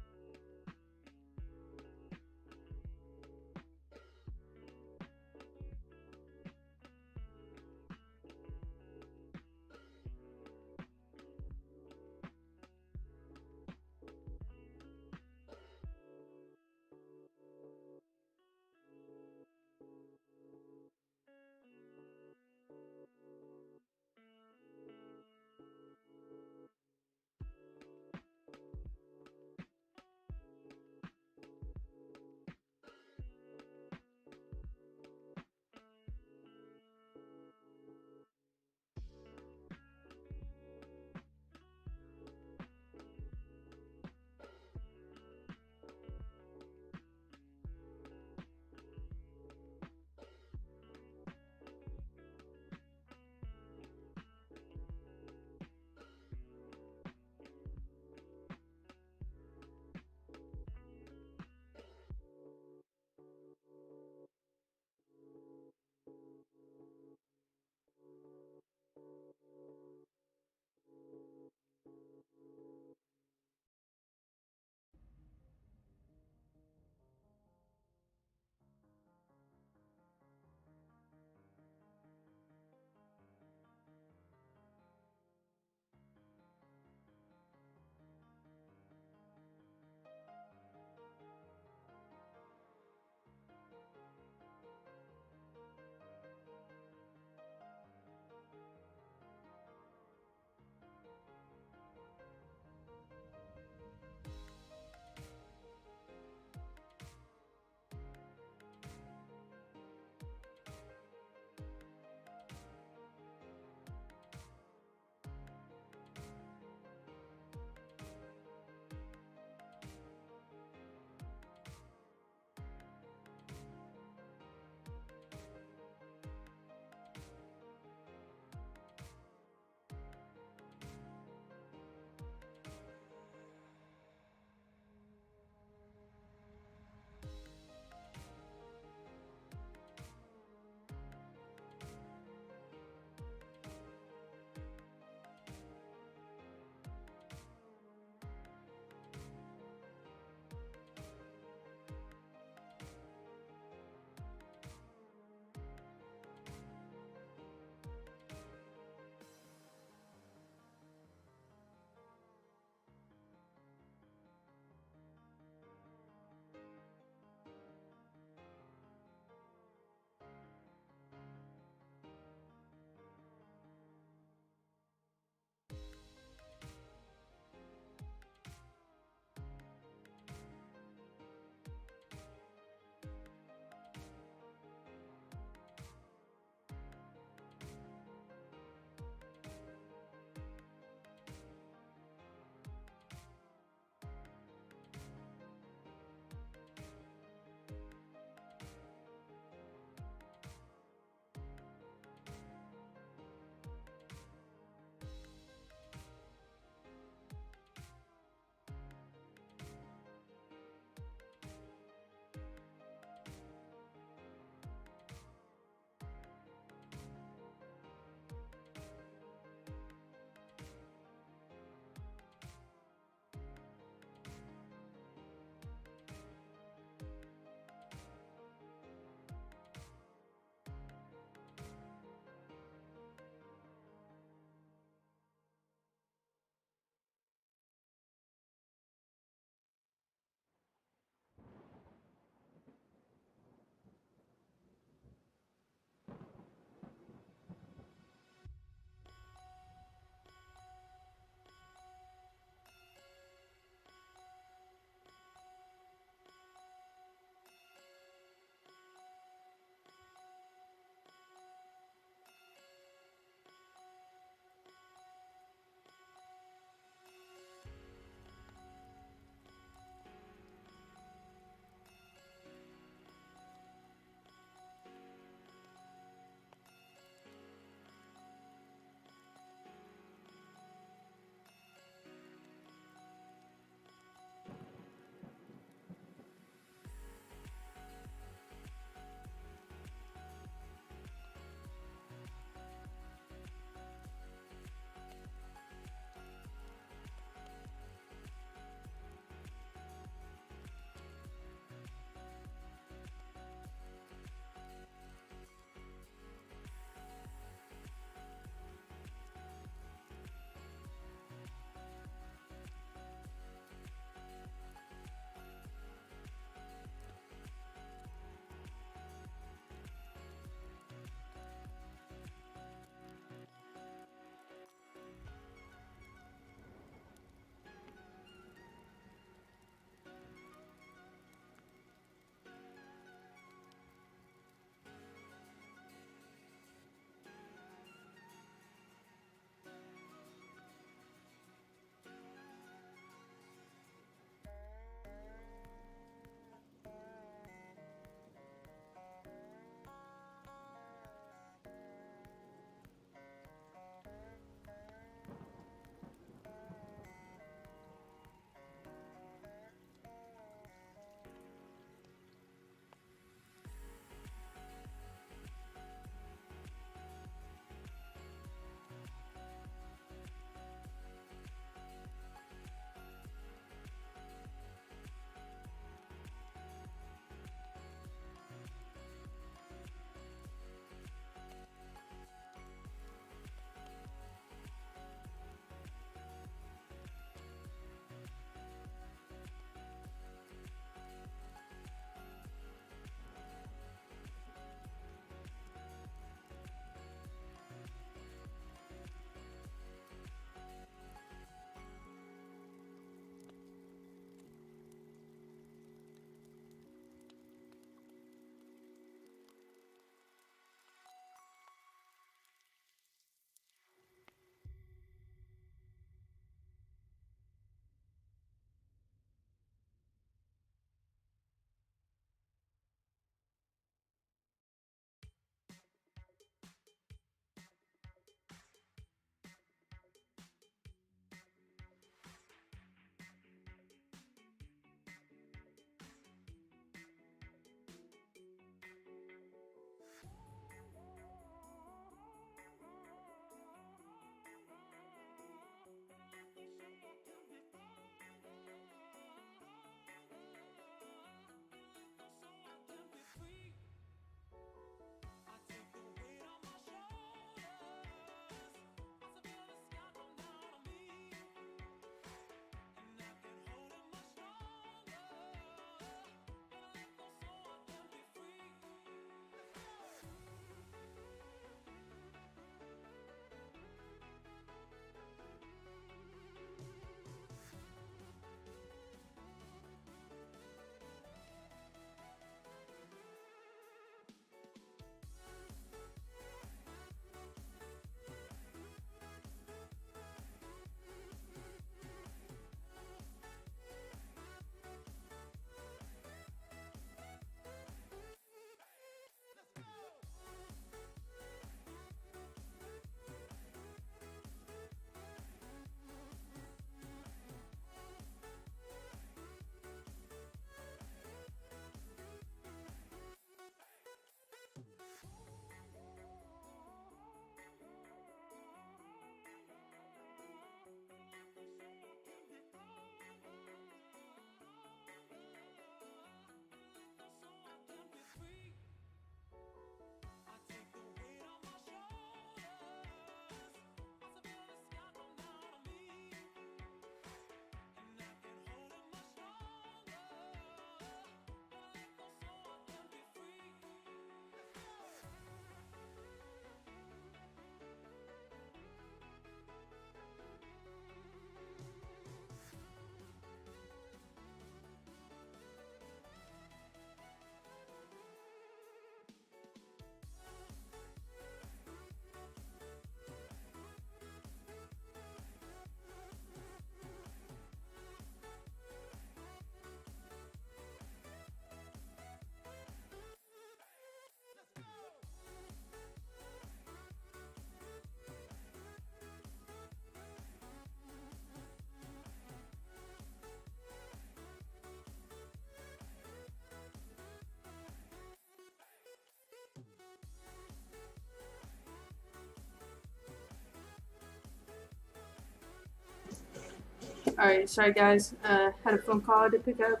Speaker 1: Alright, sorry guys. Had a phone call to pick up.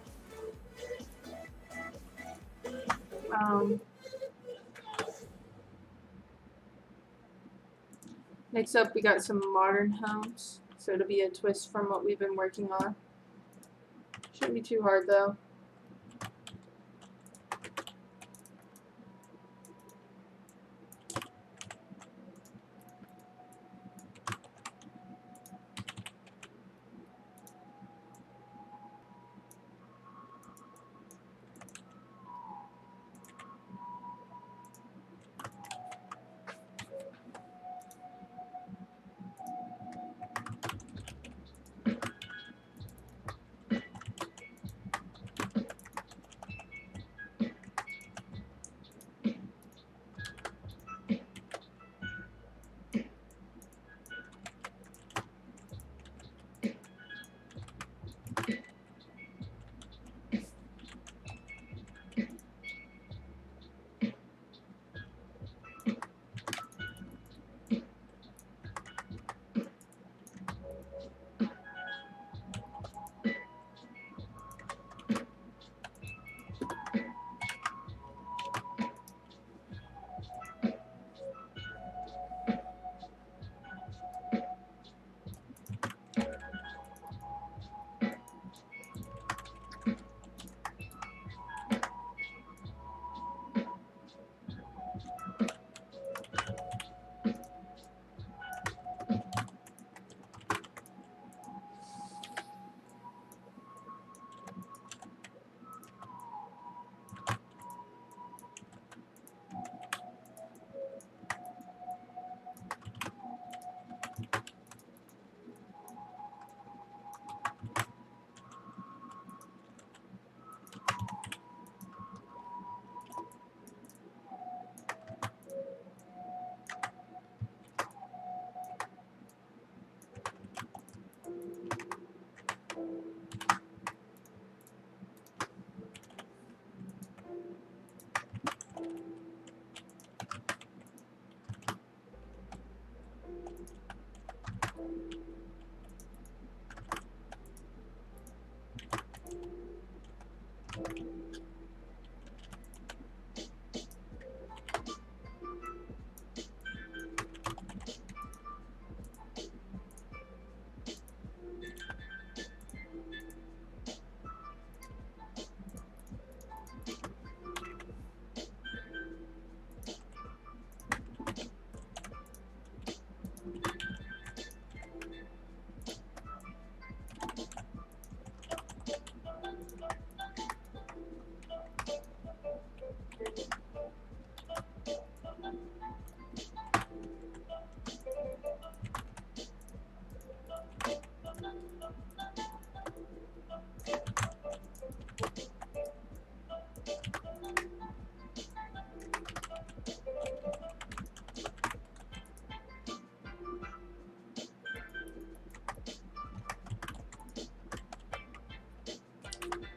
Speaker 1: Um, Next up, we got some modern homes. So it'll be a twist from what we've been working on. Shouldn't be too hard though.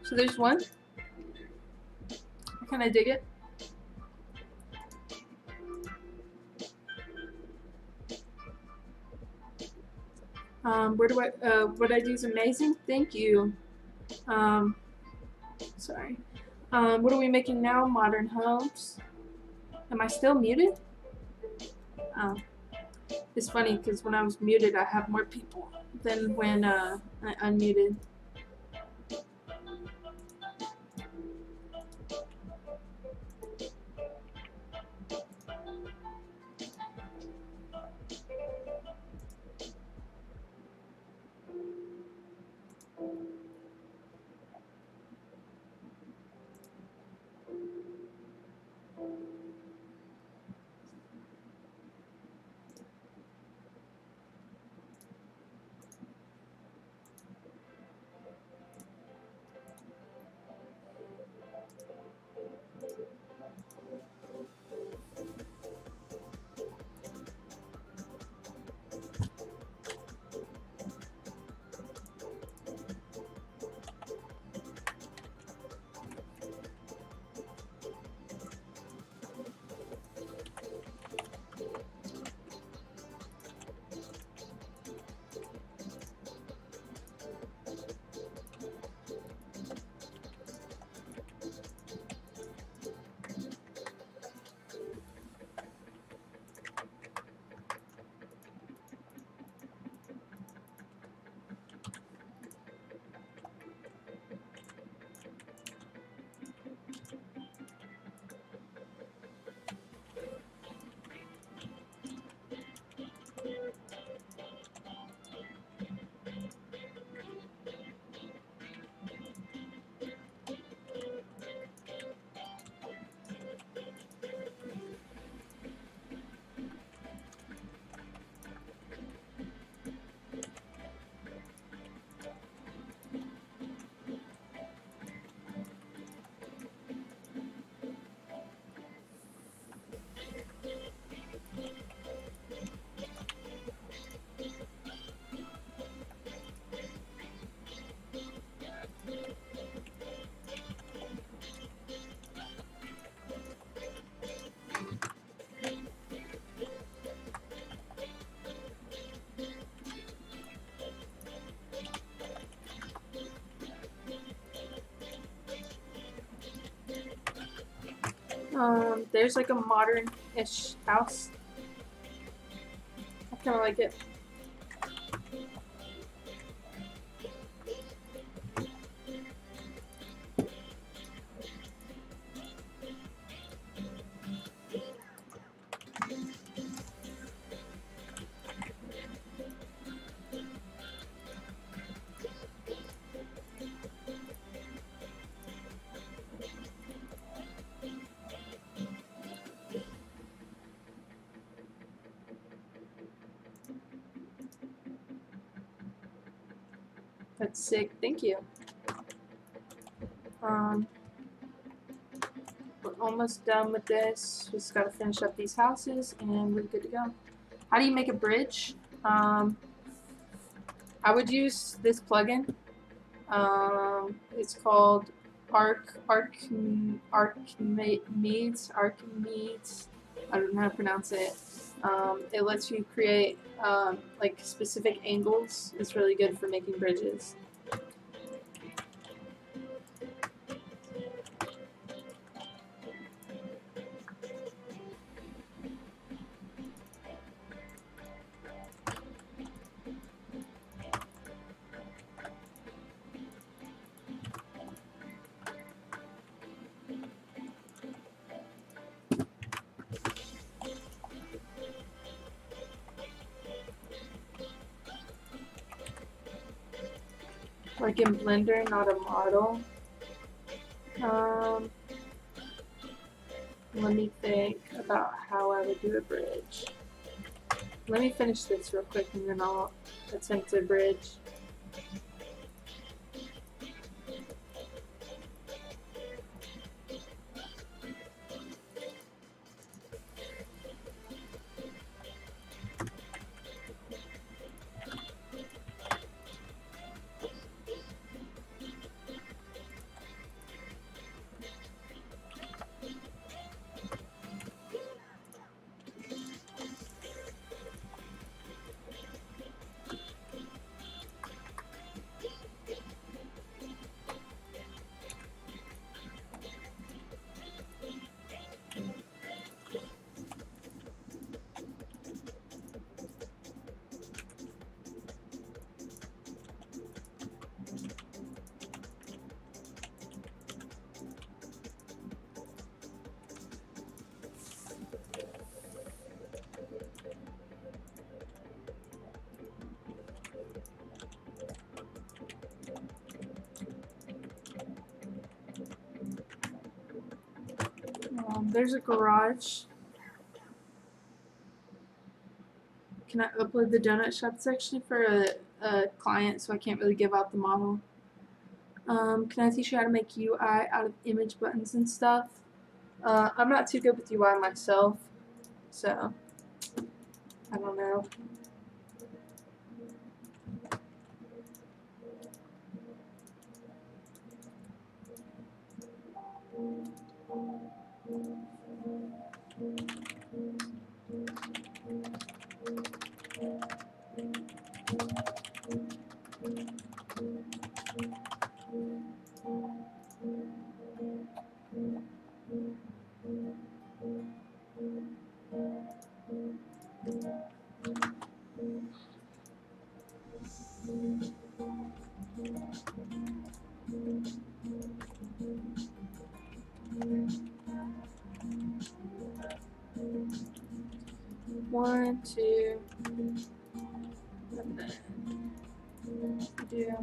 Speaker 1: So there's one. I kind of dig it. Where do what I do is amazing. Thank you. Sorry. What are we making now? Modern homes. Am I still muted? Oh. It's funny because when I was muted, I have more people than when I unmuted. There's like a modern-ish house. I kind of like it. That's sick. Thank you. We're almost done with this. Just gotta finish up these houses and we're good to go. How do you make a bridge? I would use this plugin. It's called Archimedes. I don't know how to pronounce it. It lets you create like specific angles. It's really good for making bridges. Like in Blender, not a model. Let me think about how I would do a bridge. Let me finish this real quick and then I'll attempt a bridge. There's a garage. Can I upload the donut shop? It's actually for a client, so I can't really give out the model. Can I teach you how to make UI out of image buttons and stuff? I'm not too good with UI myself, so I don't know. One, two, and then do.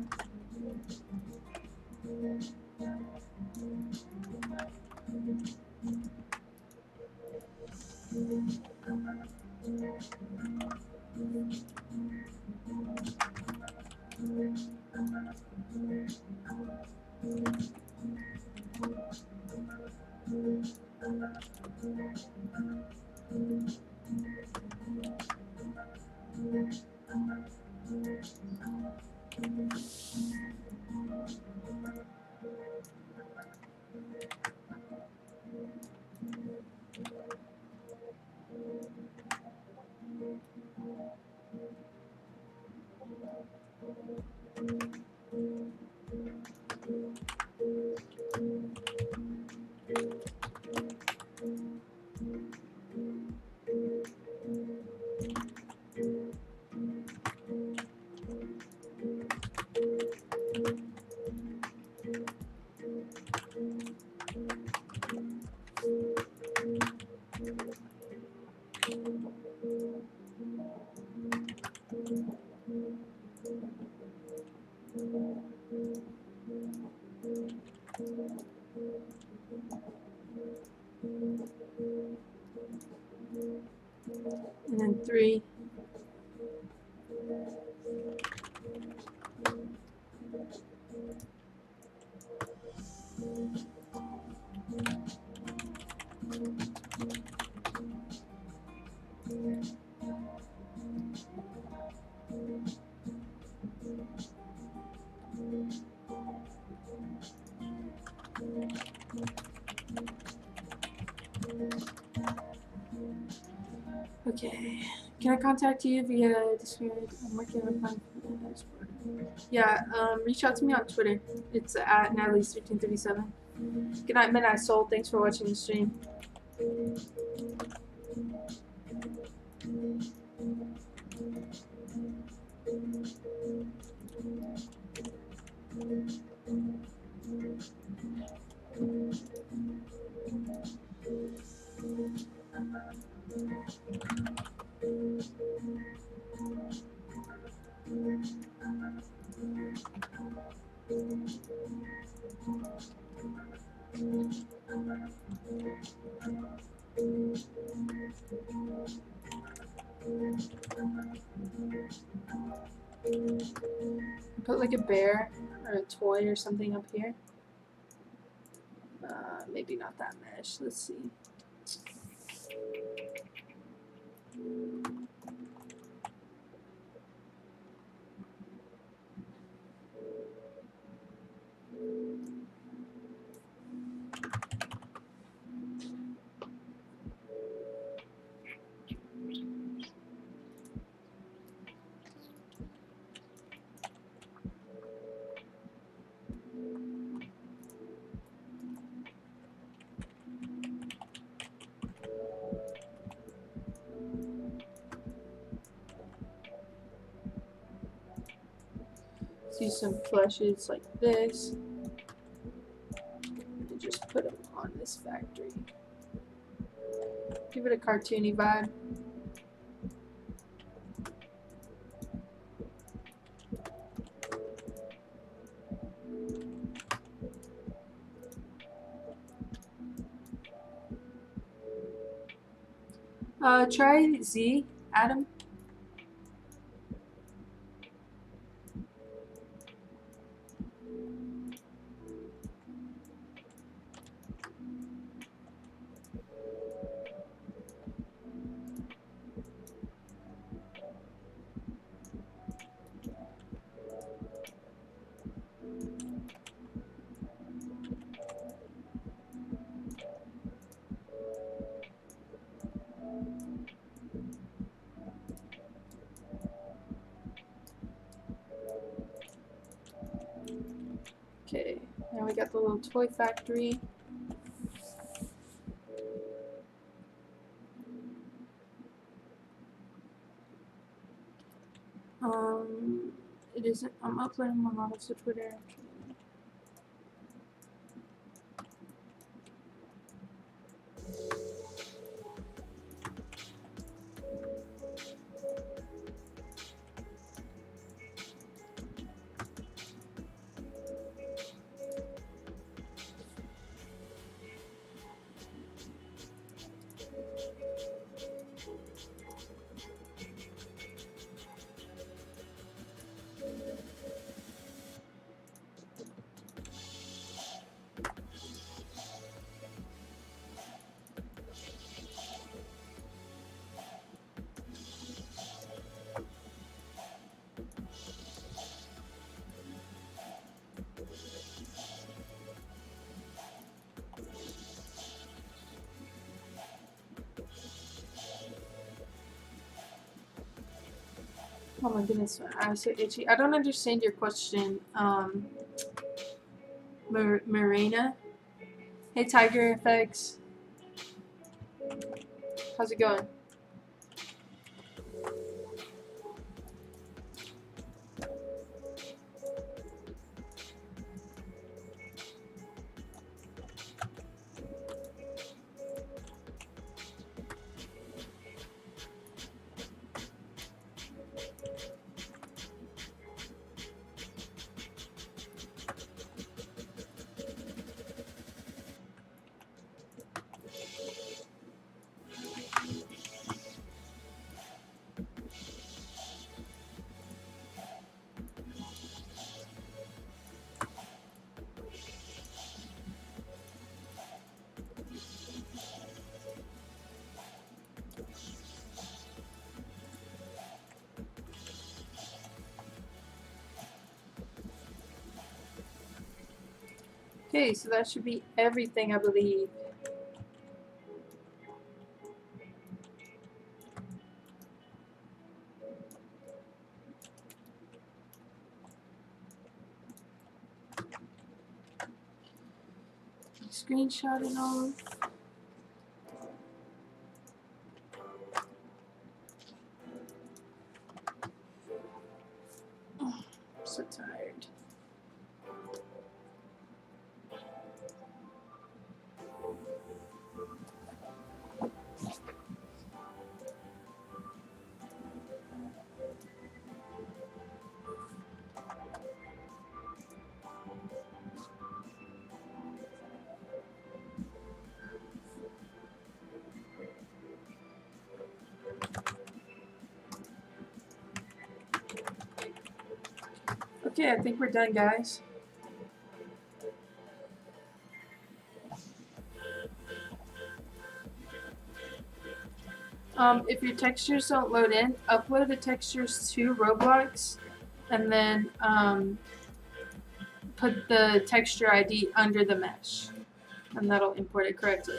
Speaker 1: Okay. Can I contact you via Discord? I'm working on a plan for the dashboard. Yeah, reach out to me on Twitter. It's at Natalie1337. Good night, Midnight Soul. Thanks for watching the stream. Put like a bear or a toy or something up here. Maybe not that mesh. Let's see. Do some flushes like this, and just put them on this factory. Give it a cartoony vibe. Try Z, Adam. Okay, now we got the little toy factory. It isn't. I'm uploading my models to Twitter. Oh my goodness, I'm so itchy. I don't understand your question, Marina. Hey, Tiger Effects. How's it going? Okay, so that should be everything, I believe. Screenshot it all. Oh, I'm so tired. Okay, I think we're done, guys. If your textures don't load in, upload the textures to Roblox, and then put the texture ID under the mesh, and that'll import it correctly.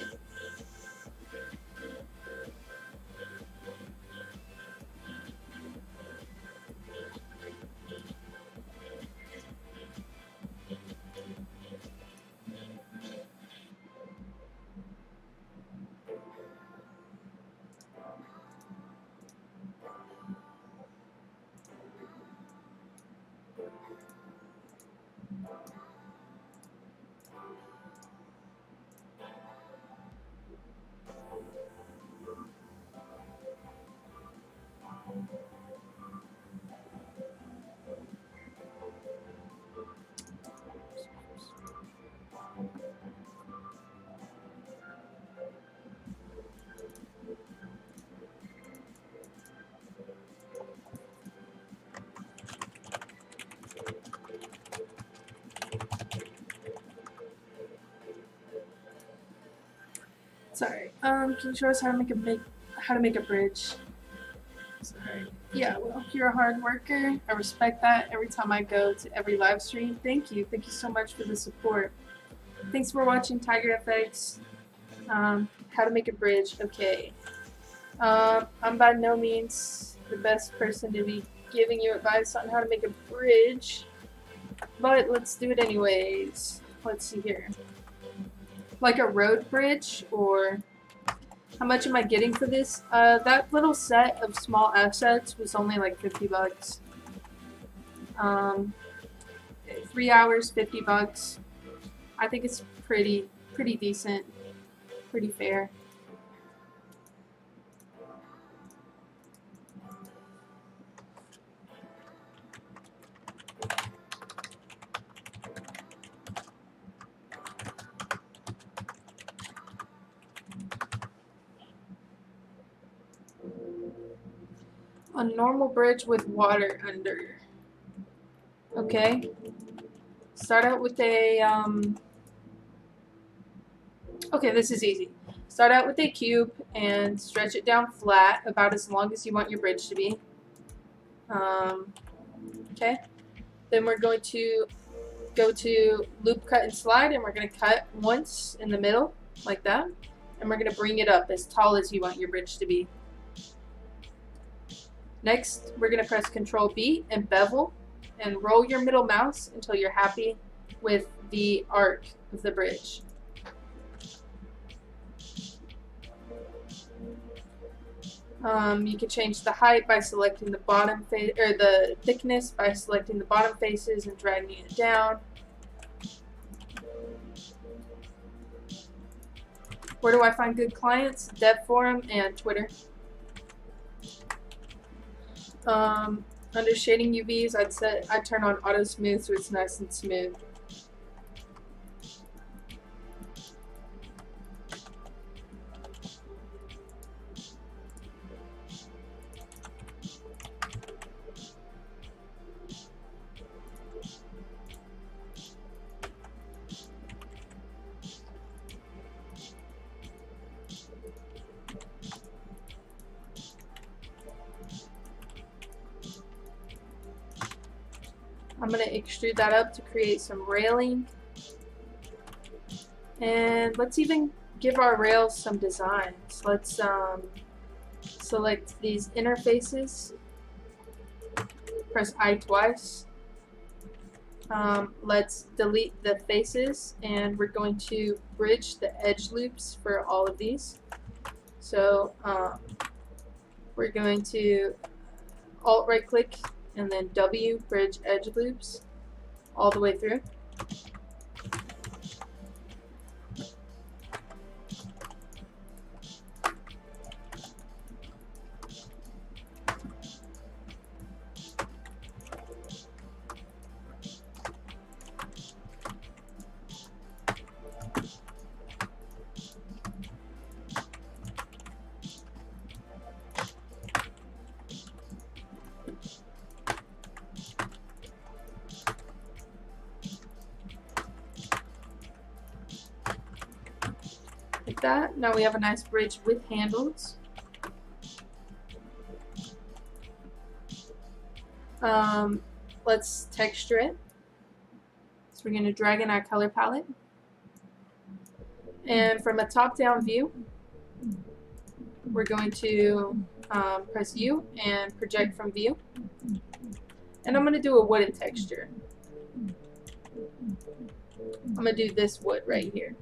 Speaker 1: Sorry. Can you show us how to make a bridge? Sorry. Yeah, well, you're a hard worker. I respect that every time I go to every live stream. Thank you. Thank you so much for the support. Thanks for watching Tiger FX. How to make a bridge. Okay. I'm by no means the best person to be giving you advice on how to make a bridge, but let's do it anyways. Let's see here. Like a road bridge, or how much am I getting for this? That little set of small assets was only like $50. 3 hours, $50. I think it's pretty decent, pretty fair. A normal bridge with water under. Okay. Start out with a, okay, this is easy. Start out with a cube and stretch it down flat, about as long as you want your bridge to be. Okay. Then we're going to go to loop, cut, and slide, and we're going to cut once in the middle, like that. And we're going to bring it up as tall as you want your bridge to be. Next, we're going to press Control B and bevel and roll your middle mouse until you're happy with the arc of the bridge. You can change the height by selecting the bottom face, or the thickness by selecting the bottom faces and dragging it down. Where do I find good clients? Dev Forum and Twitter. Under shading UVs, I'd turn on auto smooth so it's nice and smooth. I'm going to extrude that up to create some railing. And let's even give our rails some designs. Let's select these interfaces, press I twice. Let's delete the faces, and we're going to bridge the edge loops for all of these. So we're going to alt right click and then W, bridge edge loops all the way through. Like that. Now we have a nice bridge with handles. Let's texture it. So we're going to drag in our color palette. And from a top-down view, we're going to press U and project from view. And I'm going to do a wooden texture. I'm going to do this wood right here.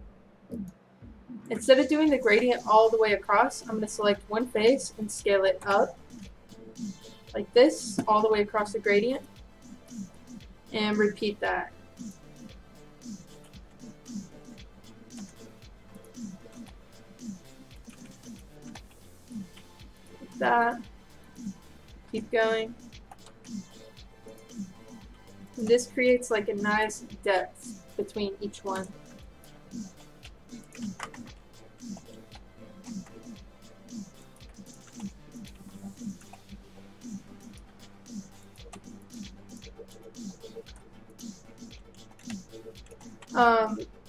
Speaker 1: Instead of doing the gradient all the way across, I'm going to select one face and scale it up like this, all the way across the gradient, and repeat that. Like that. Keep going. And this creates like a nice depth between each one.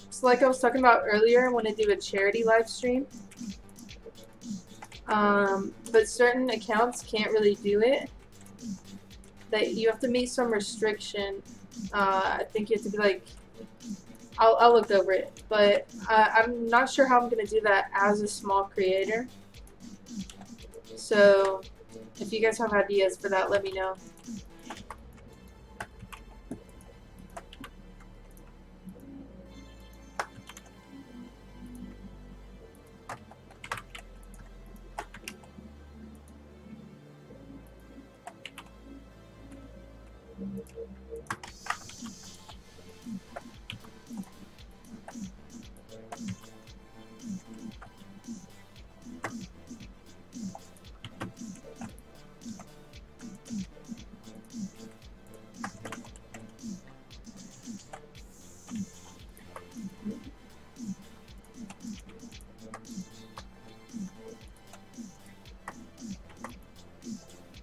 Speaker 1: So like I was talking about earlier, I want to do a charity live stream. But certain accounts can't really do it. That you have to meet some restriction. I think you have to be like, I'll look over it, but I'm not sure how I'm going to do that as a small creator. So if you guys have ideas for that, let me know.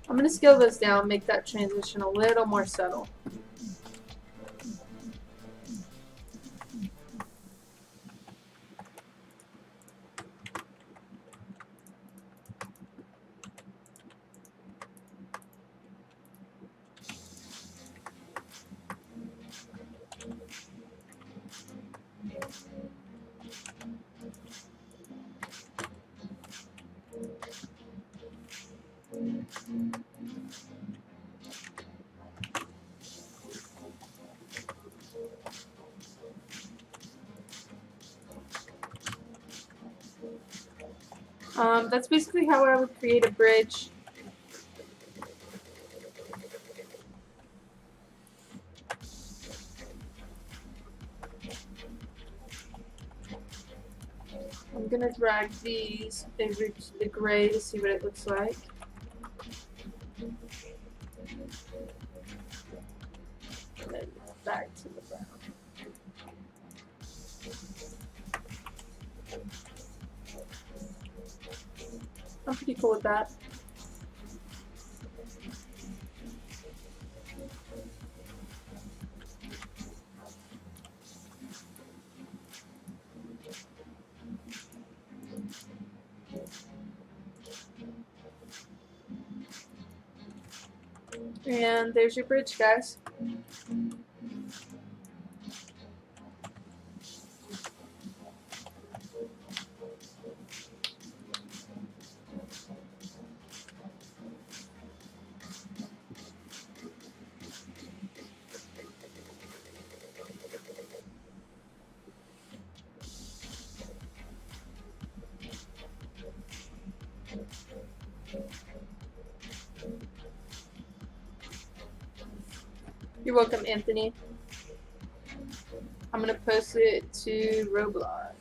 Speaker 1: I'm going to scale this down, make that transition a little more subtle. That's basically how I would create a bridge. I'm gonna drag these over to the gray to see what it looks like. And then back to the brown. I'm pretty cool with that. And there's your bridge, guys. You're welcome, Anthony. I'm gonna post it to Roblox.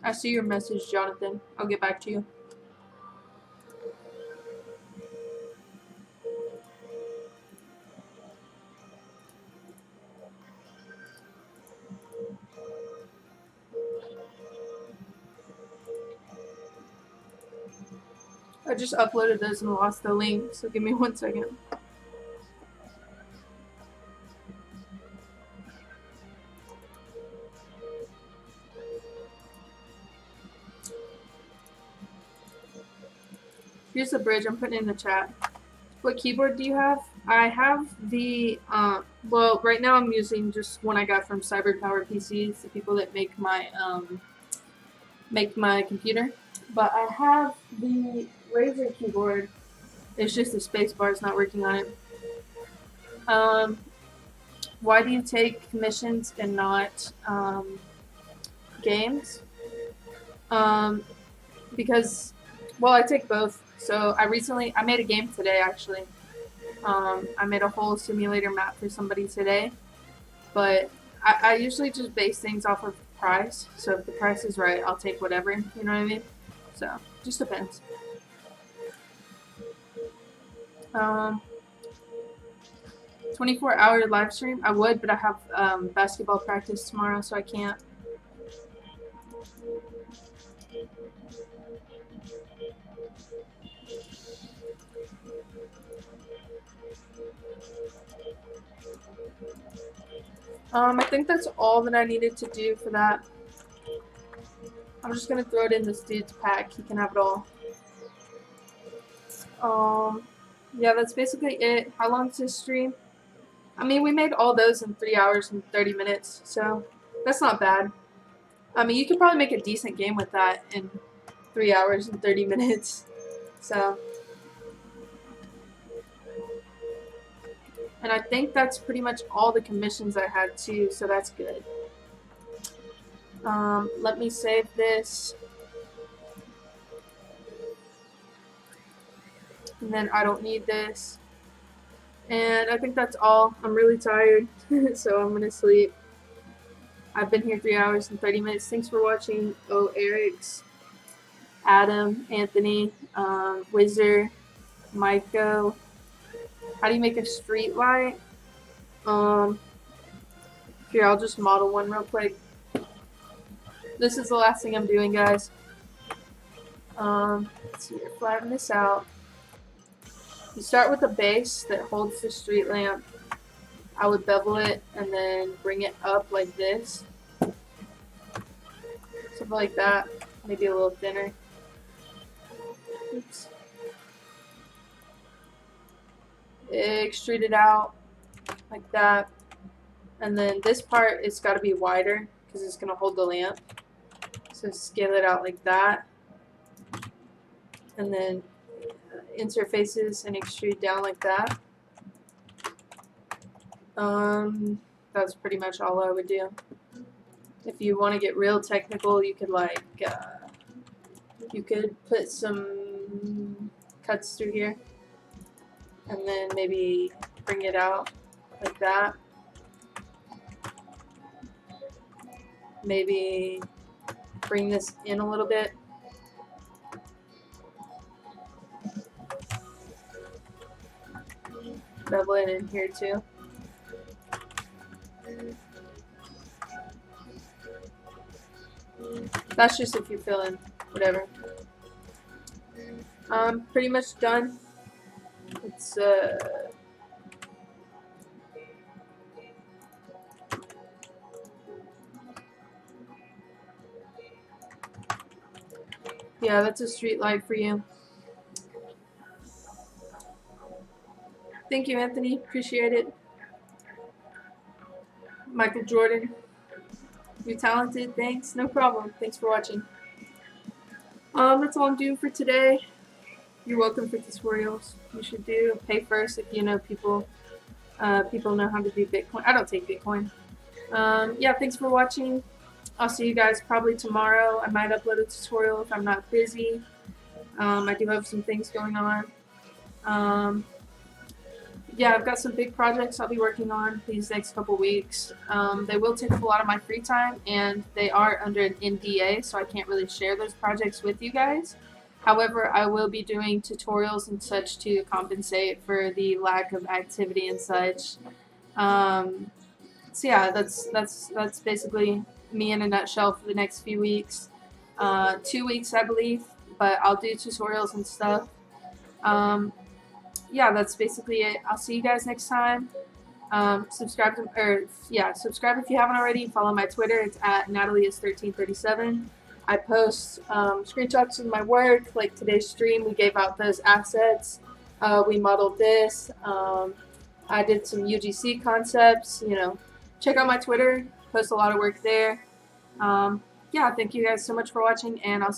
Speaker 1: I see your message, Jonathan. I'll get back to you. I just uploaded those and lost the link, so give me 1 second. Here's the bridge. I'm putting it in the chat. What keyboard do you have? I have the, well, right now I'm using just one I got from CyberPower PCs, the people that make my computer. But I have the Razer keyboard. It's just the space bar is not working on it. Why do you take commissions and not games? Because, well, I take both. So I made a game today actually. I made a whole simulator map for somebody today. But I usually just base things off of price. So if the price is right, I'll take whatever. You know what I mean? So, just depends. 24-hour live stream? I would, but I have basketball practice tomorrow, so I can't. I think that's all that I needed to do for that. I'm just gonna throw it in this dude's pack. He can have it all. Yeah, that's basically it. How long is this stream? I mean, we made all those in 3 hours and 30 minutes, so that's not bad. I mean, you could probably make a decent game with that in 3 hours and 30 minutes. So, and I think that's pretty much all the commissions I had too, so that's good. Let me save this. And then I don't need this. And I think that's all. I'm really tired, so I'm gonna sleep. I've been here 3 hours and 30 minutes. Thanks for watching. Oh, Eric's, Adam, Anthony, Wizard, Maiko. How do you make a street light? Here, I'll just model one real quick. This is the last thing I'm doing, guys. Let's see here, flatten this out. You start with a base that holds the street lamp. I would bevel it and then bring it up like this. Something like that. Maybe a little thinner. Oops. Extrude it out like that. And then this part, it's got to be wider because it's going to hold the lamp. So scale it out like that. And then interfaces and extrude down like that. That's pretty much all I would do. If you want to get real technical, you could like you could put some cuts through here and then maybe bring it out like that. Maybe bring this in a little bit. Bevel it in here too. That's just if you're feeling whatever. I'm pretty much done. It's yeah, that's a street light for you. Thank you, Anthony. Appreciate it. Michael Jordan, you're talented. Thanks. No problem. Thanks for watching. That's all I'm doing for today. You're welcome for tutorials. You should do pay first if you know people. People know how to do Bitcoin. I don't take Bitcoin. Yeah, thanks for watching. I'll see you guys probably tomorrow. I might upload a tutorial if I'm not busy. I do have some things going on. Yeah, I've got some big projects I'll be working on these next couple weeks. They will take up a lot of my free time, and they are under an NDA, so I can't really share those projects with you guys. However, I will be doing tutorials and such to compensate for the lack of activity and such. So yeah, that's basically me in a nutshell for the next few weeks. 2 weeks, I believe, but I'll do tutorials and stuff. Yeah, that's basically it. I'll see you guys next time. Subscribe subscribe if you haven't already. Follow my Twitter. It's at NatalieIs1337. I post screenshots of my work. Like today's stream, we gave out those assets. We modeled this. I did some UGC concepts. Check out my Twitter. Post a lot of work there. Yeah, thank you guys so much for watching, and I'll see you